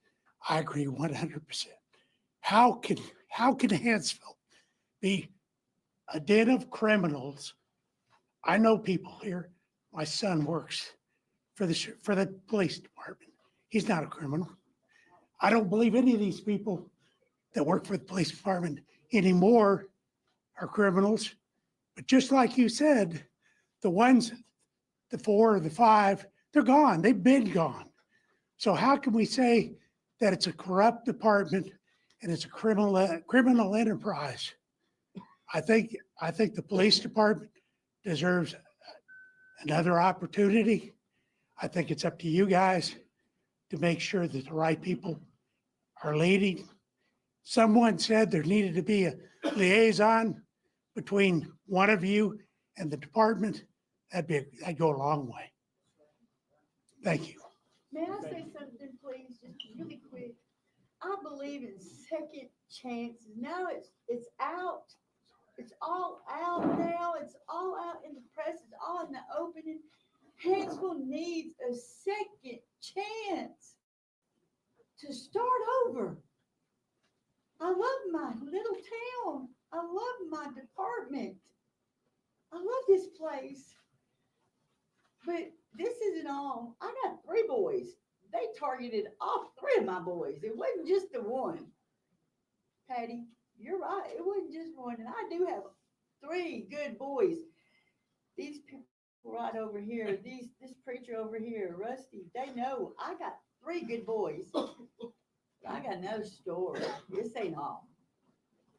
I agree 100%. How can Hanceville be a den of criminals? I know people here. My son works for the police department. He's not a criminal. I don't believe any of these people that work for the police department anymore are criminals. But just like you said, the ones, the 4 or the 5, they're gone. They've been gone. So how can we say that it's a corrupt department and it's a criminal enterprise? I think the police department deserves another opportunity. I think it's up to you guys to make sure that the right people are leading. Someone said there needed to be a liaison between one of you and the department. That'd go a long way. Thank you. May I say something, please, just really quick? I believe in second chances. Now it's out. It's all out now. It's all out in the press. It's all in the opening. Hanceville needs a second chance to start over. I love my little town. I love my department. I love this place. But this isn't all. I got 3 boys. They targeted all 3 of my boys. It wasn't just the one. Patty, you're right. It wasn't just one. And I do have 3 good boys. These people right over here, this preacher over here, Rusty, they know I got 3 good boys. I got no story. This ain't all.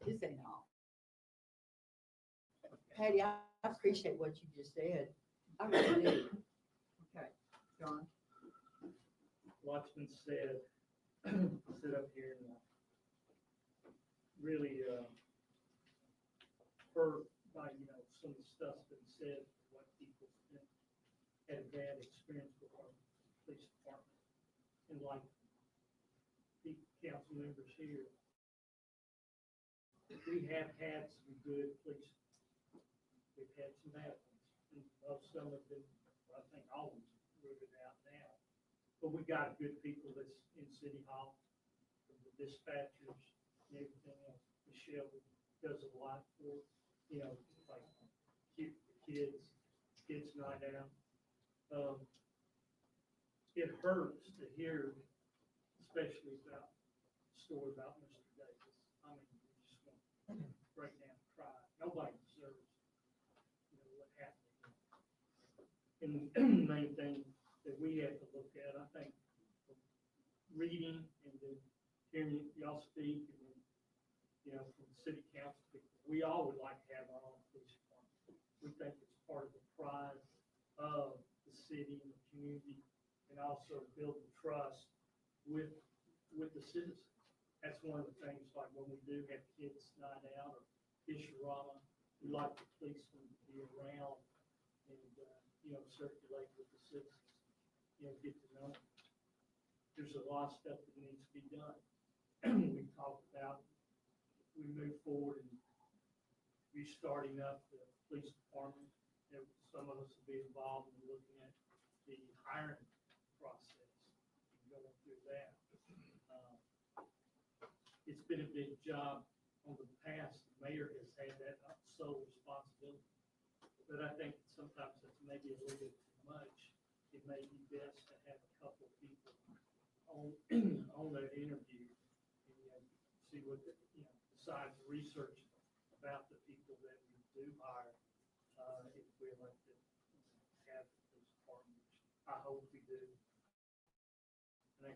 This ain't all. Patty, I appreciate what you just said. I really do. Okay, John. Lots been said. Sit up here and really heard by some of the stuff's been said, what people had a bad experience with our police department, and like the council members here, we have had some good police. We've had some bad ones, and some have been, I think, all of them rooted out now. But we got good people that's in City Hall, the dispatchers, and everything else. Michelle does a lot for, like kids night out. It hurts to hear, especially about the story about Mr. Davis. I mean, we just want to break down and cry. Nobody deserves, what happened. And the main thing that we have to look at, I think, reading and then hearing y'all speak, and then, from the city council, we all would like to have our own police department. We think it's part of the pride of the city and the community, and also building trust with the citizens. that's one of the things, like when we do have kids night out or Isharama, we like the policemen to be around and, circulate with the citizens, get to know them. There's a lot of stuff that needs to be done. We talked about, we move forward and restarting up the police department. Some of us will be involved in looking at the hiring process and going through that. It's been a big job over the past. The mayor has had that sole responsibility. But I think sometimes that's maybe a little bit too much. It may be best to have a couple of people on, on that interview and see what, besides research about the people that we do hire, if we like to have those departments. I hope we do. And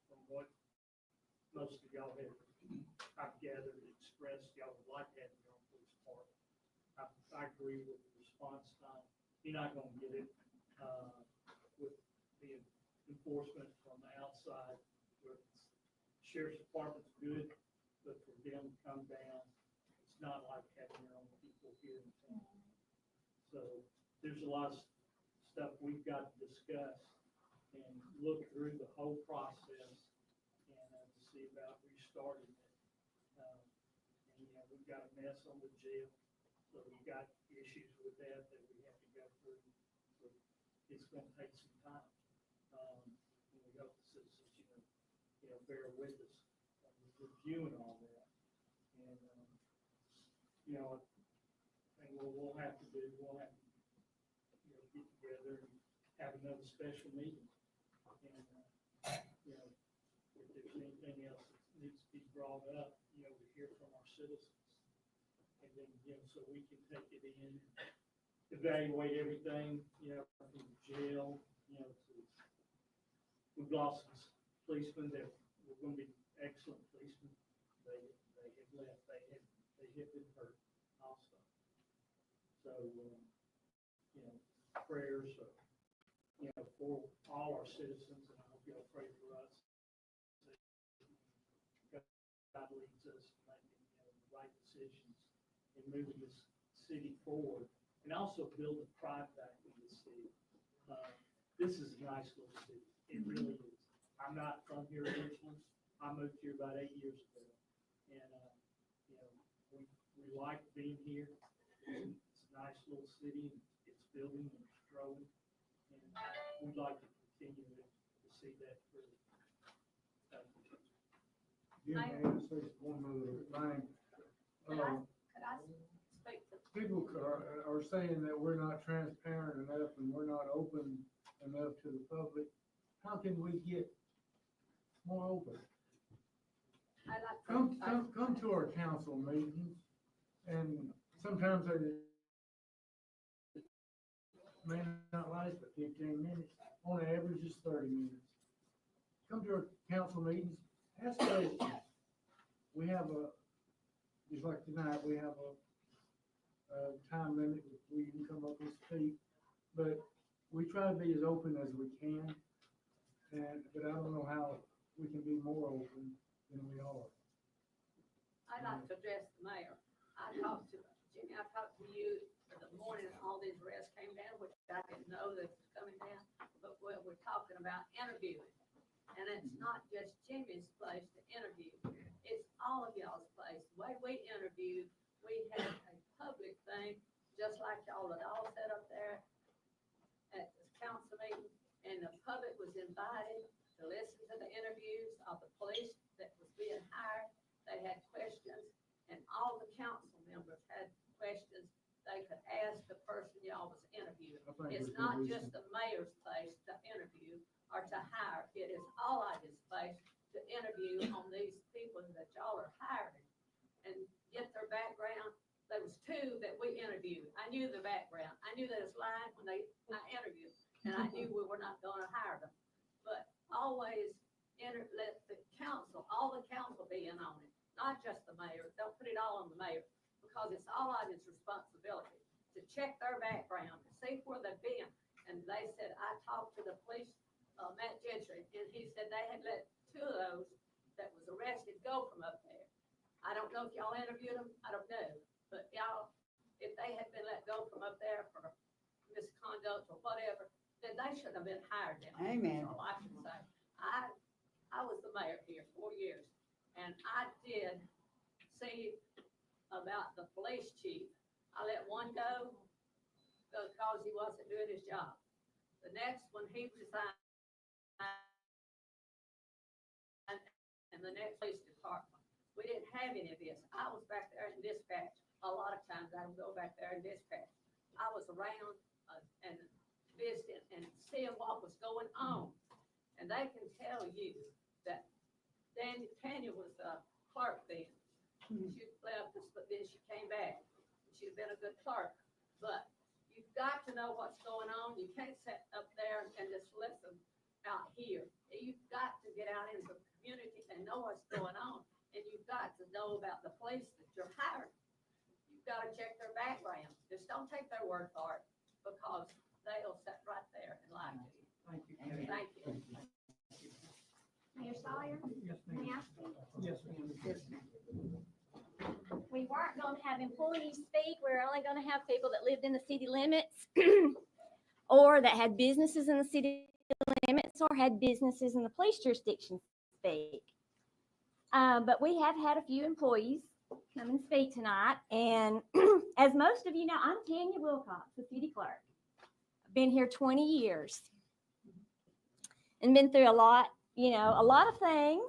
from what most of y'all have, I've gathered, expressed, y'all would like to have your own police department. I agree with the response time. You're not going to get it with the enforcement from the outside. Sheriff's department's good, but for them to come down, it's not like having your own people here in town. So there's a lot of stuff we've got to discuss and look through the whole process and to see about restarting it. We've got a mess on the jail, so we've got issues with that we have to go through. So it's going to take some time. And we hope the citizens, bear with us reviewing all that. And, I think what we'll have to do, we'll have to, get together and have another special meeting. And, if there's anything else that needs to be brought up, we hear from our citizens. And then, so we can take it in, evaluate everything, from the jail, we've lost some policemen that were going to be excellent policemen. They have left. They have been hurt also. So, prayers, for all our citizens, and I hope y'all pray for us. God leads us to making the right decisions and moving this city forward, and also building pride back in the city. This is a nice little city. It really is. I'm not from here originally. I moved here about 8 years ago, and we like being here. It's a nice little city. It's building and it's growing, and we'd like to continue to see that through. Jim, I have to say one other thing. Could I speak to? People are saying that we're not transparent enough and we're not open enough to the public. How can we get more open? Come to our council meetings, and sometimes they may not last but 15 minutes. On average, it's 30 minutes. Come to our council meetings, ask questions. We have just like tonight, we have a time limit where you can come up and speak, but we try to be as open as we can. But I don't know how we can be more open than we are. I'd like to address the mayor. I talked to Jimmy, I talked to you the morning all these arrests came down, which I didn't know that was coming down, but we're talking about interviewing. And it's not just Jimmy's place to interview. It's all of y'all's place. The way we interview, we had a public thing, just like y'all had all set up there at the council meeting, and the public was invited to listen to the interviews of the police that was being hired. They had questions, and all the council members had questions they could ask the person y'all was interviewing. It's not just the mayor's place to interview or to hire. It is all of his place to interview on these people that y'all are hiring and get their background. There was 2 that we interviewed. I knew the background. I knew they was lying when I interviewed, and I knew we were not going to hire them. But always let the council, all the council be in on it, not just the mayor. Don't put it all on the mayor, because it's all of his responsibility to check their background, to see where they've been. And they said, I talked to the police, Matt Gentry, and he said they had let 2 of those that was arrested go from up there. I don't know if y'all interviewed them, I don't know, but y'all, if they had been let go from up there for misconduct or whatever, then they shouldn't have been hired down. there. Amen. That's all I can say. I was the mayor here 4 years, and I did see about the police chief. I let one go because he wasn't doing his job. The next one, he resigned, and the next police department. We didn't have any of this. I was back there in dispatch. A lot of times I would go back there and dispatch. I was around and visiting and seeing what was going on. And they can tell you that Tanya was a clerk then. She left us, but then she came back. She'd been a good clerk. But you've got to know what's going on. You can't sit up there and just listen out here. You've got to get out into the community and know what's going on. And you've got to know about the place that you're hiring. You've got to check their background. Just don't take their word for it, because they'll sit right there and lie to you. Thank you. Thank you. Mayor Sawyer? Yes, May ma'am. I speak? Yes, ma'am. We weren't gonna have employees speak. We're only gonna have people that lived in the city limits or that had businesses in the city limits or had businesses in the police jurisdiction speak. But we have had a few employees come and speak tonight. And as most of you know, I'm Tanya Wilcox, the city clerk. I've been here 20 years and been through a lot of things.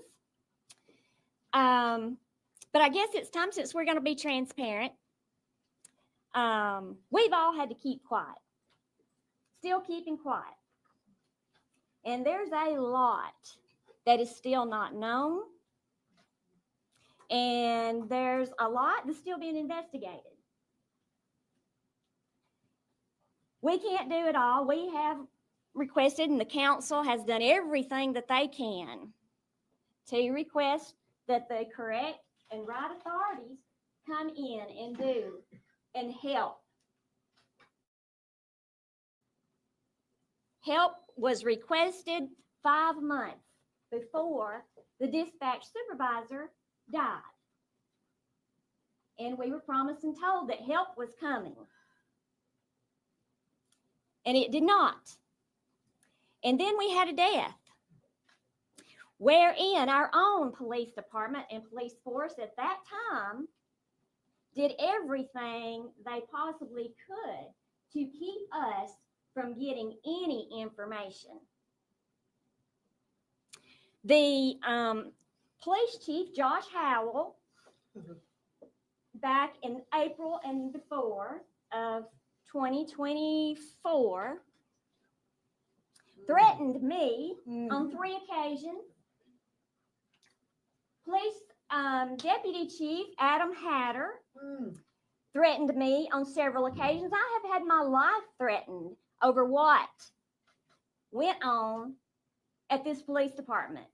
But I guess it's time, since we're going to be transparent. We've all had to keep quiet, still keeping quiet. And there's a lot that is still not known. And there's a lot that's still being investigated. We can't do it all. We have requested, and the council has done everything that they can to request that the correct and right authorities come in and do and help. Help was requested 5 months before the dispatch supervisor died. And we were promised and told that help was coming. And it did not. And then we had a death, wherein our own police department and police force at that time did everything they possibly could to keep us from getting any information. The police chief, Josh Howell, back in April and before of 2024, threatened me on 3 occasions. Police Deputy Chief Adam Hatter threatened me on several occasions. I have had my life threatened over what went on at this police department.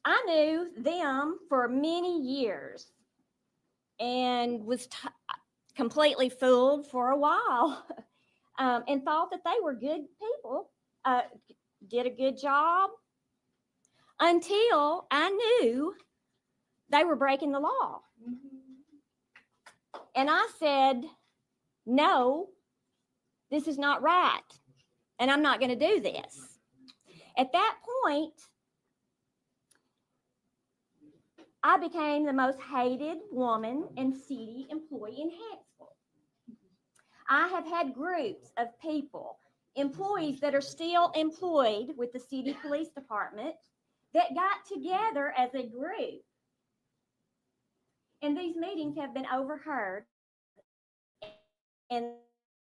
I knew them for many years and was completely fooled for a while and thought that they were good people, did a good job, until I knew they were breaking the law. And I said, no, this is not right, and I'm not going to do this. At that point, I became the most hated woman and city employee in Hanceville. I have had groups of people, employees that are still employed with the city police department, that got together as a group. And these meetings have been overheard, and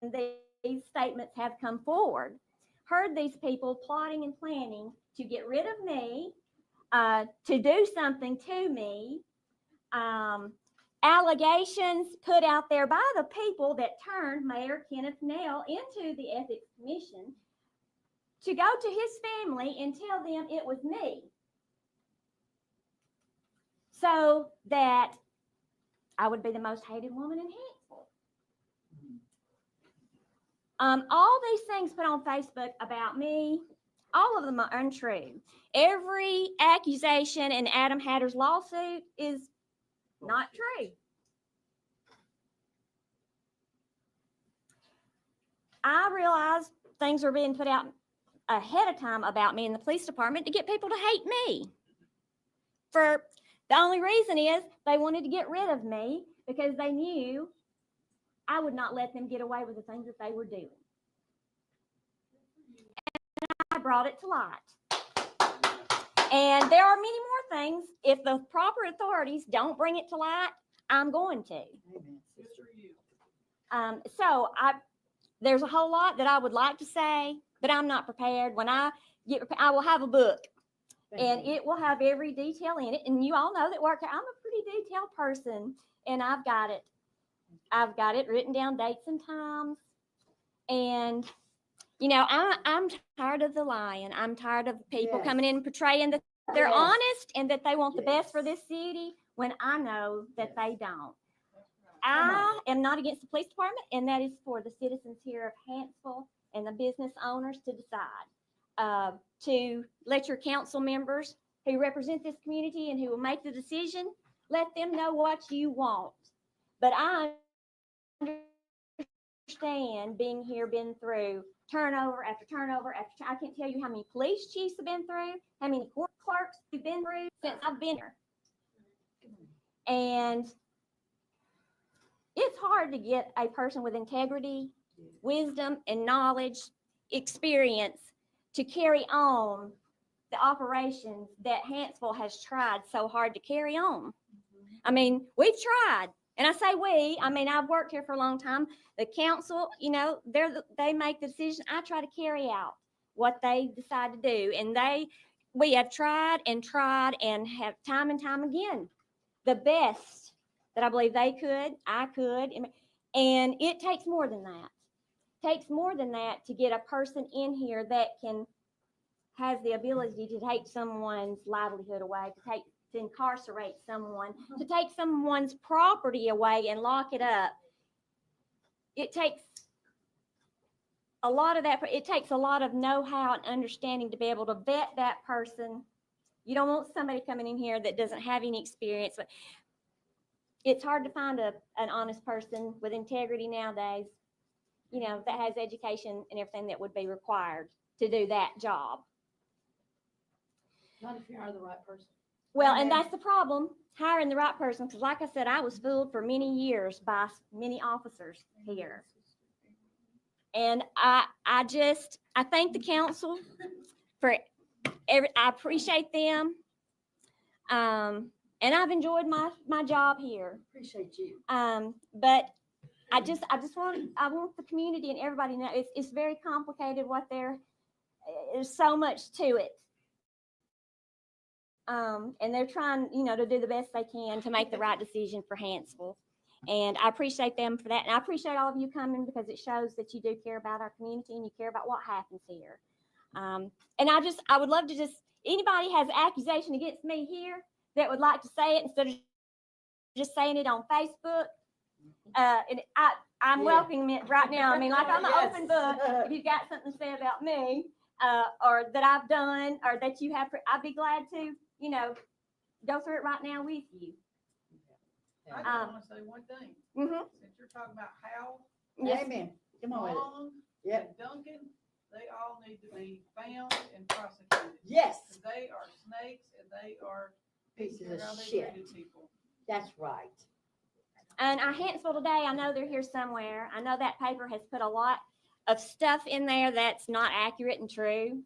these statements have come forward. Heard these people plotting and planning to get rid of me, to do something to me, allegations put out there by the people that turned Mayor Kenneth Nell into the Ethics Commission, to go to his family and tell them it was me, so that I would be the most hated woman in Hanceville. All these things put on Facebook about me, All of them are untrue. Every accusation in Adam Hatter's lawsuit is not true. I realize things are being put out ahead of time about me in the police department to get people to hate me. For the only reason is they wanted to get rid of me because they knew I would not let them get away with the things that they were doing. And I brought it to light. And there are many more things. If the proper authorities don't bring it to light, I'm going to. There's a whole lot that I would like to say, but I'm not prepared. When I get prepared, I will have a book, and it will have every detail in it. And you all know that work. I'm a pretty detailed person, and I've got it. I've got it written down, dates and times. And you know, I'm tired of the lying. I'm tired of people coming in and portraying that they're honest and that they want the best for this city when I know that they don't. I am not against the police department, and that is for the citizens here of Hanceville and the business owners to decide. To let your council members who represent this community and who will make the decision, let them know what you want. But I understand being here, been through turnover after turnover after, I can't tell you how many police chiefs have been through, how many court clerks have been through since I've been here. And it's hard to get a person with integrity, wisdom, and knowledge, experience to carry on the operations that Hanceville has tried so hard to carry on. I mean, we've tried, and I say we, I mean, I've worked here for a long time. The council, you know, they make the decision. I try to carry out what they decide to do, and we have tried and have time and time again, the best that I believe they could, I could, and it takes more than that. It takes more than that to get a person in here that has the ability to take someone's livelihood away, to incarcerate someone, to take someone's property away and lock it up. It takes a lot of that. It takes a lot of know-how and understanding to be able to vet that person. You don't want somebody coming in here that doesn't have any experience, but it's hard to find an honest person with integrity nowadays, you know, that has education and everything that would be required to do that job. Not if you hire the right person. Well, and that's the problem, hiring the right person, because like I said, I was fooled for many years by many officers here. And I thank the council for I appreciate them. And I've enjoyed my job here. Appreciate you. But I want the community and everybody to know it's very complicated there's so much to it. And they're trying, you know, to do the best they can to make the right decision for Hanceville. And I appreciate them for that. And I appreciate all of you coming because it shows that you do care about our community and you care about what happens here. And I would love to anybody has accusation against me here that would like to say it instead of just saying it on Facebook. And I'm welcoming it right now. I mean, like I'm an open book. If you've got something to say about me, or that I've done, or that you have, I'd be glad to, you know, go through it right now with you. I just want to say one thing. Since you're talking about Hal, Yes. Amen. Come on with it. Long, Yep. and Duncan, they all need to be found and prosecuted. Yes. They are snakes and they are Pieces how of they shit. treated people. That's right. And Hanceville today, I know they're here somewhere. I know that paper has put a lot of stuff in there that's not accurate and true.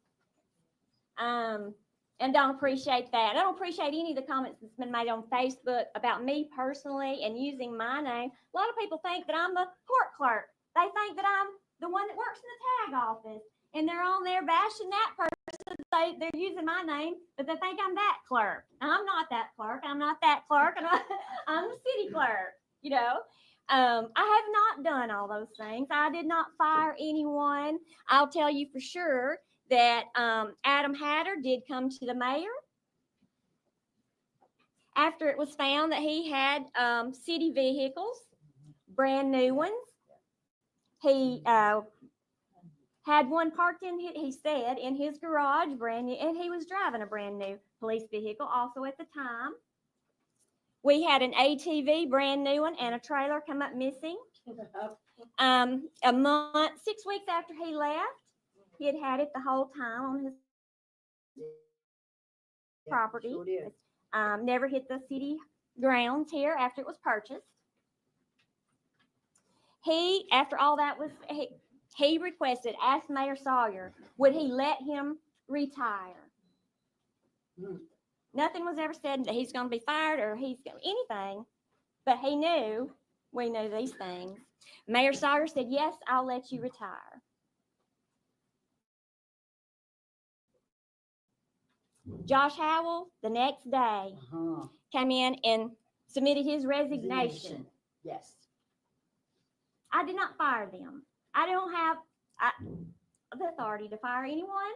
And don't appreciate that. I don't appreciate any of the comments that's been made on Facebook about me personally and using my name. A lot of people think that I'm the court clerk. They think that I'm the one that works in the tag office. And they're on there bashing that person. They're using my name, but they think I'm that clerk. And I'm not that clerk. I'm not that clerk. And I'm the city clerk, you know. I have not done all those things. I did not fire anyone. I'll tell you for sure that Adam Hatter did come to the mayor after it was found that he had city vehicles, brand new ones. He had one parked in, he said, in his garage, brand new, and he was driving a brand new police vehicle also at the time. We had an ATV, brand new one, and a trailer come up missing. A month, 6 weeks after he left, he had it the whole time on his property. Sure did. Never hit the city grounds here after it was purchased. He, after all that was, he requested, asked Mayor Sawyer, would he let him retire? Nothing was ever said that he's going to be fired or he's going anything, but he knew, we knew these things. Mayor Sawyer said, yes, I'll let you retire. Josh Howell, the next day, came in and submitted his resignation. Yes. I did not fire them. I don't have the authority to fire anyone.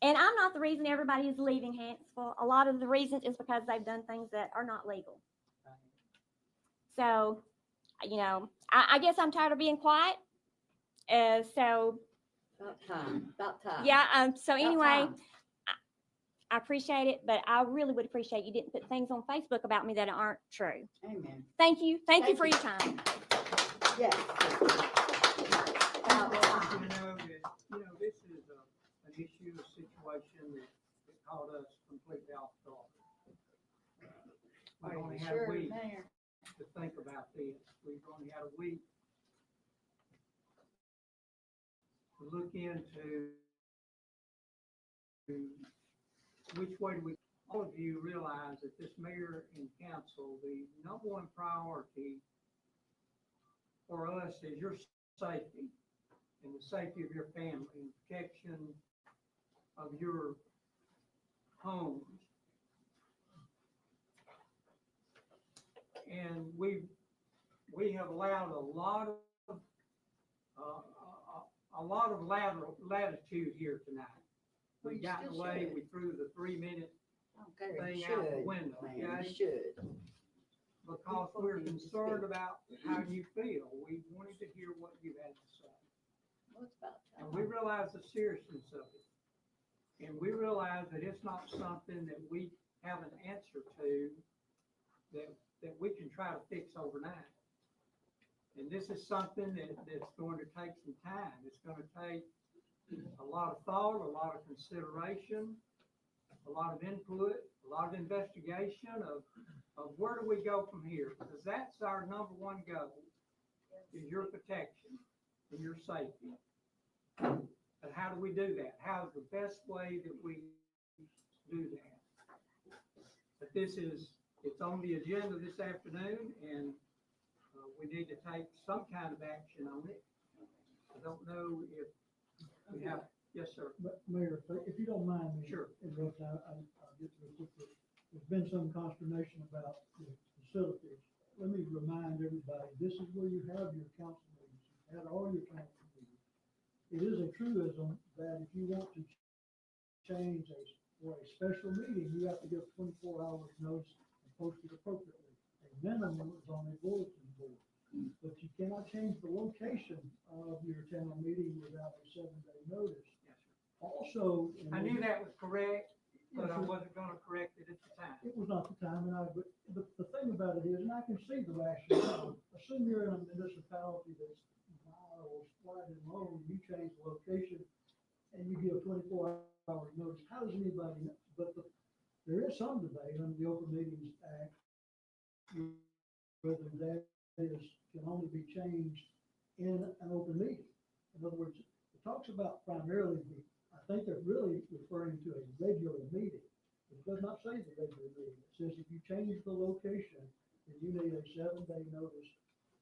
And I'm not the reason everybody is leaving Hanceville. A lot of the reasons is because they've done things that are not legal. So, you know, I guess I'm tired of being quiet. So. About time, about time. Yeah, so About anyway, time. I appreciate it, but I really would appreciate you didn't put things on Facebook about me that aren't true. Amen. Thank you. Thank you Thank for you. your time. Yes. About time. This is an issue, a situation that caught us completely off guard. We only had a week to think about this. We've only had a week to look into which way do we, all of you realize that this mayor and council, the number one priority for us is your safety and the safety of your family and protection of your homes. And we have allowed a lot of latitude here tonight. We got away, we threw the 3-minute thing out the window, okay? Because we're concerned about how you feel. We wanted to hear what you had to say. And we realize the seriousness of it. And we realize that it's not something that we have an answer to that we can try to fix overnight. And this is something that's going to take some time. It's going to take a lot of thought, a lot of consideration, a lot of input, a lot of investigation of where do we go from here? Because that's our number one goal, is your protection and your safety. But how do we do that? How is the best way that we do that? But it's on the agenda this afternoon, and we need to take some kind of action on it. I don't know if we have, yes, sir. But Mayor, if you don't mind me Sure. interrupting, I'll get to it quickly. There's been some consternation about the facilities. Let me remind everybody, this is where you have your council meetings. You had all your council meetings. It is a truism that if you want to change for a special meeting, you have to give 24 hours notice and post it appropriately. A minimum is on a bulletin board. But you cannot change the location of your town meeting without a 7-day notice. Also. I knew that was correct, but I wasn't gonna correct it at the time. It was not the time, but the thing about it is, and I can see the rationale, assume you're in a municipality that's miles wide and long, you change the location and you give 24 hours notice, how does anybody know? But there is some debate under the Open Meetings Act, whether that can only be changed in an open meeting. In other words, it talks about primarily I think they're really referring to a regular meeting. It does not say the regular meeting. It says if you change the location, then you need a 7-day notice,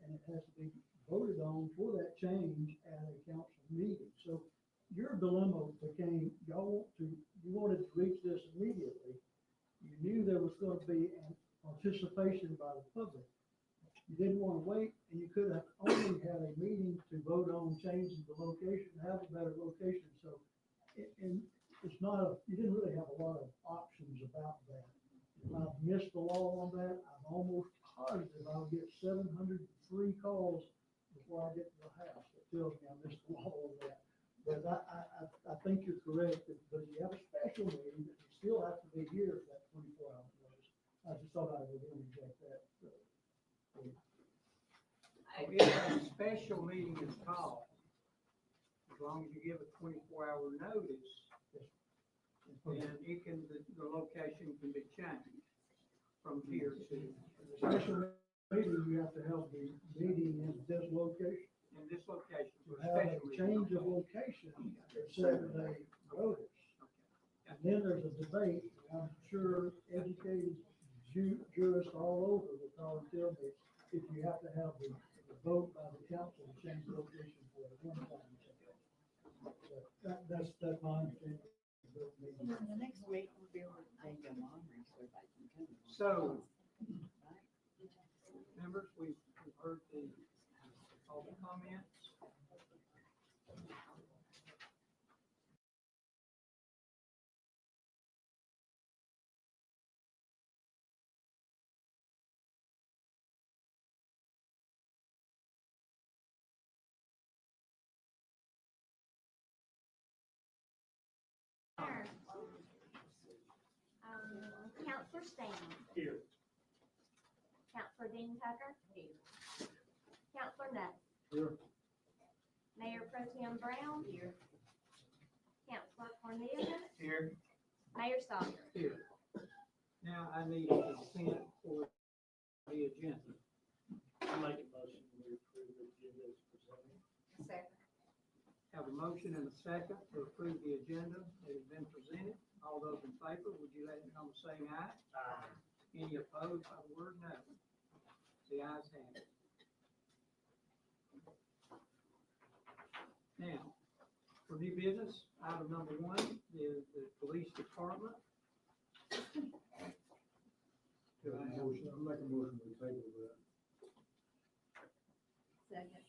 and it has to be voted on for that change at a council meeting. So your dilemma became, you wanted to reach this immediately. You knew there was going to be an participation by the public. You didn't want to wait, and you could have only had a meeting to vote on changing the location, have a better location. So, and it's not you didn't really have a lot of options about that. If I've missed the law on that, I'm almost positive I'll get 703 calls before I get to the house. tells me I missed the law on that. But I think you're correct, that because you have a special meeting, that you still have to be here for that 24-hour notice. I just thought I would interject that. If a special meeting is called, as long as you give a 24-hour notice, then it can, the location can be changed from here to. The special meeting, you have to have the meeting in this location. In this location. To for a have a special meeting. change of location, it's 7-day notice. And then there's a debate, I'm sure educated jurists all over will call and tell me if you have to have the vote by the council to change the location for a one-time change. That's my understanding. The next week, we'll be able to take them on, so they can come. So, members, we've heard all the comments. Counselor Stan. Here. Counselor Dean Tucker. Here. Counselor Nutt. Here. Mayor Pro Tem Brown. Here. Counselor Cornelius. Here. Mayor Sawyer. Here. Now I need a consent for the agenda. I'll make a motion to approve the agenda as presented. Second. Have a motion and a second to approve the agenda that has been presented. All those in favor, would you let me know by saying aye? Aye. Any opposed by the word no? The ayes have it. Now, for new business, item number 1 is the police department. Do I have I'll make a motion to table that. Second.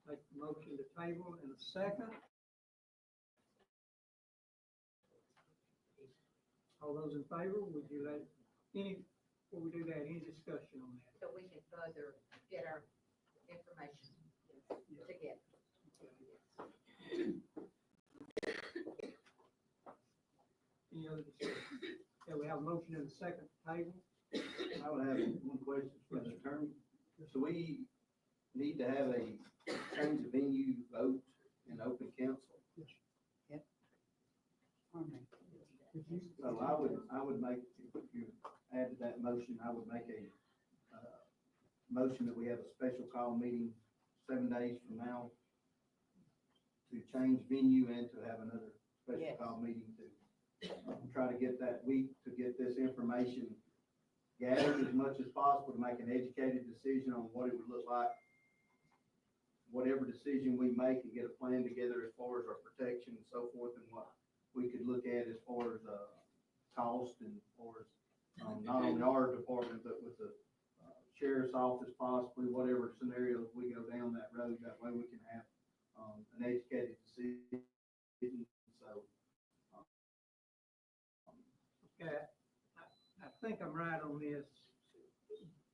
make a motion to table in a second? All those in favor, would you let, before we do that, any discussion on that? So we can further get our information together. Any other discussion? Okay, we have a motion in a second to table. I would have one question for the attorney. So we need to have a change of venue vote in open council. Yep. So I would make, if you added that motion, I would make a motion that we have a special call meeting 7 days from now to change venue and to have another special Yes. call meeting to try to get that week to get this information gathered as much as possible to make an educated decision on what it would look like. Whatever decision we make, and get a plan together as far as our protection and so forth, and what we could look at as far as cost and as far as not only our department, but with the sheriff's office, possibly whatever scenarios we go down that road. That way we can have an educated decision. So. Okay, I think I'm right on this.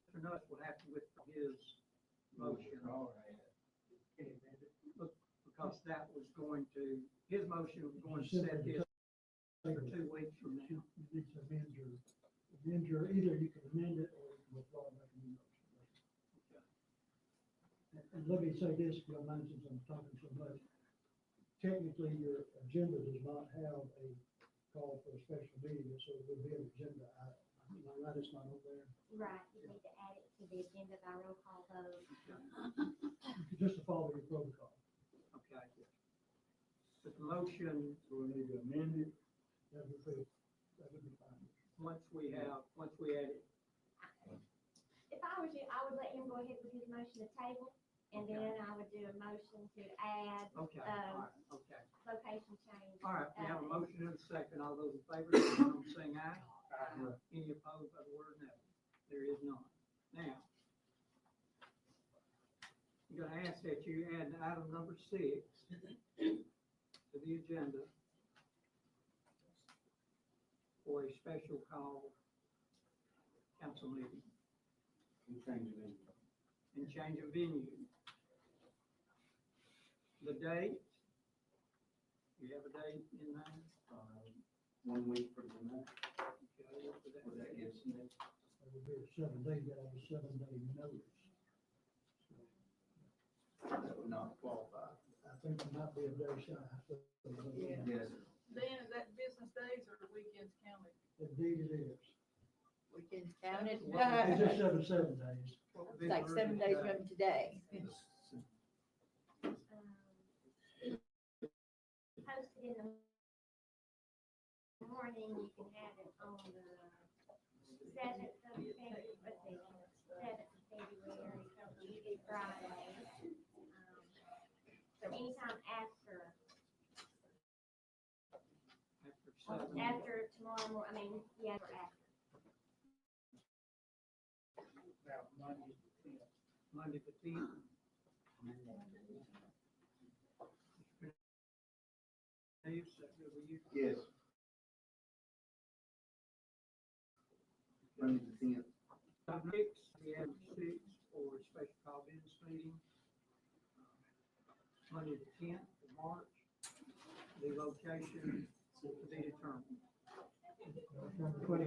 Mr. Nutt will have to withdraw his motion. Because that was going to, his motion was going to set this for 2 weeks from now. You need to amend your, either you can amend it or you can withdraw and make a new motion. And let me say this, if you don't mind, since I'm talking so much. Technically, your agenda does not have a call for a special meeting, so it would be an agenda item. Am I right? It's not over there. Right, you need to add it to the agenda by roll call vote. Just to follow your protocol. Okay. But the motion, So we need to amend it. That would be fine. once we add it, If I was you, I would let him go ahead with his motion to table, and then I would do a motion to add, okay, all right, okay. location change. All right, we have a motion and a second. All those in favor, signify by saying aye. Aye. Any opposed by the word no? There is none. Now, I'm gonna ask that you add item number 6 to the agenda for a special call council meeting And change it in. and change of venue. The date? You have a date in mind? 1 week from tonight. Okay, what would that Would that be? give some? It would be a 7-day, you have a 7-day notice. That would not qualify. I think it might be a day shy. Yeah. Yes. Dan, is that business days or weekends counted? Indeed it is. Weekends counted? It's just 7 days. What would be It's like the 7 days earliest from today. Posted in the morning, you can have it on the 7th of February, let's see, 7th of February, Friday. So anytime after seven? after tomorrow morning, I mean, yeah, after. About Monday, the 10th. Monday the 10th? Is that good with you? Yes. Monday the 10th. Next, we have 6 for a special call business meeting. Monday the 10th of March. The location to be determined.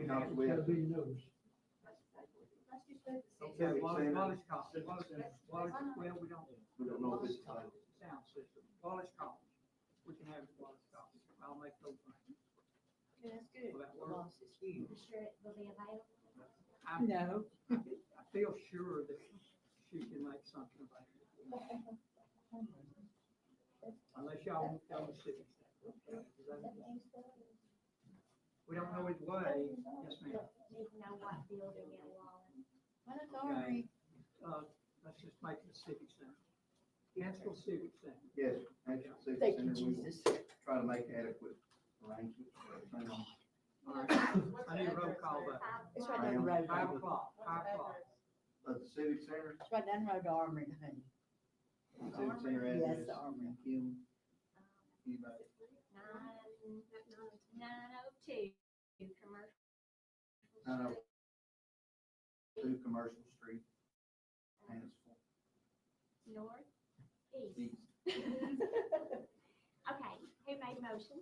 Council, we have to be noticed. Okay, Wallace College. Wallace, well, we don't know if it's sound system. Wallace College. We can have it at Wallace College. I'll make those arrangements. Yeah, that's good. Will that work? You sure it will be available? No. I feel sure that she can make something available. Unless y'all won't tell the city. We don't know his way. Yes, ma'am. Need to know what building it was. Okay. Let's just make it the Civic Center. Hanceville Civic Center. Yes, actually, Civic Thank you, Center, we will Jesus. try to make adequate arrangements. All right. I need a roll call vote. It's right down the road. 5 o'clock, 5 o'clock. Of the Civic Center, It's right down the road to Armory, honey. Civic Center Yes, address. the Armory. Kim, anybody? 902 commercial. 902 Commercial Street, Hanceville. North, East. east. Okay, who made motion?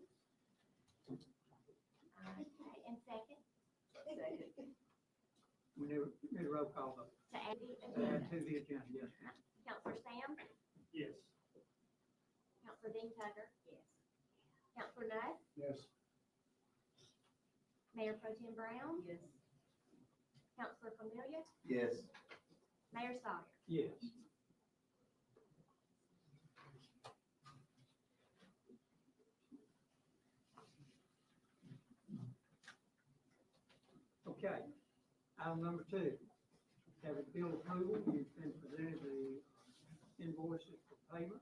Okay, and second? We need a roll call vote. To add the To agenda. add to the agenda, yes, ma'am. Counselor Sam? Yes. Counselor Dean Tucker? Yes. Counselor Nutt? Yes. Mayor Pro Tem Brown? Yes. Counselor Cornelia? Yes. Mayor Sawyer? Yes. Okay, item number 2, have a bill approval, you've been presented the invoices for payment.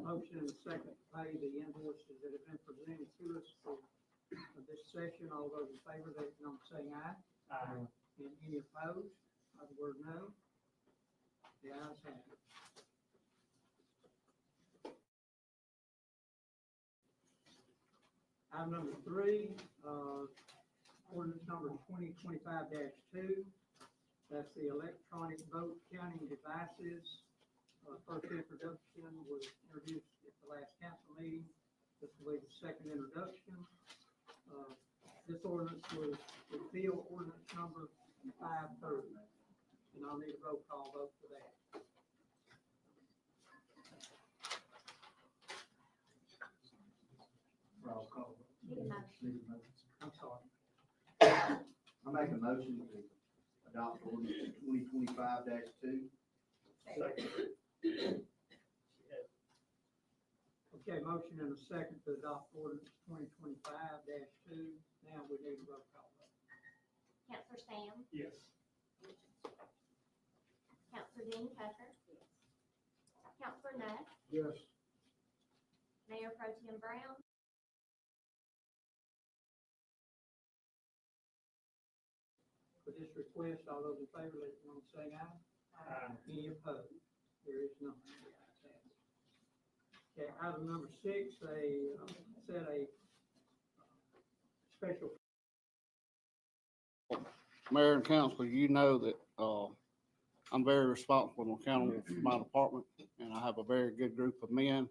Motion and a second to pay the invoices that have been presented to us for this session. All those in favor, let it know by saying aye. Aye. And any opposed, by the word no. The ayes have it. Item number 3, ordinance number 2025-2. That's the electronic vote counting devices. First introduction was introduced at the last council meeting. This will be the second introduction. This ordinance was repeal ordinance number 530. And I'll need a roll call vote for that. Roll call. Need a motion. I'm sorry. I make a motion to adopt ordinance 2025-2. Okay, motion and a second to adopt ordinance 2025-2. Now we need a roll call vote. Counselor Sam? Yes. Counselor Dean Tucker? Yes. Counselor Nutt? Yes. Mayor Pro Tem Brown? For this request, all those in favor, let it know by saying aye. Aye. Any opposed? There is none. The ayes have it. Okay, item number 6, set a special. Mayor and council, you know that, I'm very responsible and accountable for my department, and I have a very good group of men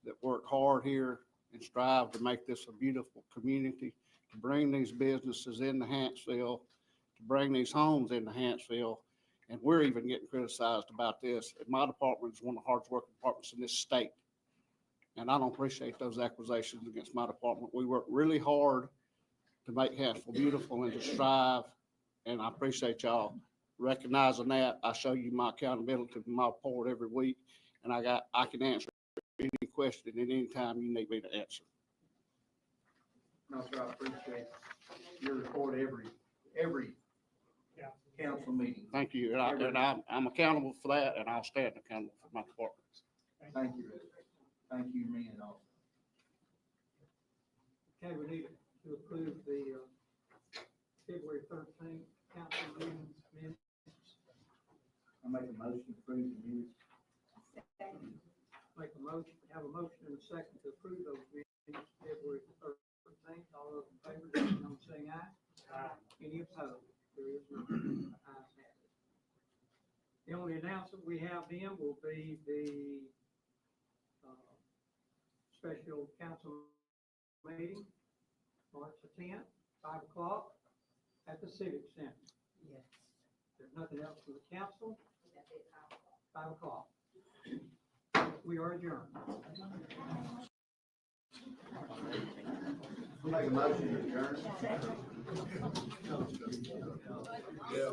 that work hard here and strive to make this a beautiful community, to bring these businesses into Hanceville, to bring these homes into Hanceville. And we're even getting criticized about this. And my department is one of the hardest working departments in this state. And I don't appreciate those accusations against my department. We work really hard to make Hanceville beautiful and to strive. And I appreciate y'all recognizing that. I show you my accountability in my report every week, and I can answer any question at any time you need me to answer. No, sir, I appreciate your report every council meeting. Thank you. And I'm accountable for that, and I'll stand accountable for my department. Thank you, Rick. Thank you, me and all. Okay, we need to approve the February 13th council meeting minutes. I make a motion to approve the minutes. Make a motion, have a motion and a second to approve those minutes, February 13th. All those in favor, let me know by saying aye. Aye. Any opposed? There is none. Ayes have it. The only announcement we have then will be the special council meeting, March the 10th, 5 o'clock at the Civic Center. Yes. There's nothing else for the council. 5 o'clock. We are adjourned. Make a motion to adjourn. Yeah.